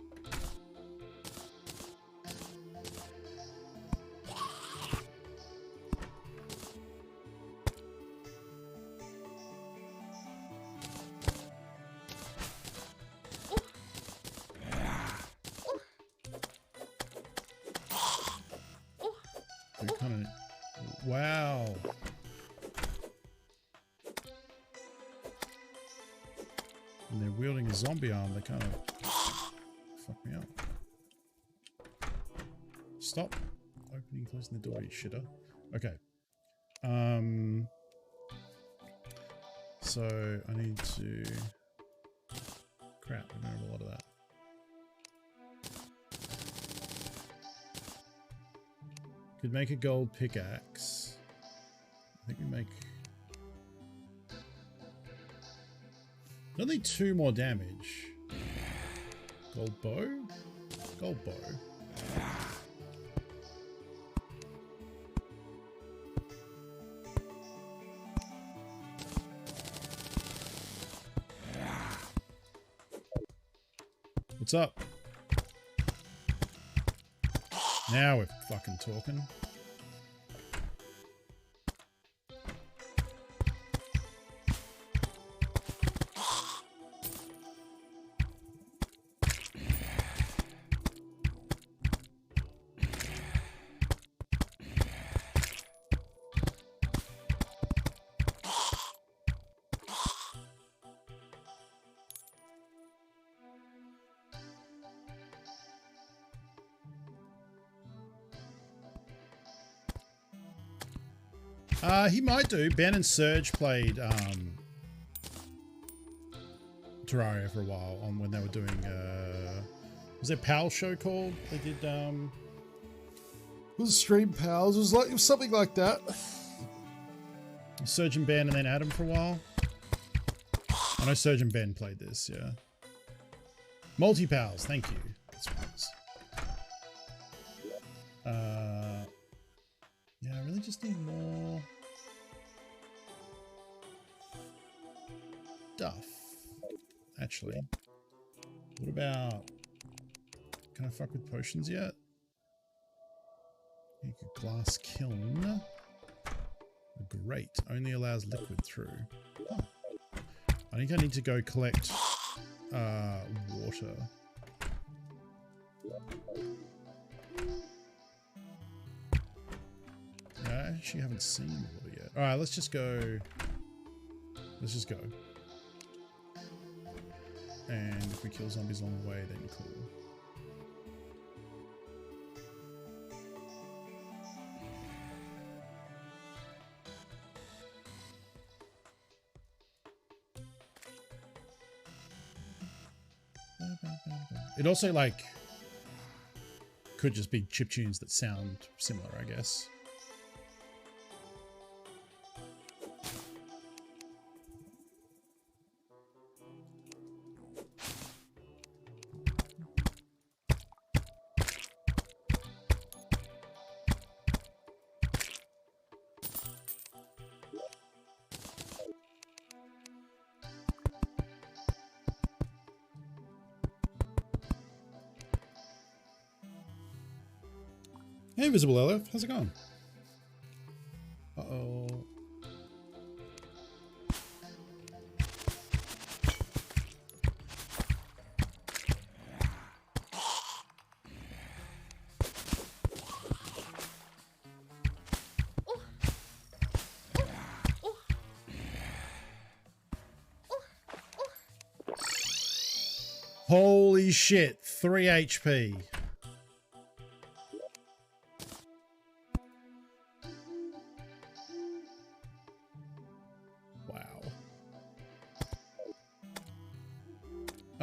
Wow. And they're wielding a zombie arm, they kind of fuck me up. Stop opening and closing the door, you shitter. Okay. So I need to... Crap, I don't have a lot of that. Could make a gold pickaxe. I think we make... Only 2 more damage. Gold bow? Gold bow. What's up? Now we're fucking talking. He might do. Ben and Serge played Terraria for a while on when they were doing was there PAL show called? They did it was Stream Pals. It was something like that. Serge and Ben and then Adam for a while. I know Serge and Ben played this, yeah. Multi Pals, thank you. That's what it was. Yeah, I really just need more stuff, actually. What about, can I fuck with potions yet? Glass kiln. Great, only allows liquid through. Oh. I think I need to go collect water. I actually haven't seen water yet. Alright, let's just go. Let's just go. And if we kill zombies along the way, then cool. It also, like, could just be chiptunes that sound similar, I guess. Hey, Invisible LF, how's it going? Uh-oh. Holy shit, 3 HP.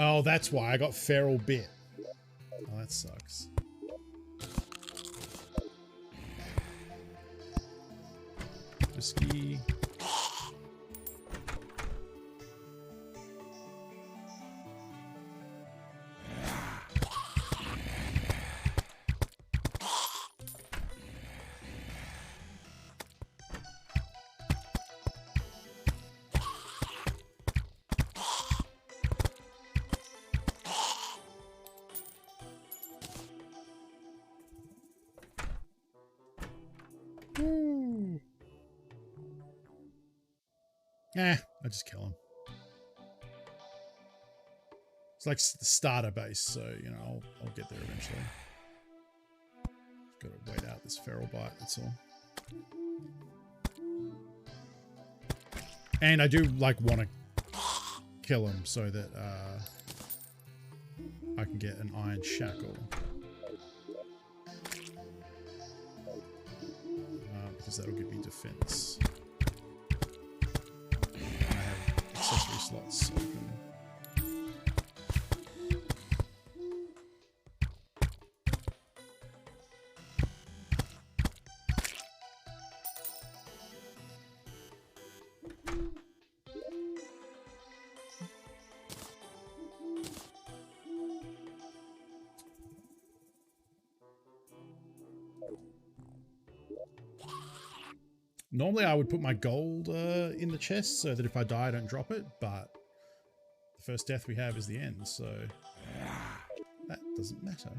Oh, that's why I got feral bit. Oh, that sucks. Whiskey. I just kill him. It's like the starter base, so, you know, I'll get there eventually. Just gotta wait out this feral bite, that's all. And I do, like, want to kill him so that I can get an iron shackle. Because that'll give me defense. Accessory slots open. Normally I would put my gold in the chest so that if I die I don't drop it, but the first death we have is the end, so that doesn't matter.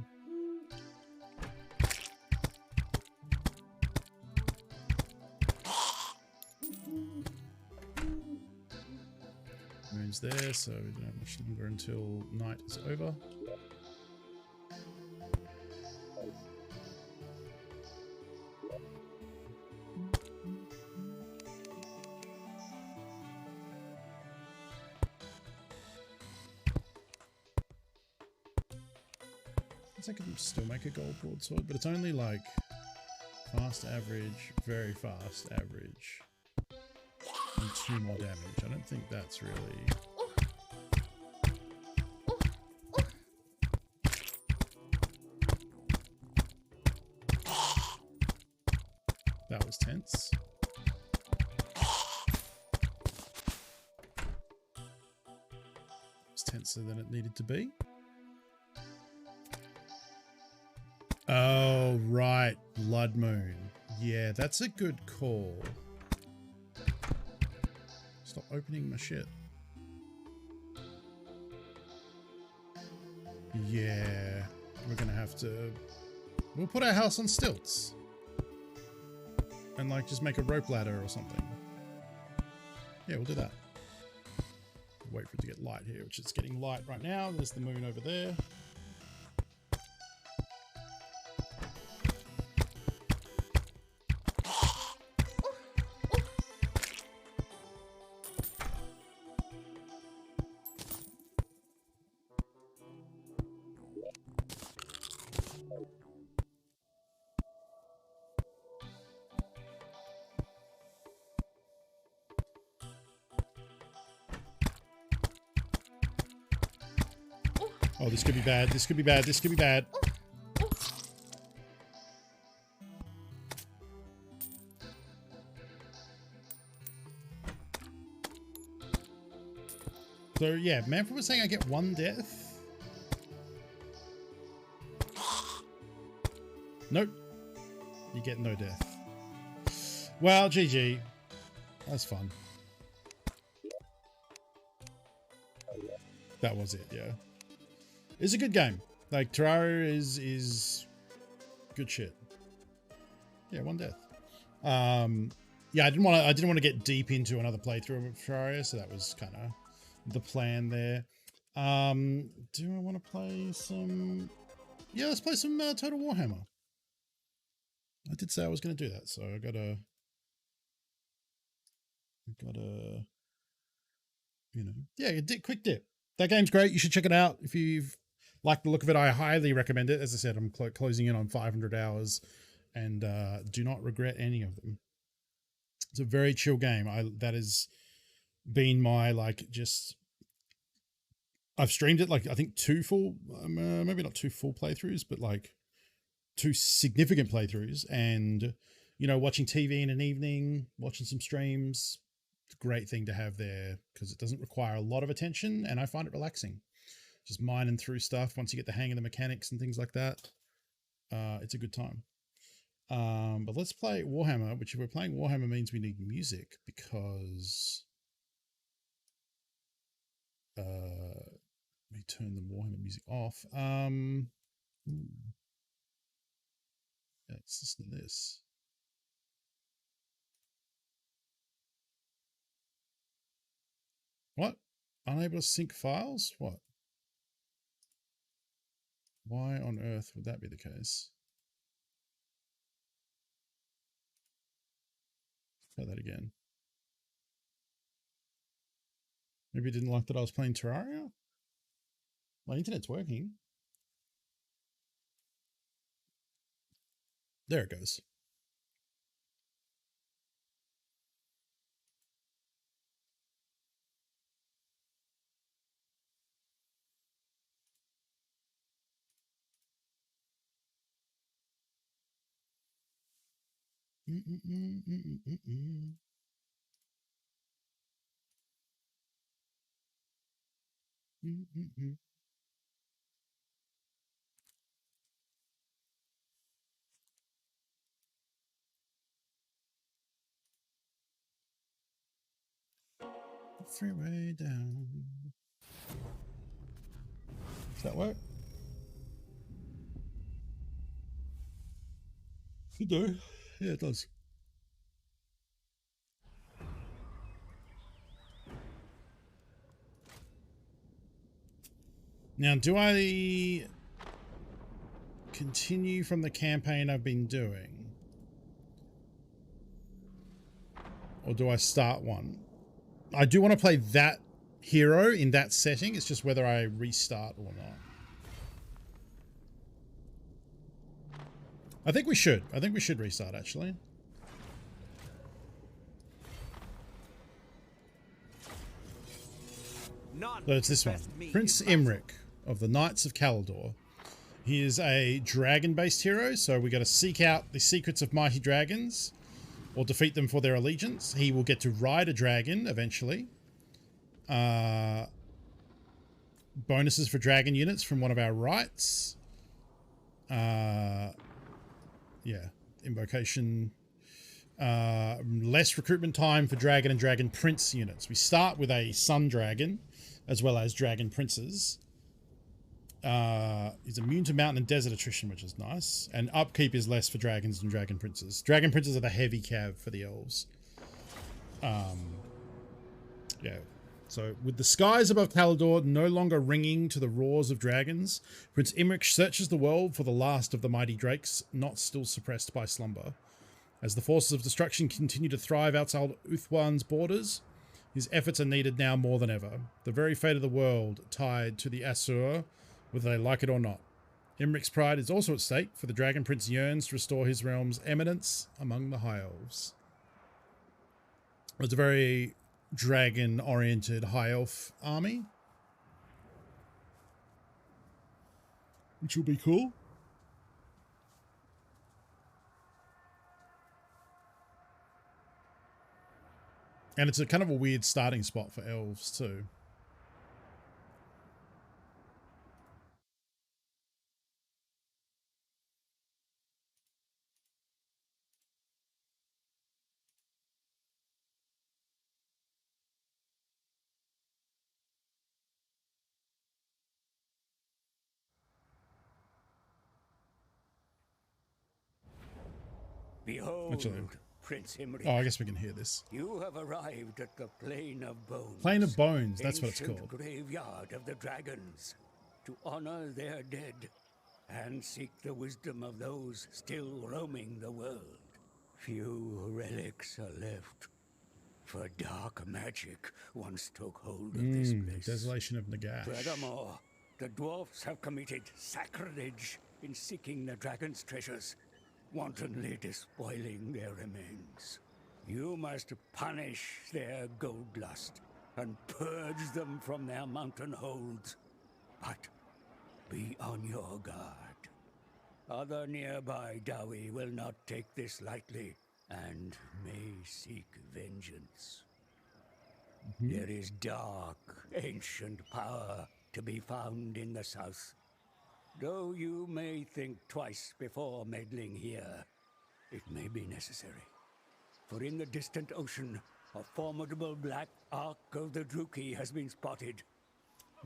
games there, so we don't have much longer until night is over. I can still make a gold broadsword, but it's only like fast average, very fast average, and 2 more damage. I don't think that's really... That was tense. It's tenser than it needed to be. Oh, right. Blood Moon. Yeah, that's a good call. Stop opening my shit. Yeah. We're going to have to... We'll put our house on stilts. And, like, just make a rope ladder or something. Yeah, we'll do that. Wait for it to get light here, which is getting light right now. There's the moon over there. Oh, this could be bad. This could be bad. This could be bad. So, yeah, Manfred was saying I get 1 death. Nope. You get no death. Well, GG. That's fun. That was it, yeah. It's a good game. Like, Terraria is good shit. Yeah, 1 death. Yeah, I didn't want to get deep into another playthrough of Terraria, so that was kind of the plan there. Do I want to play some... Yeah, let's play some Total Warhammer. I did say I was going to do that, so I gotta, you know, yeah, a quick dip. That game's great. You should check it out if you've liked the look of it. I highly recommend it. As I said, I'm closing in on 500 hours and do not regret any of them. It's a very chill game. That has been my, like, just... I've streamed it, like, I think 2 full, maybe not 2 full playthroughs, but, like, 2 significant playthroughs. And, you know, watching TV in an evening, watching some streams, it's a great thing to have there because it doesn't require a lot of attention, and I find it relaxing. Just mining through stuff once you get the hang of the mechanics and things like that. It's a good time. But let's play Warhammer, which if we're playing Warhammer means we need music because... let me turn the Warhammer music off. Let's listen to this. What? Unable to sync files? What? Why on earth would that be the case? Try that again. Maybe you didn't like that I was playing Terraria? My internet's working. There it goes. Freeway down. Does that work? It do. Yeah, it does. Now, do I continue from the campaign I've been doing? Or do I start one? I do want to play that hero in that setting. It's just whether I restart or not. I think we should. I think we should restart, actually. So it's this one. Prince Imric of the Knights of Kalador. He is a dragon-based hero, so we got to seek out the secrets of mighty dragons or defeat them for their allegiance. He will get to ride a dragon eventually. Bonuses for dragon units from one of our rights. Yeah, invocation. Less recruitment time for dragon and dragon prince units. We start with a sun dragon as well as dragon princes. He's immune to mountain and desert attrition, which is nice. And upkeep is less for dragons than dragon princes. Dragon princes are the heavy cav for the elves. Yeah. So, with the skies above Kalador no longer ringing to the roars of dragons, Prince Imric searches the world for the last of the mighty drakes, not still suppressed by slumber. As the forces of destruction continue to thrive outside Uthwan's borders, his efforts are needed now more than ever. The very fate of the world tied to the Asur, whether they like it or not. Imric's pride is also at stake, for the Dragon Prince yearns to restore his realm's eminence among the High Elves. It's a very dragon-oriented High Elf army, which will be cool. And it's a kind of a weird starting spot for elves too. Behold, Actually, Prince Imric. oh, I guess we can hear this. You have arrived at the Plain of Bones. Plain of Bones, that's what it's ancient called. Graveyard of the dragons, to honor their dead and seek the wisdom of those still roaming the world. Few relics are left, for dark magic once took hold of this place. Desolation of Nagash. Furthermore, the dwarfs have committed sacrilege in seeking the dragon's treasures, wantonly despoiling their remains. You must punish their gold lust and purge them from their mountain holds. But be on your guard. Other nearby Dawi will not take this lightly and may seek vengeance. There is dark, ancient power to be found in the south. Though you may think twice before meddling here, it may be necessary. For in the distant ocean, a formidable black ark of the Druki has been spotted.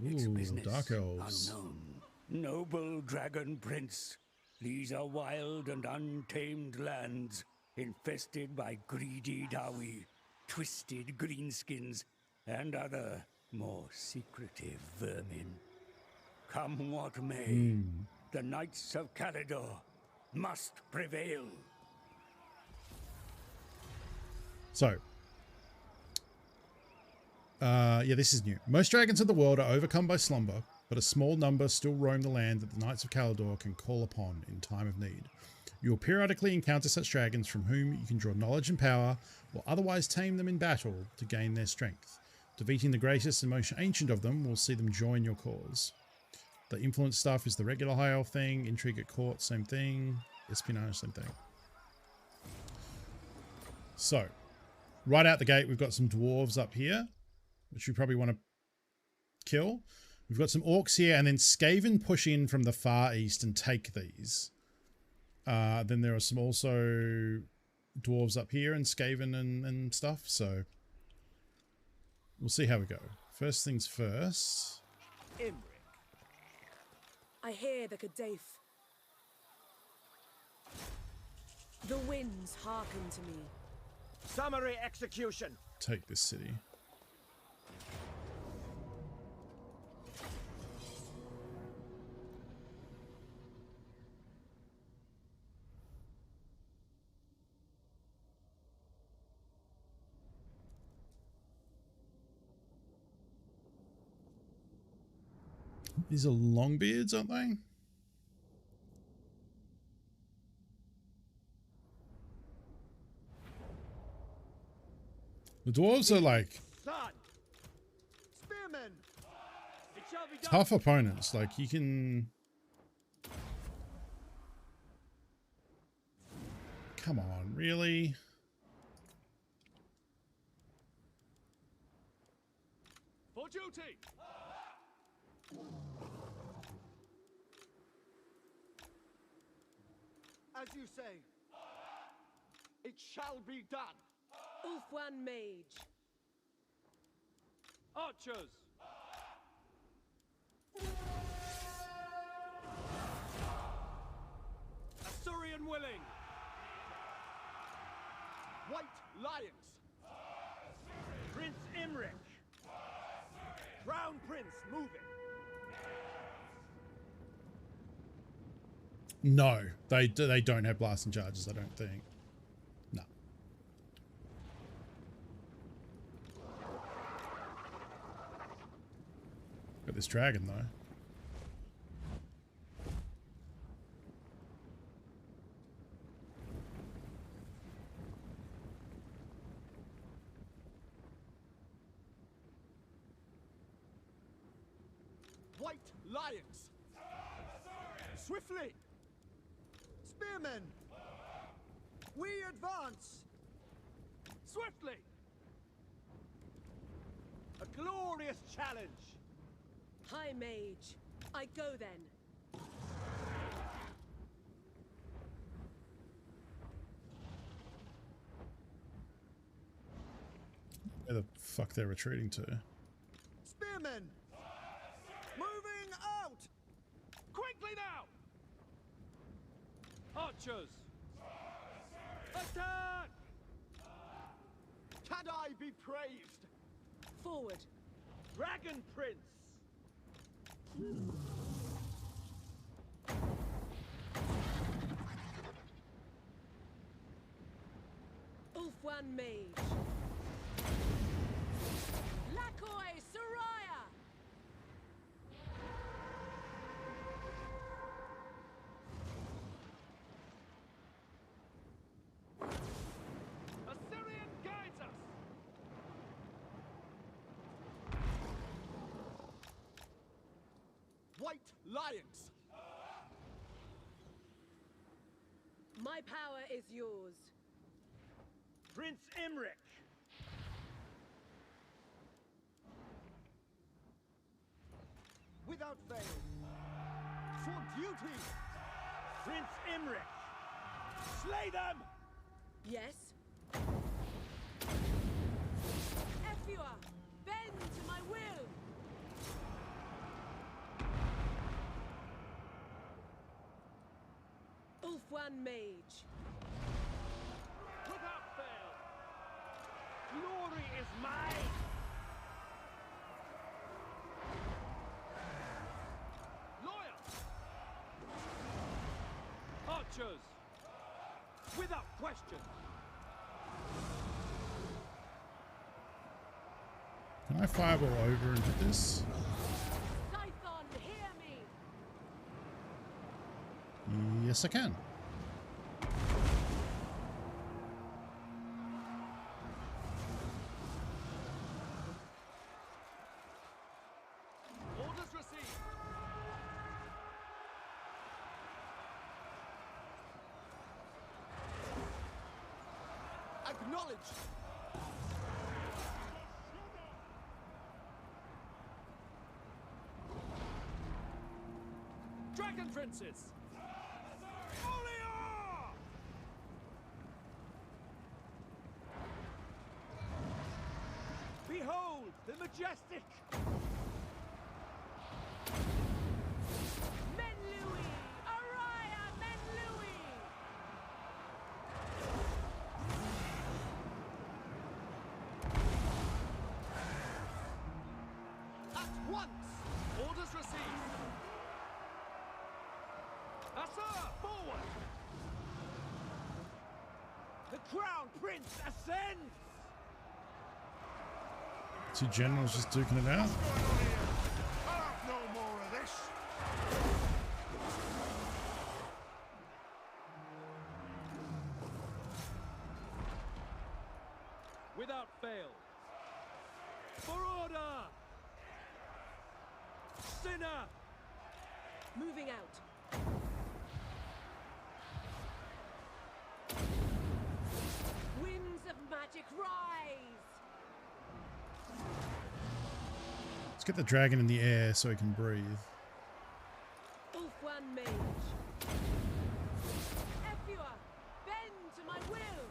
Its Ooh, business dark elves. unknown. Noble dragon prince, these are wild and untamed lands, infested by greedy Dawi, twisted greenskins, and other more secretive vermin. Come what may, the Knights of Kalador must prevail. So, yeah, this is new. Most dragons of the world are overcome by slumber, but a small number still roam the land that the Knights of Kalador can call upon in time of need. You will periodically encounter such dragons from whom you can draw knowledge and power, or otherwise tame them in battle to gain their strength. Defeating the greatest and most ancient of them will see them join your cause. The influence stuff is the regular High Elf thing. Intrigue at court, same thing. Espionage, same thing. So, right out the gate, we've got some dwarves up here, which we probably want to kill. We've got some orcs here, and then Skaven push in from the far east and take these. Then there are some also dwarves up here and Skaven and stuff, so we'll see how we go. First things first. Imric. I hear the Kadaif. The winds hearken to me. Summary execution. Take this city. These are Longbeards, aren't they? The dwarves are like Son! Spearmen! It shall be done! tough opponents. Like you can. Come on, really? For duty! As you say, it shall be done. Ulfwan Mage. Archers! Assyrian willing! White Lions! Prince Imric! Crown Prince moving! No, they don't have blasting charges. I don't think. No. Got this dragon though. White Lions! Swiftly! Spearmen! We advance! Swiftly! A glorious challenge! High Mage. I go then. Where the fuck they're retreating to? Spearmen! Moving out! Quickly now! Archers! Attack! Can I be praised? Forward. Dragon Prince! Ulfwan Mage. Lakoi Soraya! Assyrian guides us! White Lions! My power is yours. Prince Imric! Without fail! For duty! Prince Imric! Slay them! Yes. Efua, bend to my will. Ulfwan Mage. Without fail! Glory is mine! Loyal! Archers! Without question! Can I fireball over and hit this? Scython, hear me. Yes, I can. Orders received! Acknowledge! Dragon Princes! Oliar! Behold the majestic! Menlui, Araya Menlui. At once! Orders received! Assar, forward! The Crown Prince ascends! Two generals just duking it out. I'll have no more of this. without fail. For order! Sinner! Moving out. Winds of magic rise! Let's get the dragon in the air so he can breathe. Ulfwan Mage. Effua, bend to my will!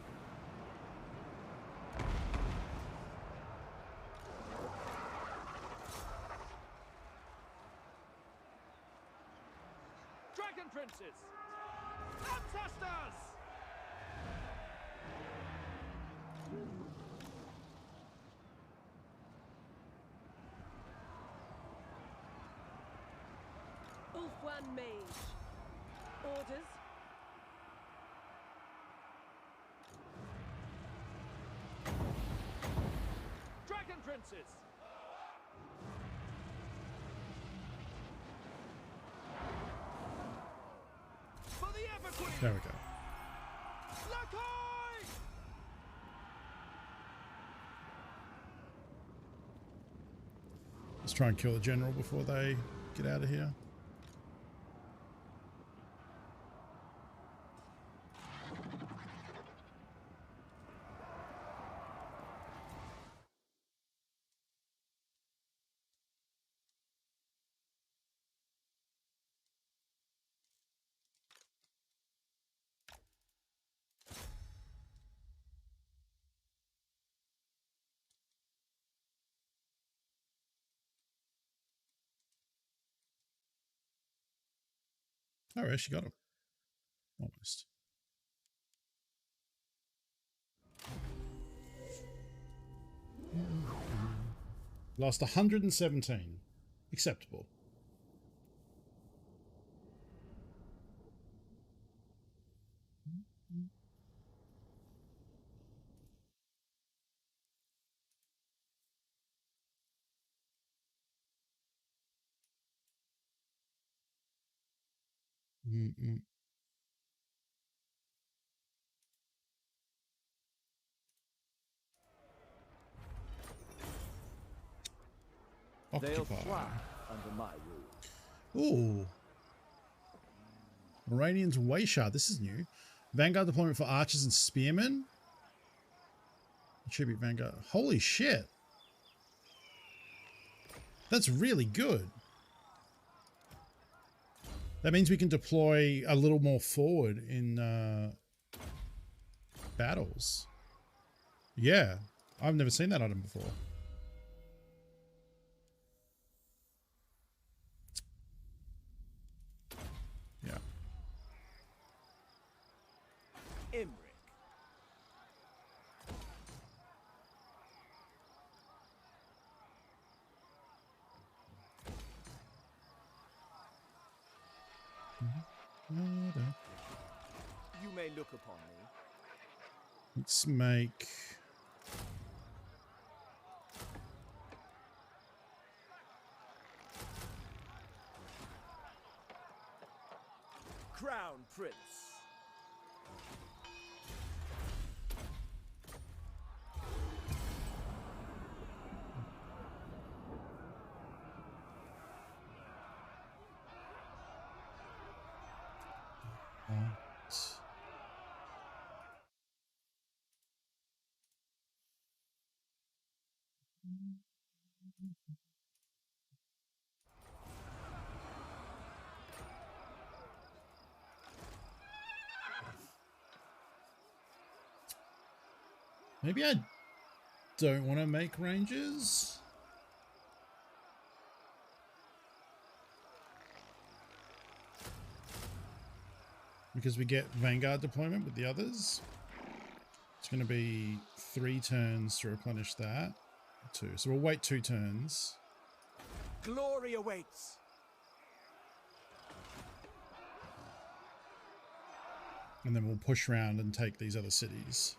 Dragon Princes! Ancestors! Ulfwan Mage. Orders. Dragon Princes! For the Everqueen! There we go. Lakai! Let's try and kill the general before they get out of here. Oh, she got him. Almost. Lost 117. Acceptable. Mm-mm. They'll Occupy. fly under my rule. Ooh. Moranian's Wayshard. This is new. Vanguard deployment for archers and spearmen. Tribute Vanguard. Holy shit. That's really good. That means we can deploy a little more forward in battles. Yeah. I've never seen that item before. Yeah. Imric. You may look upon me. Let's make... Crown Prince. Maybe I don't want to make ranges. Because we get Vanguard deployment with the others. It's going to be 3 turns to replenish that. 2. So we'll wait 2 turns. Glory awaits. And then we'll push around and take these other cities.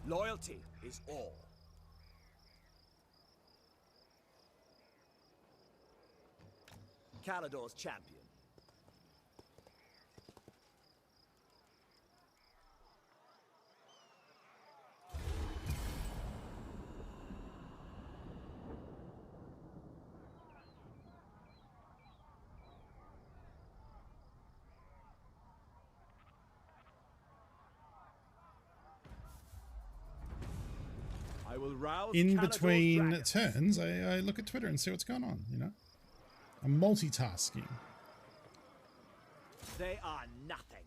Loyalty is all. Calador's champion. I will rouse In Calador's between dragons. turns, I look at Twitter and see what's going on, you know? I'm multitasking. They are nothing.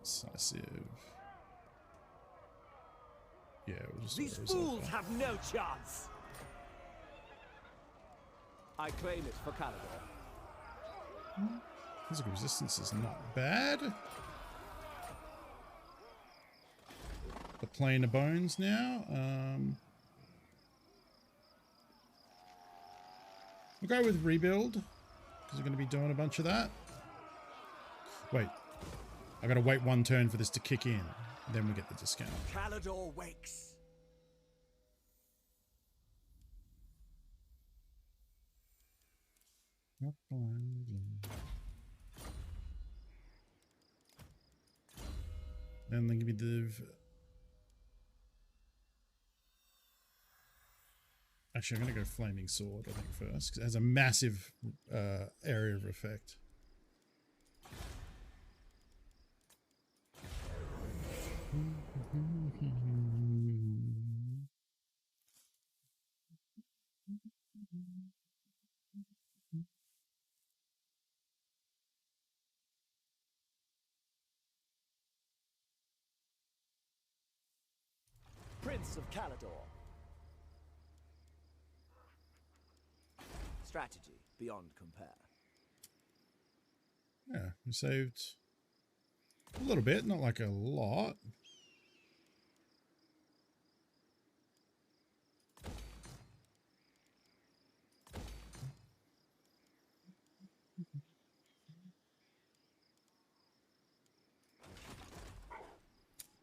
Decisive. Yeah, we'll just These auto-resolve fools that. have no chance. I claim it for Calador. Physical resistance is not bad. The plane of bones now. We'll go with rebuild because we're going to be doing a bunch of that. Wait, I got to wait one turn for this to kick in, then we get the discount. Calador wakes. And then give me the. Actually, I'm going to go Flaming Sword, I think, first, because it has a massive area of effect. Prince of Calador. Strategy beyond compare. Yeah, we saved a little bit, not like a lot.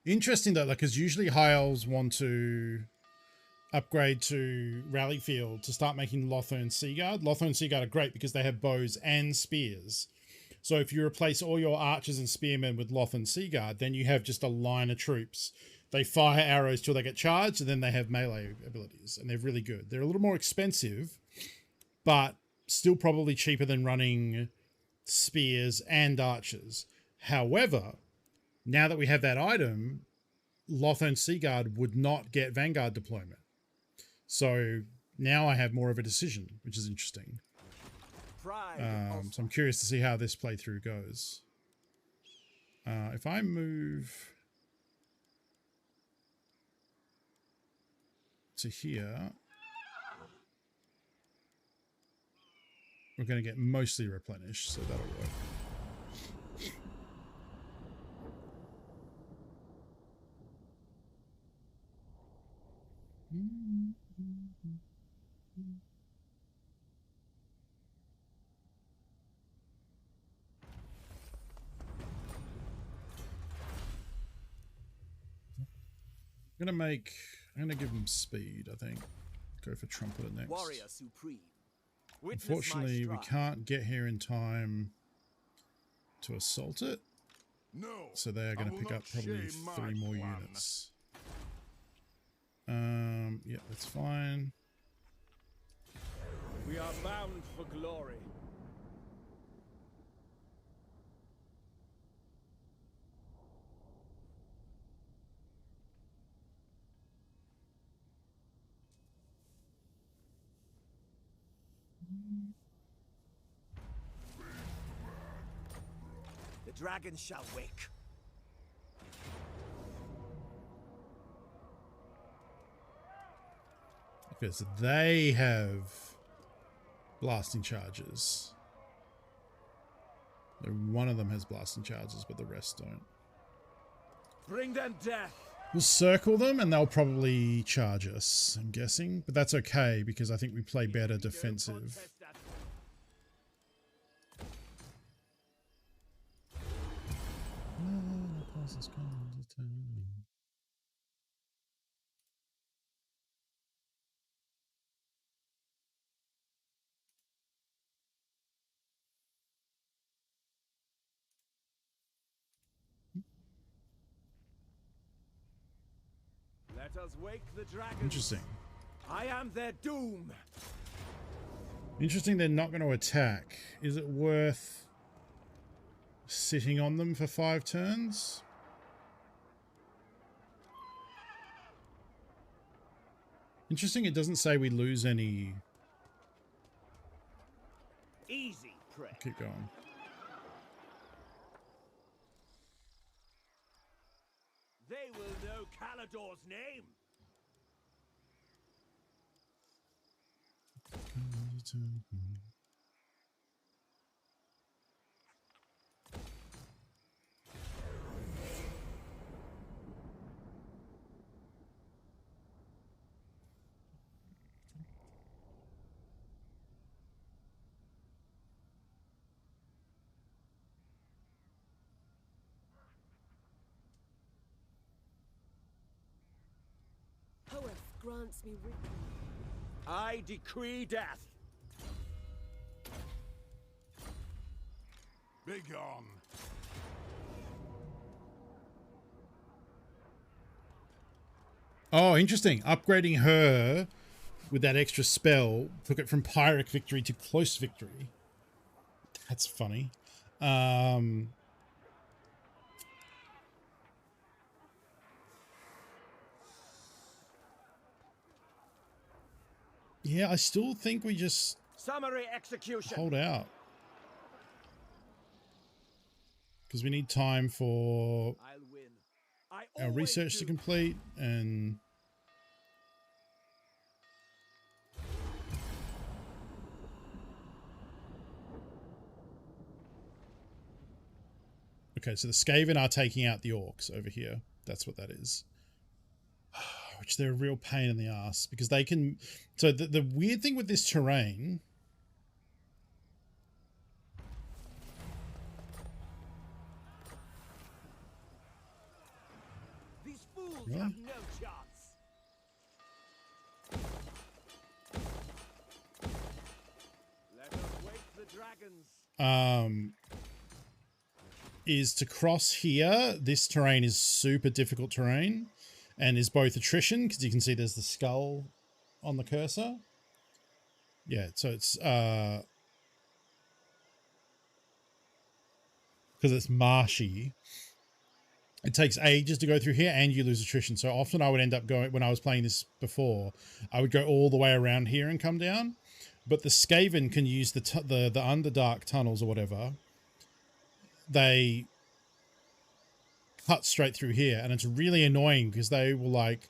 Interesting though, like, because usually high elves want to upgrade to Rally Field to start making Lothern Seaguard. Lothern Seaguard are great because they have bows and spears. So if you replace all your archers and spearmen with Lothern Seaguard, then you have just a line of troops. They fire arrows till they get charged, and then they have melee abilities, and they're really good. They're a little more expensive, but still probably cheaper than running spears and archers. However, now that we have that item, Lothern Seaguard would not get Vanguard deployment. So now I have more of a decision, which is interesting. So I'm curious to see how this playthrough goes. If I move to here, we're going to get mostly replenished, so that'll work. I'm gonna give him speed, I think. Go for Trumpeter next. Warrior supreme. Unfortunately, we can't get here in time to assault it. No. So they are going to pick up probably 3 more units. Yeah, that's fine. We are bound for glory. The dragon shall wake. Because they have blasting charges. So one of them has blasting charges, but the rest don't. Bring them death. We'll circle them and they'll probably charge us, I'm guessing. But that's okay because I think we play better defensive. Let us wake the dragons. Interesting. I am their doom. Interesting they're not going to attack. Is it worth sitting on them for 5 turns? Interesting, it doesn't say we lose any. Easy, prey. Keep going. They will know Calador's name. Hoeth grants me I decree death. Begone. Oh, interesting. Upgrading her with that extra spell took it from Pyrrhic Victory to Close Victory. That's funny. Yeah, I still think we just Summary execution. hold out. Because we need time for I'll win. I our always research do. to complete and... Okay, so the Skaven are taking out the orcs over here. That's what that is. Which they're a real pain in the ass because they can... So the weird thing with this terrain... These fools Really? have no chance. Let us wake the dragons. Is to cross here. This terrain is super difficult terrain and is both attrition because you can see there's the skull on the cursor. Yeah, so it's because it's marshy. It takes ages to go through here and you lose attrition. So often I would end up going, when I was playing this before, I would go all the way around here and come down. But the Skaven can use the Underdark tunnels or whatever. They cut straight through here and it's really annoying because they will like,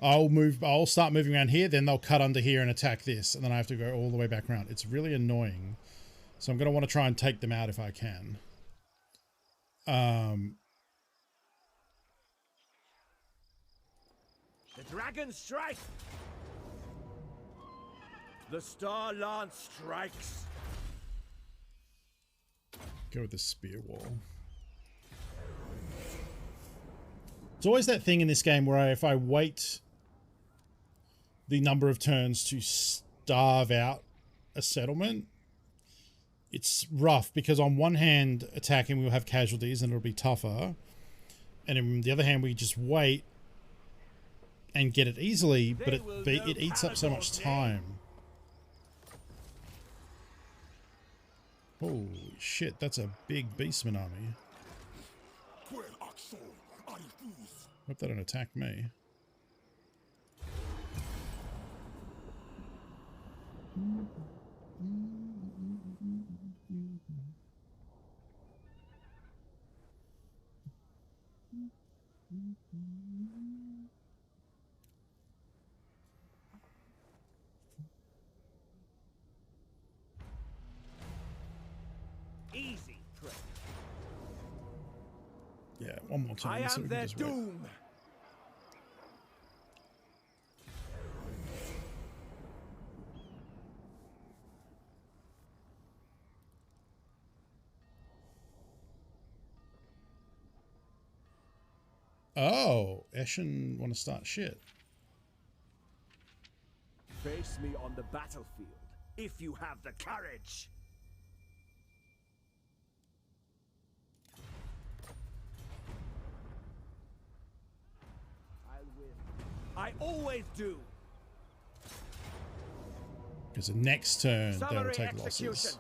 I'll start moving around here, then they'll cut under here and attack this. And then I have to go all the way back around. It's really annoying. So I'm going to want to try and take them out if I can. The dragon strike. The Star Lance strikes. Go with the spear wall. It's always that thing in this game where if I wait the number of turns to starve out a settlement, it's rough because on one hand attacking we'll have casualties and it'll be tougher, and on the other hand we just wait and get it easily, but it eats up so much time. Holy shit, that's a big beastman army. Hope they don't attack me. Easy, prey. Yeah, one more time. I so am we can their just wait. doom. Oh, Eshin want to start shit. Face me on the battlefield, if you have the courage. I'll win. I always do. Because the next turn, they'll Summary take execution. losses.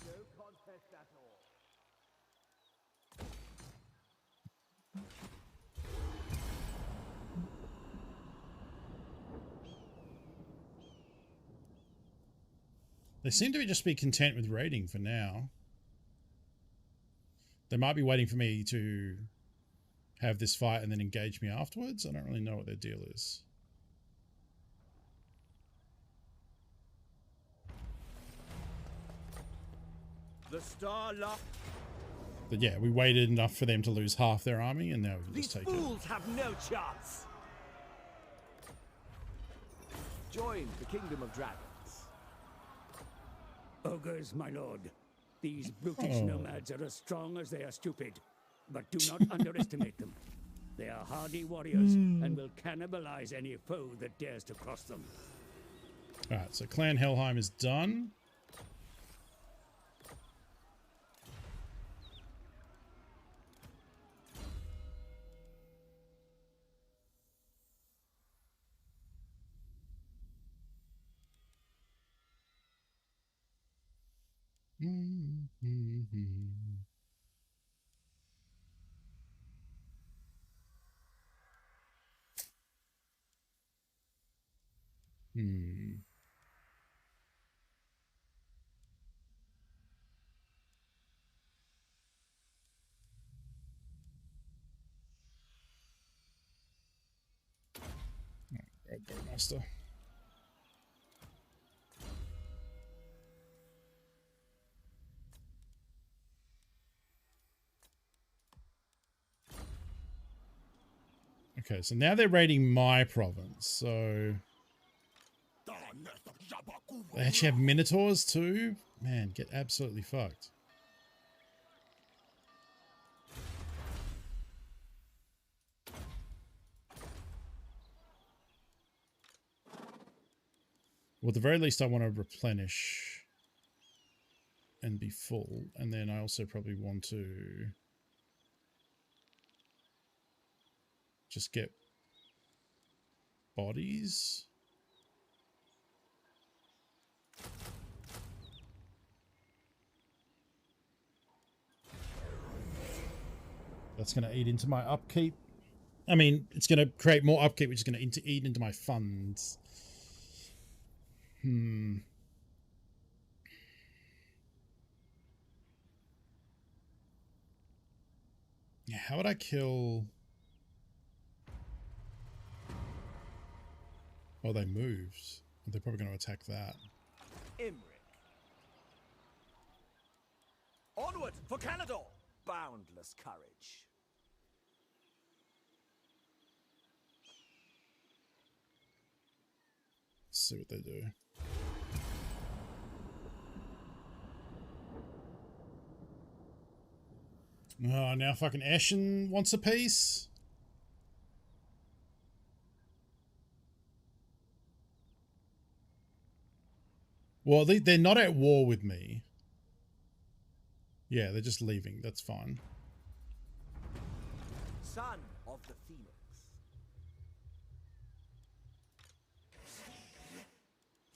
No contest at all. They seem to just be content with raiding for now. They might be waiting for me to have this fight and then engage me afterwards. I don't really know what their deal is. The star lock. But yeah, we waited enough for them to lose half their army, and now we can These just take it. fools have no chance. Join the Kingdom of Dragons. Ogres, my lord. These brutish Oh. nomads are as strong as they are stupid. But do not underestimate them. They are hardy warriors and will cannibalize any foe that dares to cross them. Alright, so Clan Helheim is done. Right, Bowmaster. Okay, so now they're raiding my province, so they actually have Minotaurs too? Man, get absolutely fucked. Well, at the very least, I want to replenish and be full. And then I also probably want to just get bodies. That's going to eat into my upkeep. I mean, it's going to create more upkeep, which is going to eat into my funds. Yeah, how would I kill... Oh, they moved. They're probably going to attack that. Imric. Onward for Calador! Boundless courage. Let's see what they do. Oh, now fucking Ashen wants a piece. Well, they're not at war with me. Yeah, they're just leaving. That's fine. Son of the Phoenix.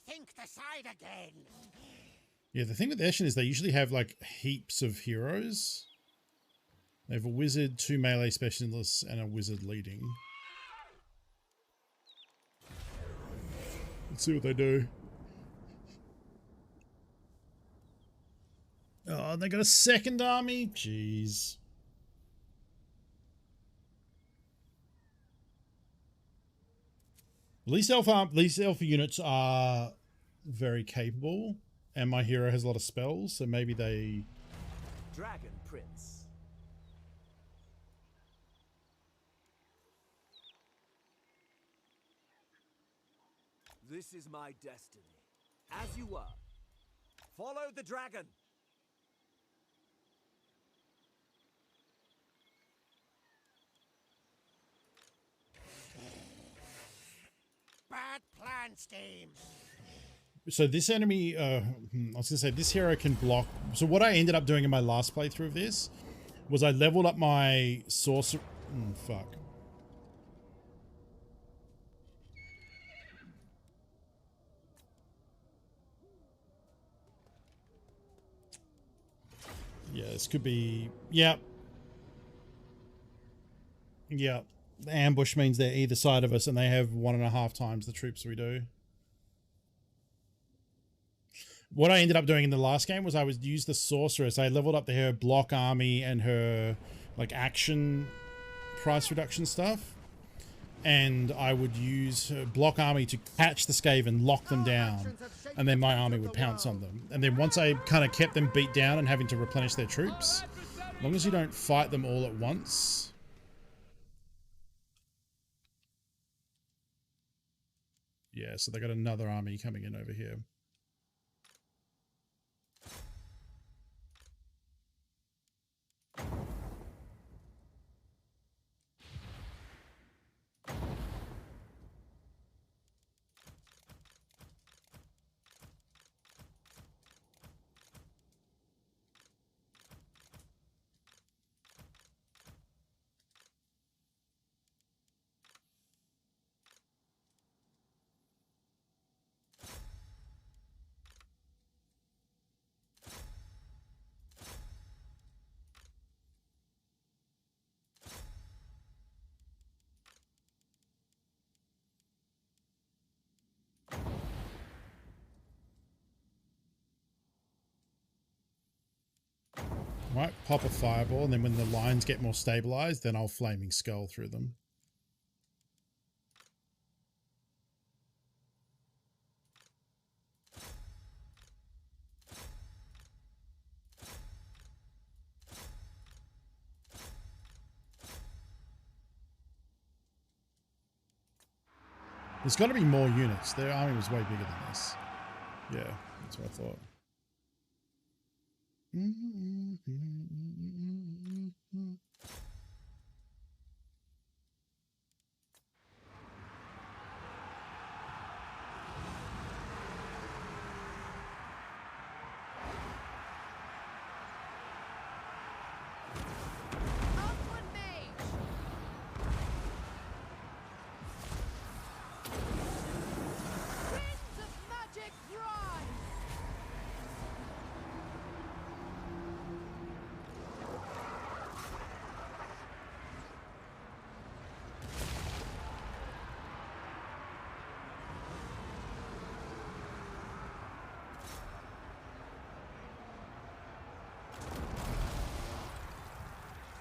Think the side again. Yeah, the thing with Ashen is they usually have like heaps of heroes. They have a wizard, 2 melee specialists, and a wizard leading. Let's see what they do. Oh, they got a second army? Jeez. These alpha units are very capable, and my hero has a lot of spells, so maybe they... Dragon Prince. This is my destiny. As you were. Follow the dragon. advanced aim. So this enemy, I was gonna say this hero can block. So what I ended up doing in my last playthrough of this was I leveled up my sorcerer. Fuck. Yeah, this could be. Yep. Yep. The ambush means they're either side of us, and they have 1.5 times the troops we do. What I ended up doing in the last game was I would use the sorceress. I leveled up her block army and her like action price reduction stuff, and I would use her block army to catch the Skaven, lock them down, and then my army would pounce on them. And then once I kind of kept them beat down and having to replenish their troops, as long as you don't fight them all at once. Yeah, so they got another army coming in over here. Might pop a fireball, and then when the lines get more stabilized, then I'll flaming skull through them. There's got to be more units. Their army was way bigger than this. Yeah, that's what I thought.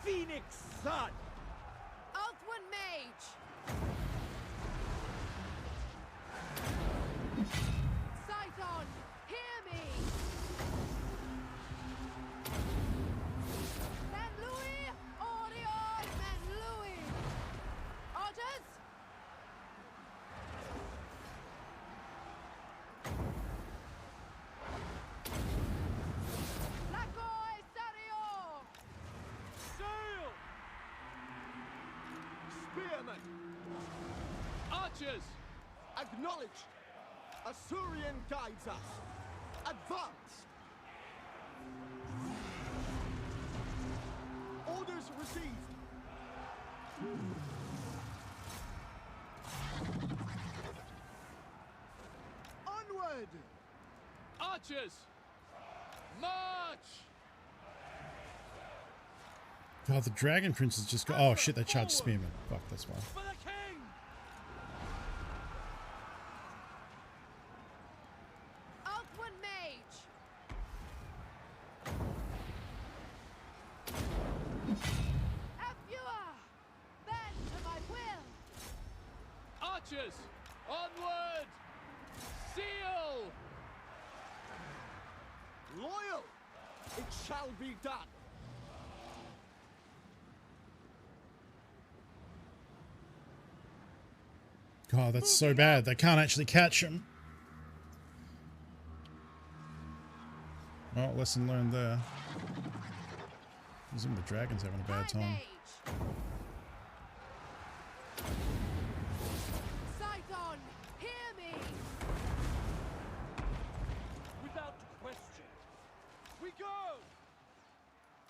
Phoenix Sun! Althwin Mage! Scython, hear me! Man Louis, Orion, Man Louis! Orders? Lacoy, Sario! Sail! Spearmen! Archers! Acknowledge! Assyrian guides us! Advance! Orders received! Onward! Archers! March! God, the Dragon Prince has just got. Oh shit, they charged Spearman. Fuck, that's why. For the king! Althwin Mage! Afua! Bend to my will! Archers! Onward! Seal! Loyal! It shall be done! God, that's so bad. They can't actually catch him. Well, lesson learned there. Even the dragon's having a bad time. Scython, hear me!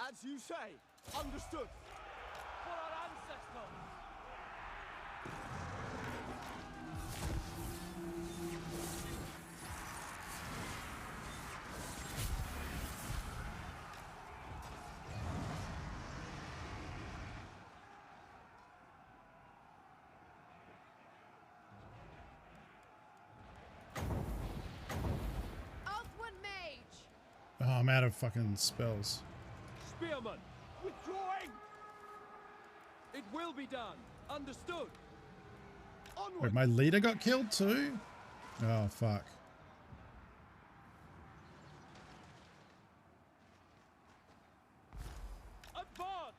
As you say. Understood. For our ancestors. Outward mage. Oh, I'm out of fucking spells. Spearman, withdrawing. It will be done. Understood. Onward. Wait, my leader got killed too? Oh, fuck. Advance.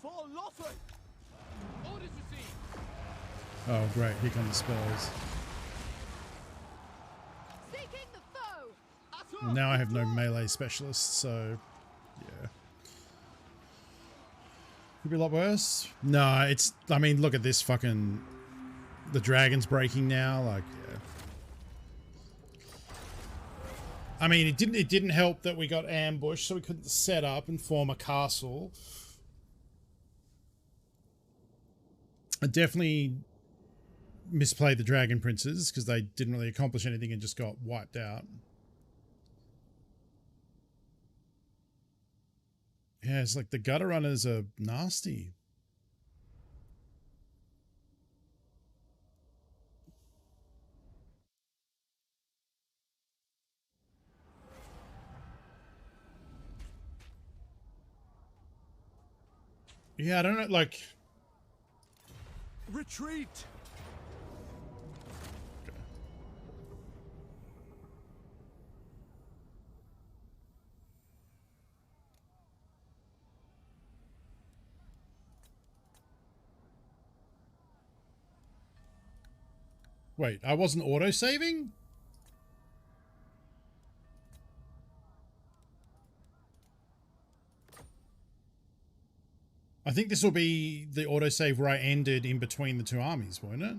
For Lothar. Orders received. Oh, great. Here come the spells. Seeking the foe. Well, now I have no melee specialists, so yeah. Could be a lot worse. No, it's, I mean, look at this fucking, the dragon's breaking now, like, yeah. I mean, it didn't help that we got ambushed, so we couldn't set up and form a castle. I definitely misplayed the dragon princes because they didn't really accomplish anything and just got wiped out. Yeah, it's like the gutter runners are nasty. Yeah, I don't know, like... Retreat. Wait, I wasn't auto-saving? I think this will be the autosave where I ended in between the two armies, won't it?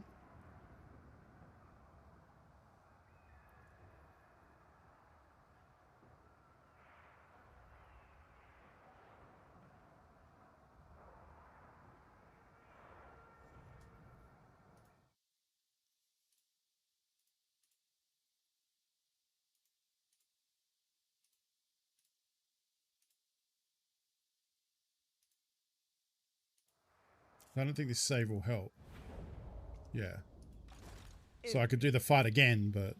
I don't think this save will help. Yeah. So I could do the fight again, but...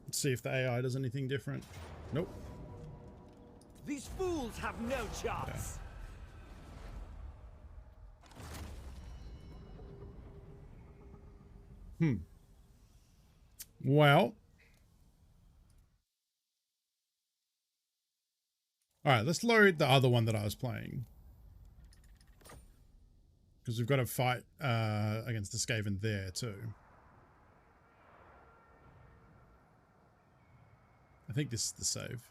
Let's see if the AI does anything different. Nope. These fools have no chance. Yeah. Well... Alright, let's load the other one that I was playing. Because we've got to fight against the Skaven there too. I think this is the save.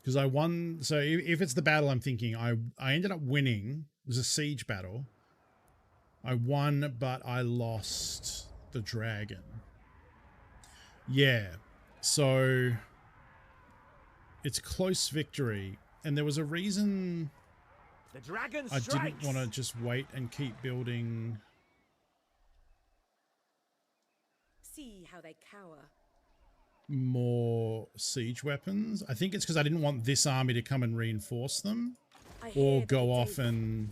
Because I won, so if it's the battle I'm thinking, I ended up winning. It was a siege battle. I won, but I lost the dragon. Yeah, so it's close victory. And there was a reason The dragon I strikes. didn't want to just wait and keep building. See how they cower. More siege weapons. I think it's because I didn't want this army to come and reinforce them or go off and...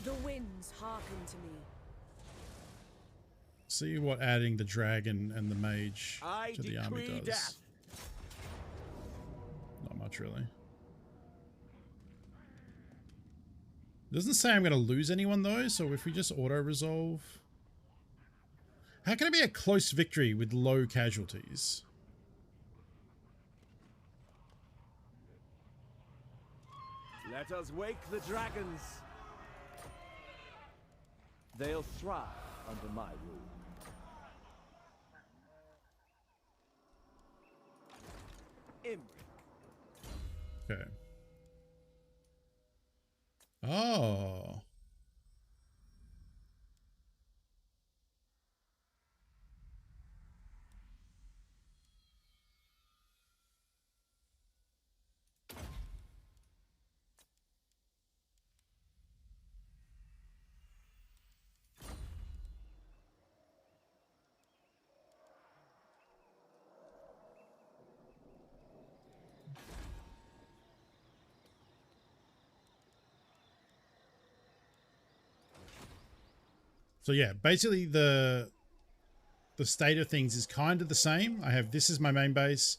The winds hearken to me. See what adding the dragon and the mage to the army does. Death. Not much, really. Doesn't say I'm going to lose anyone, though, so if we just auto-resolve... How can it be a close victory with low casualties? Let us wake the dragons. They'll thrive under my rule. Okay. Oh. So yeah, basically the state of things is kind of the same. I have this is my main base.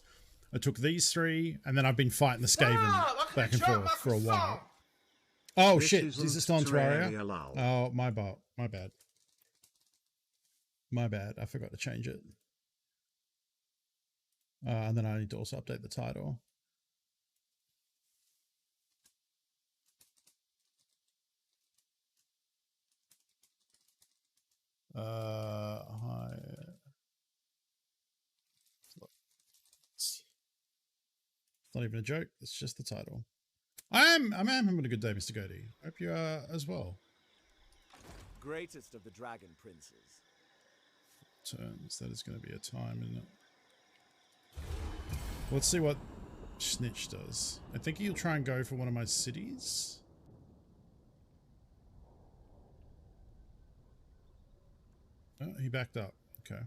I took these three, and then I've been fighting the Skaven back and forth for a while. Oh shit! Is this still on Terraria? Oh, my bad. My bad. My bad. I forgot to change it. And then I need to also update the title. Hi. It's not even a joke. It's just the title. I'm having a good day, Mr. Goaty. Hope you are as well. Greatest of the dragon princes. Turns. That is going to be a time, isn't it? Let's see what Snitch does. I think he'll try and go for one of my cities. Oh, he backed up. Okay.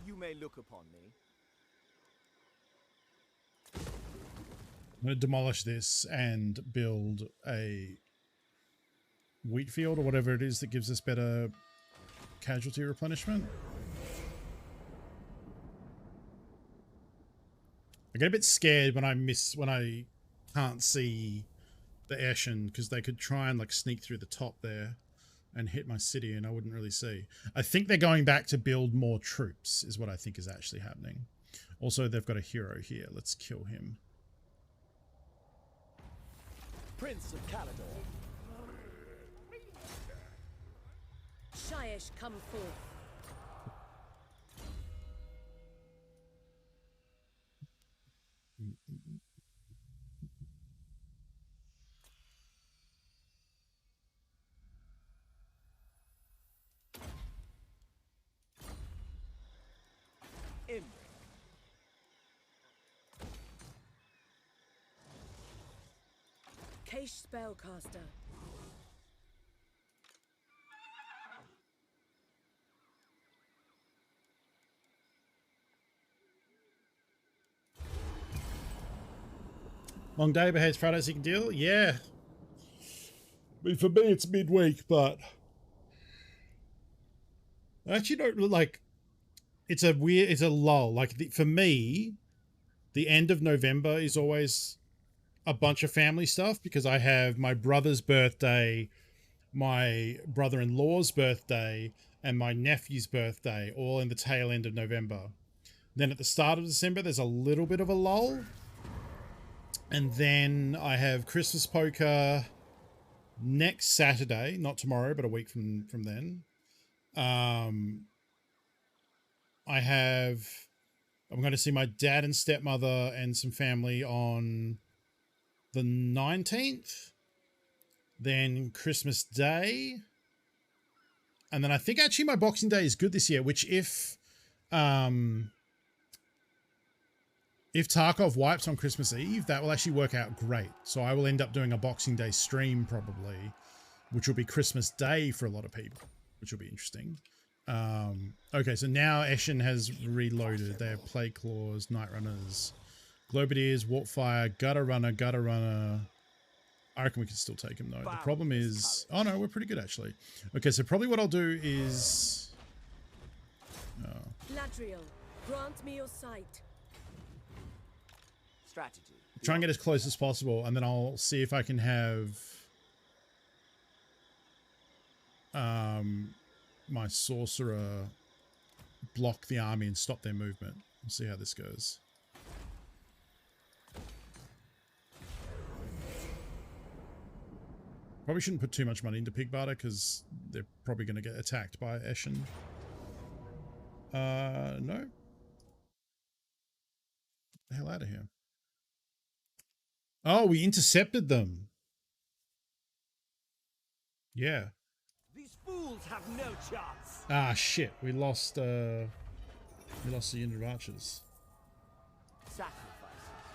You may look upon me. I'm going to demolish this and build a wheat field or whatever it is that gives us better casualty replenishment. I get a bit scared when I can't see the Ashen, because they could try and like sneak through the top there and hit my city and I wouldn't really see. I think they're going back to build more troops is what I think is actually happening. Also, they've got a hero here. Let's kill him. Prince of Caledor. Shyish, come forth. In. Kaish Spellcaster. Long day, but hey, it's Friday, so you can deal? Yeah. I mean, for me, it's midweek, but I actually don't like. It's a lull. Like for me, the end of November is always a bunch of family stuff because I have my brother's birthday, my brother-in-law's birthday, and my nephew's birthday all in the tail end of November. Then at the start of December, there's a little bit of a lull. And then I have Christmas poker next Saturday, not tomorrow, but a week from then. I'm going to see my dad and stepmother and some family on the 19th. Then Christmas Day. And then I think actually my Boxing Day is good this year, which if Tarkov wipes on Christmas Eve, that will actually work out great. So I will end up doing a Boxing Day stream probably, which will be Christmas Day for a lot of people, which will be interesting. Okay, so now Ashen has reloaded. They have Plague Claws, Night Runners, Globadiers, Warpfire, Gutter Runner. I reckon we can still take him though. The problem is... Oh no, we're pretty good actually. Okay, so probably what I'll do is... Ladriel, grant me your sight. Strategy. Try and get as close as possible, and then I'll see if I can have my sorcerer block the army and stop their movement. We'll see how this goes. Probably shouldn't put too much money into Pig Barter because they're probably going to get attacked by Eshin. No. Get the hell out of here. Oh, we intercepted them. Yeah. These fools have no chance. Ah, shit. We lost the unit of archers. Sacrifices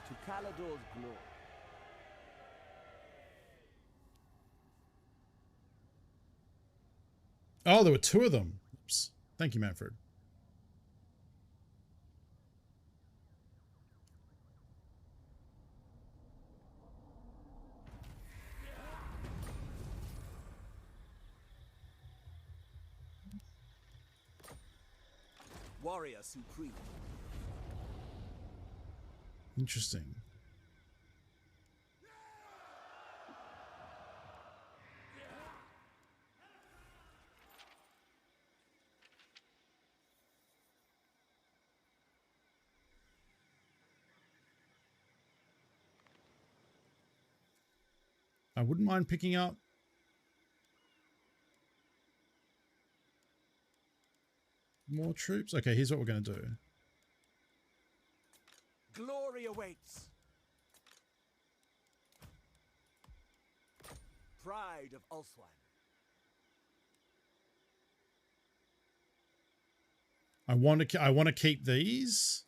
to Calador's glory. Oh, there were two of them. Oops. Thank you, Manfred. Warrior supreme. Interesting. I wouldn't mind picking up more troops. Okay, here's what we're going to do. Glory awaits. Pride of Ulswan. I want to keep these,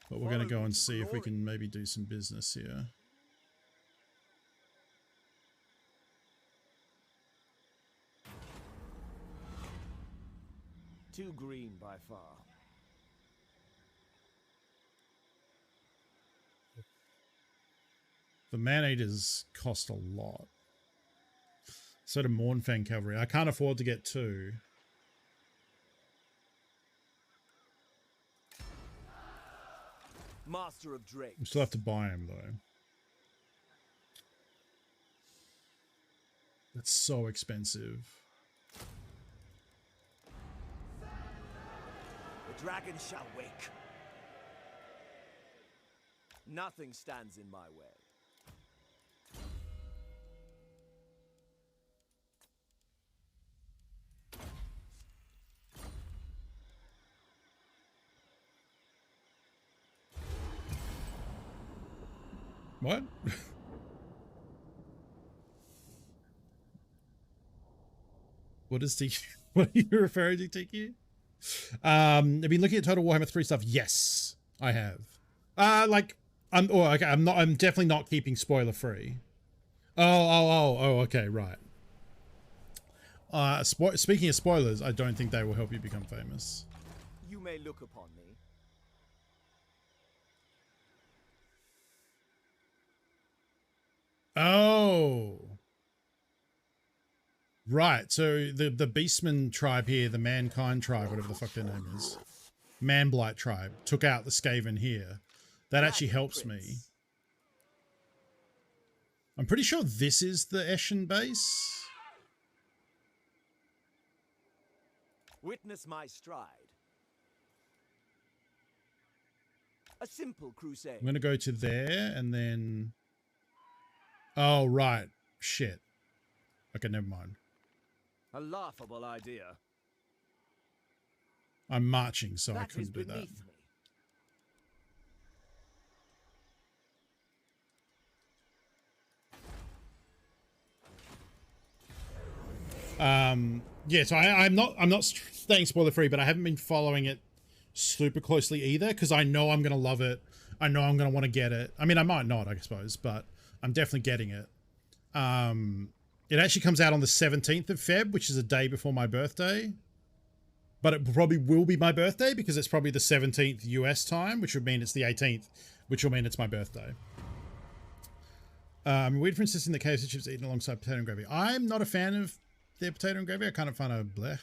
but we're going to go and see if we can maybe do some business here. Too green by far. The man-eaters cost a lot. So do Mournfang cavalry. I can't afford to get two. Master of Drake. We still have to buy them though. That's so expensive. The dragon shall wake. Nothing stands in my way. What? What is TQ? What are you referring to, TQ? I've been looking at Total Warhammer 3 stuff. Yes, I have. I'm definitely not keeping spoiler free. Oh, okay, right. Speaking of spoilers, I don't think they will help you become famous. You may look upon me. Oh. Right, so the Beastman tribe here, the Mankind tribe, whatever the fuck their name is, Manblight tribe, took out the Skaven here. That actually helps me. I'm pretty sure this is the Eshin base. Witness my stride. A simple crusade. I'm going to go to there and then... Oh, right. Shit. Okay, never mind. A laughable idea. I'm marching, so I That is couldn't do that. beneath me. Yeah, so I'm not staying spoiler free, but I haven't been following it super closely either because I know I'm gonna love it. I know I'm gonna want to get it. I mean, I might not, I suppose, but I'm definitely getting it. It actually comes out on the 17th of Feb, which is a day before my birthday. But it probably will be my birthday because it's probably the 17th US time, which would mean it's the 18th, which will mean it's my birthday. Weird for insisting that KFC chips are eaten alongside potato and gravy. I'm not a fan of their potato and gravy. I kind of find it bleh.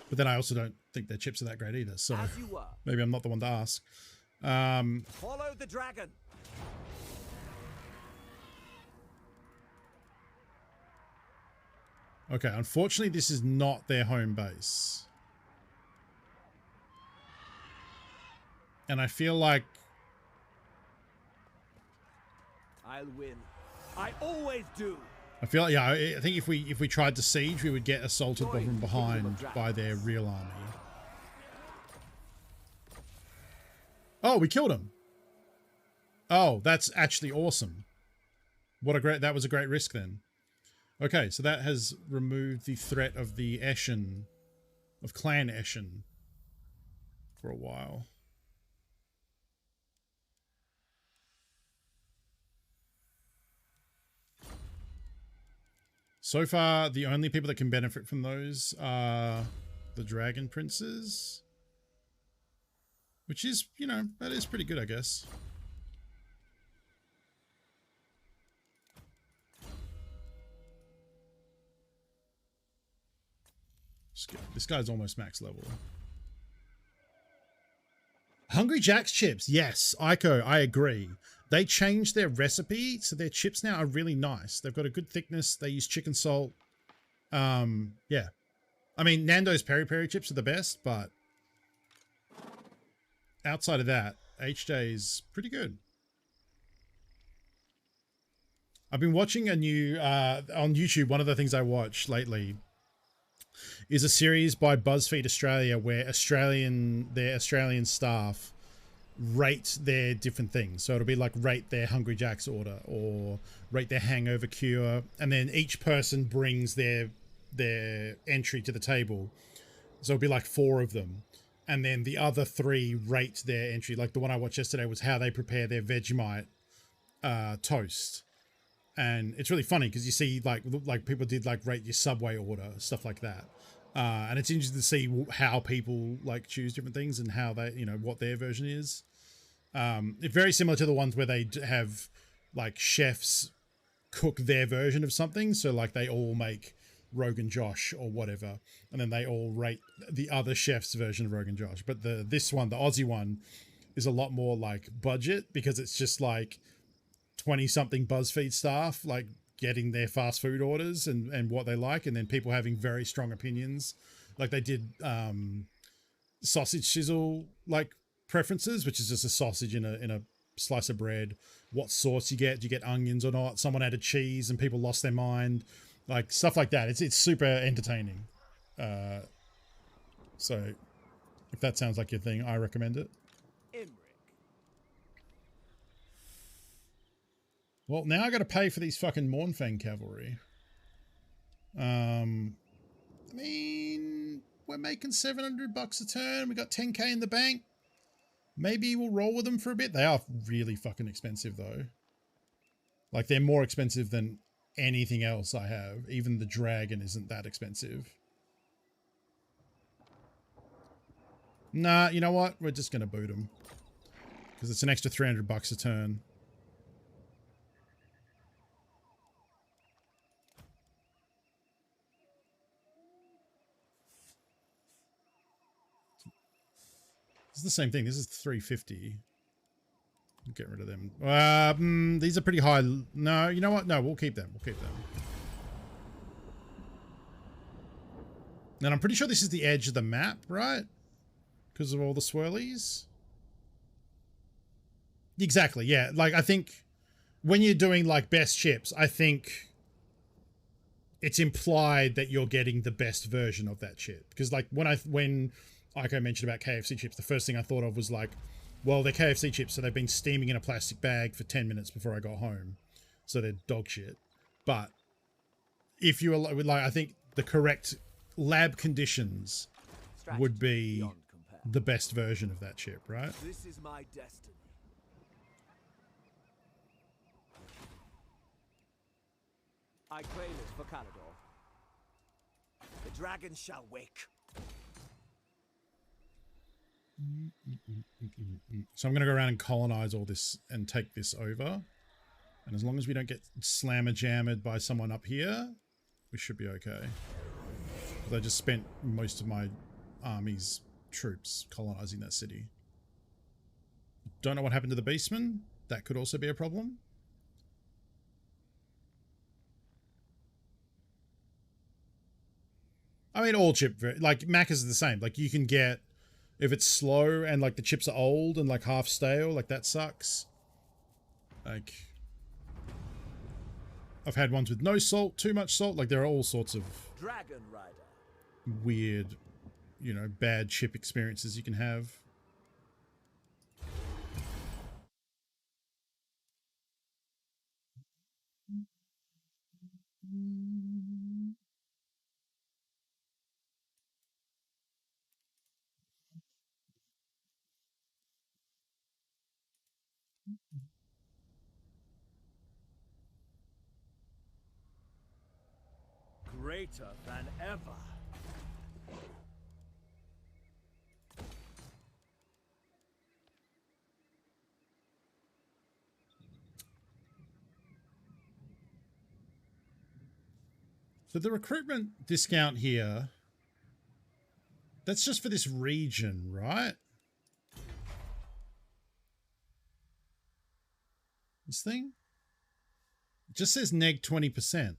But then I also don't think their chips are that great either. So maybe I'm not the one to ask. Follow the dragon. Okay, unfortunately, this is not their home base. And I feel like... I'll win. I always do. I feel like, yeah, I think if we tried to siege, we would get assaulted from behind by their real army. Oh, we killed him. Oh, that's actually awesome. That was a great risk then. Okay, so that has removed the threat of the Eshin, of Clan Eshin, for a while. So far, the only people that can benefit from those are the Dragon Princes. Which is, you know, that is pretty good, I guess. This guy's almost max level. Hungry Jack's chips. Yes, Ico, I agree. They changed their recipe, so their chips now are really nice. They've got a good thickness. They use chicken salt. Yeah. I mean, Nando's peri peri chips are the best, but outside of that, HJ's pretty good. I've been watching a new, on YouTube, one of the things I watch lately is a series by BuzzFeed Australia where their Australian staff rate their different things. So it'll be like rate their Hungry Jack's order or rate their hangover cure. And then each person brings their entry to the table. So it'll be like 4 of them. And then the other 3 rate their entry. Like the one I watched yesterday was how they prepare their Vegemite toast. And it's really funny because you see like people did like rate your Subway order, stuff like that. And it's interesting to see how people like choose different things and how they, you know, what their version is. It's very similar to the ones where they have like chefs cook their version of something. So like they all make Rogan Josh or whatever, and then they all rate the other chef's version of Rogan Josh. But this one, the Aussie one, is a lot more like budget because it's just like 20-something BuzzFeed staff like getting their fast food orders and what they like, and then people having very strong opinions. Like they did sausage sizzle like preferences, which is just a sausage in a slice of bread. What sauce you get? Do you get onions or not? Someone added cheese and people lost their mind. Like stuff like that. It's super entertaining. So if that sounds like your thing, I recommend it. Well, now I got to pay for these fucking Mournfang cavalry. I mean, we're making $700 a turn. We got 10k in the bank. Maybe we'll roll with them for a bit. They are really fucking expensive though. Like they're more expensive than anything else I have. Even the dragon isn't that expensive. Nah, you know what? We're just going to boot them. Because it's an extra $300 a turn. It's the same thing. This is 350. Get rid of them. These are pretty high. No, you know what? No, we'll keep them. We'll keep them. And I'm pretty sure this is the edge of the map, right? Because of all the swirlies. Exactly, yeah. Like, I think when you're doing, like, best chips, I think it's implied that you're getting the best version of that chip. Because, like, when Ico mentioned about KFC chips, the first thing I thought of was, like, well, they're KFC chips, so they've been steaming in a plastic bag for 10 minutes before I got home. So they're dog shit. But if you were like, I think the correct lab conditions would be the best version of that chip, right? This is my destiny. I claim it for Calador. The dragon shall wake. So I'm going to go around and colonize all this and take this over. And as long as we don't get slammer-jammered by someone up here, we should be okay. Because I just spent most of my army's troops colonizing that city. Don't know what happened to the beastmen. That could also be a problem. I mean, all chip, like Macca's is the same. Like you can get, if it's slow and like the chips are old and like half stale, like that sucks. Like, I've had ones with no salt, too much salt. Like there are all sorts of Dragon Rider. weird, you know, bad chip experiences you can have. Greater than ever. So the recruitment discount here, that's just for this region, right? This thing? It just says neg 20%.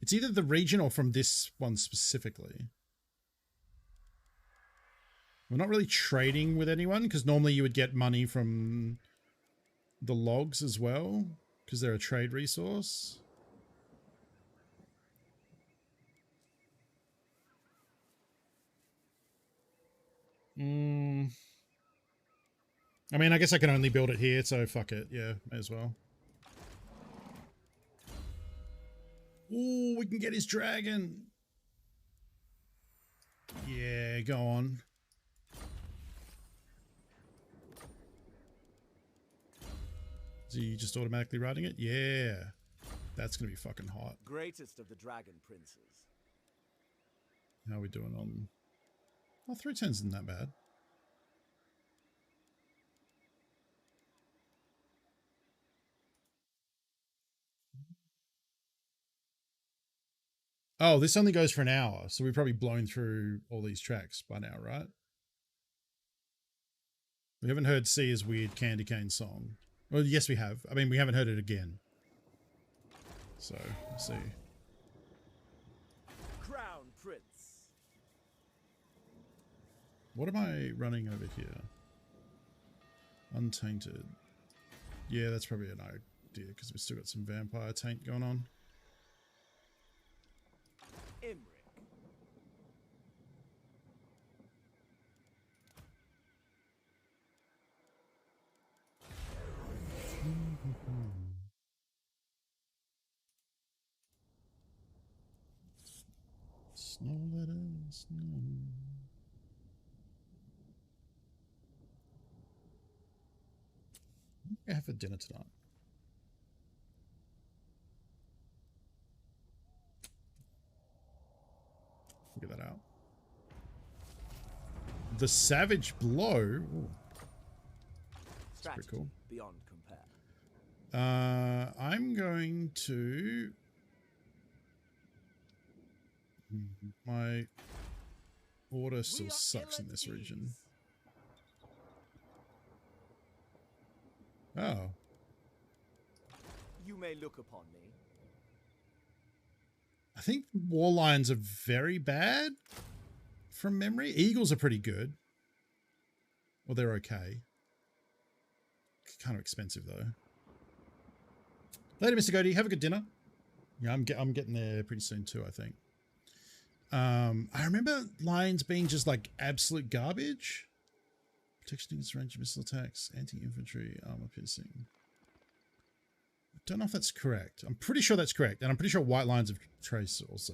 It's either the region or from this one specifically. We're not really trading with anyone because normally you would get money from the logs as well because they're a trade resource. I mean, I guess I can only build it here, so fuck it. Yeah, may as well. Ooh, we can get his dragon. Yeah, go on. Is he just automatically riding it? Yeah. That's going to be fucking hot. Greatest of the dragon princes. How are we doing on... Oh, 310s isn't that bad. Oh, this only goes for an hour, so we've probably blown through all these tracks by now, right? We haven't heard Sia's weird Candy Cane song. Well, yes, we have. I mean, we haven't heard it again. So, let's see. Crown Prince. What am I running over here? Untainted. Yeah, that's probably an idea, because we've still got some vampire taint going on. Imric. Snow letter, snow. What do we have for dinner tonight? Figure that out. The Savage Blow. Ooh. That's pretty cool. Beyond compare. I'm going to... My order still sucks in this region. Oh. You may look upon me. I think war lions are very bad from memory. Eagles are pretty good. Well, they're okay. Kind of expensive though. Later, Mr. Goaty. Have a good dinner. Yeah, I'm getting there pretty soon too, I think. I remember lions being just like absolute garbage. Protection against range missile attacks, anti-infantry, armor piercing. I don't know if that's correct. I'm pretty sure that's correct. And I'm pretty sure white lions of trace are also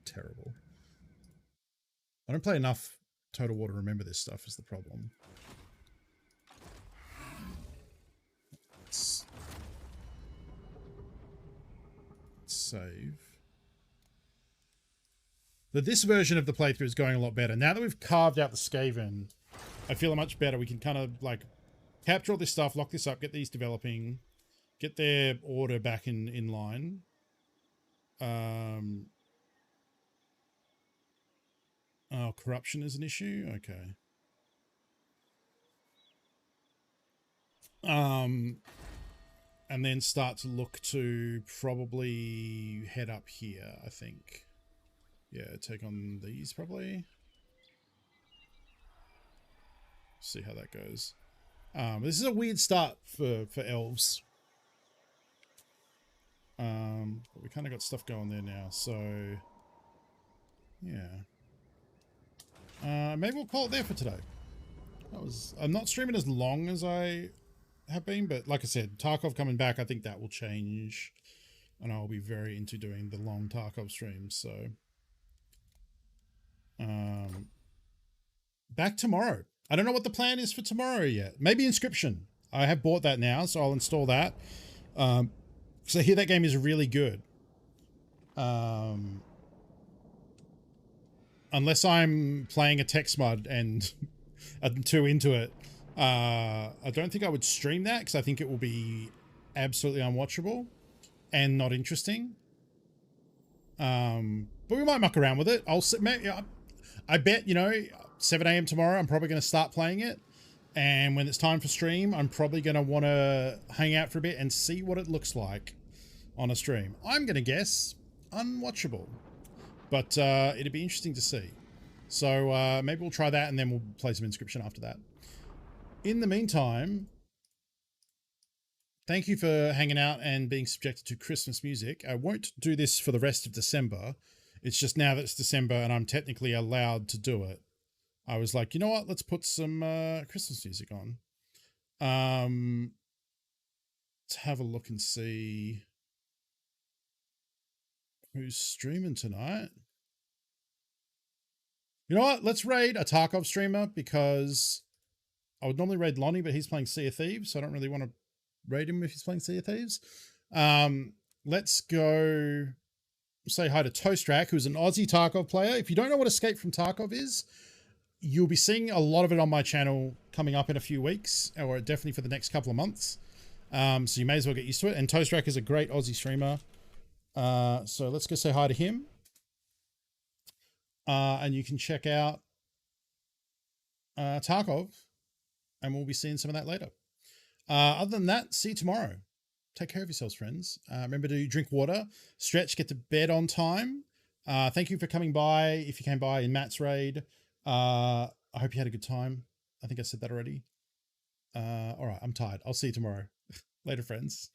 terrible. I don't play enough Total War to remember this stuff is the problem. Let's save. But this version of the playthrough is going a lot better. Now that we've carved out the Skaven, I feel much better. We can kind of like capture all this stuff, lock this up, get these developing, get their order back in line. Oh, corruption is an issue? Okay. and then start to look to probably head up here, I think. Yeah, take on these probably. See how that goes. This is a weird start for elves. But we kind of got stuff going there now, so yeah. Maybe we'll call it there for today. I'm not streaming as long as I have been, but like I said, Tarkov coming back, I think that will change, and I'll be very into doing the long Tarkov streams. So, back tomorrow. I don't know what the plan is for tomorrow yet. Maybe Inscription. I have bought that now, so I'll install that. So I hear that game is really good. Unless I'm playing a text mod and I'm too into it, I don't think I would stream that because I think it will be absolutely unwatchable and not interesting. But we might muck around with it. I bet, 7 a.m. tomorrow, I'm probably going to start playing it. And when it's time for stream, I'm probably going to want to hang out for a bit and see what it looks like on a stream. I'm going to guess unwatchable, but it'd be interesting to see. So maybe we'll try that and then we'll play some Inscription after that. In the meantime, thank you for hanging out and being subjected to Christmas music. I won't do this for the rest of December. It's just now that it's December and I'm technically allowed to do it, I was like, you know what? Let's put some Christmas music on. Let's have a look and see who's streaming tonight. You know what? Let's raid a Tarkov streamer because I would normally raid Lonnie, but he's playing Sea of Thieves, so I don't really want to raid him if he's playing Sea of Thieves. Let's go say hi to Toastrak, who's an Aussie Tarkov player. If you don't know what Escape from Tarkov is, you'll be seeing a lot of it on my channel coming up in a few weeks, or definitely for the next couple of months. So you may as well get used to it. And Toastrak is a great Aussie streamer. So let's go say hi to him. And you can check out Tarkov, and we'll be seeing some of that later. Other than that, see you tomorrow. Take care of yourselves, friends. Remember to drink water, stretch, get to bed on time. Thank you for coming by. If you came by in Matt's raid, I hope you had a good time. I think I said that already. All right, I'm tired. I'll see you tomorrow. Later, friends.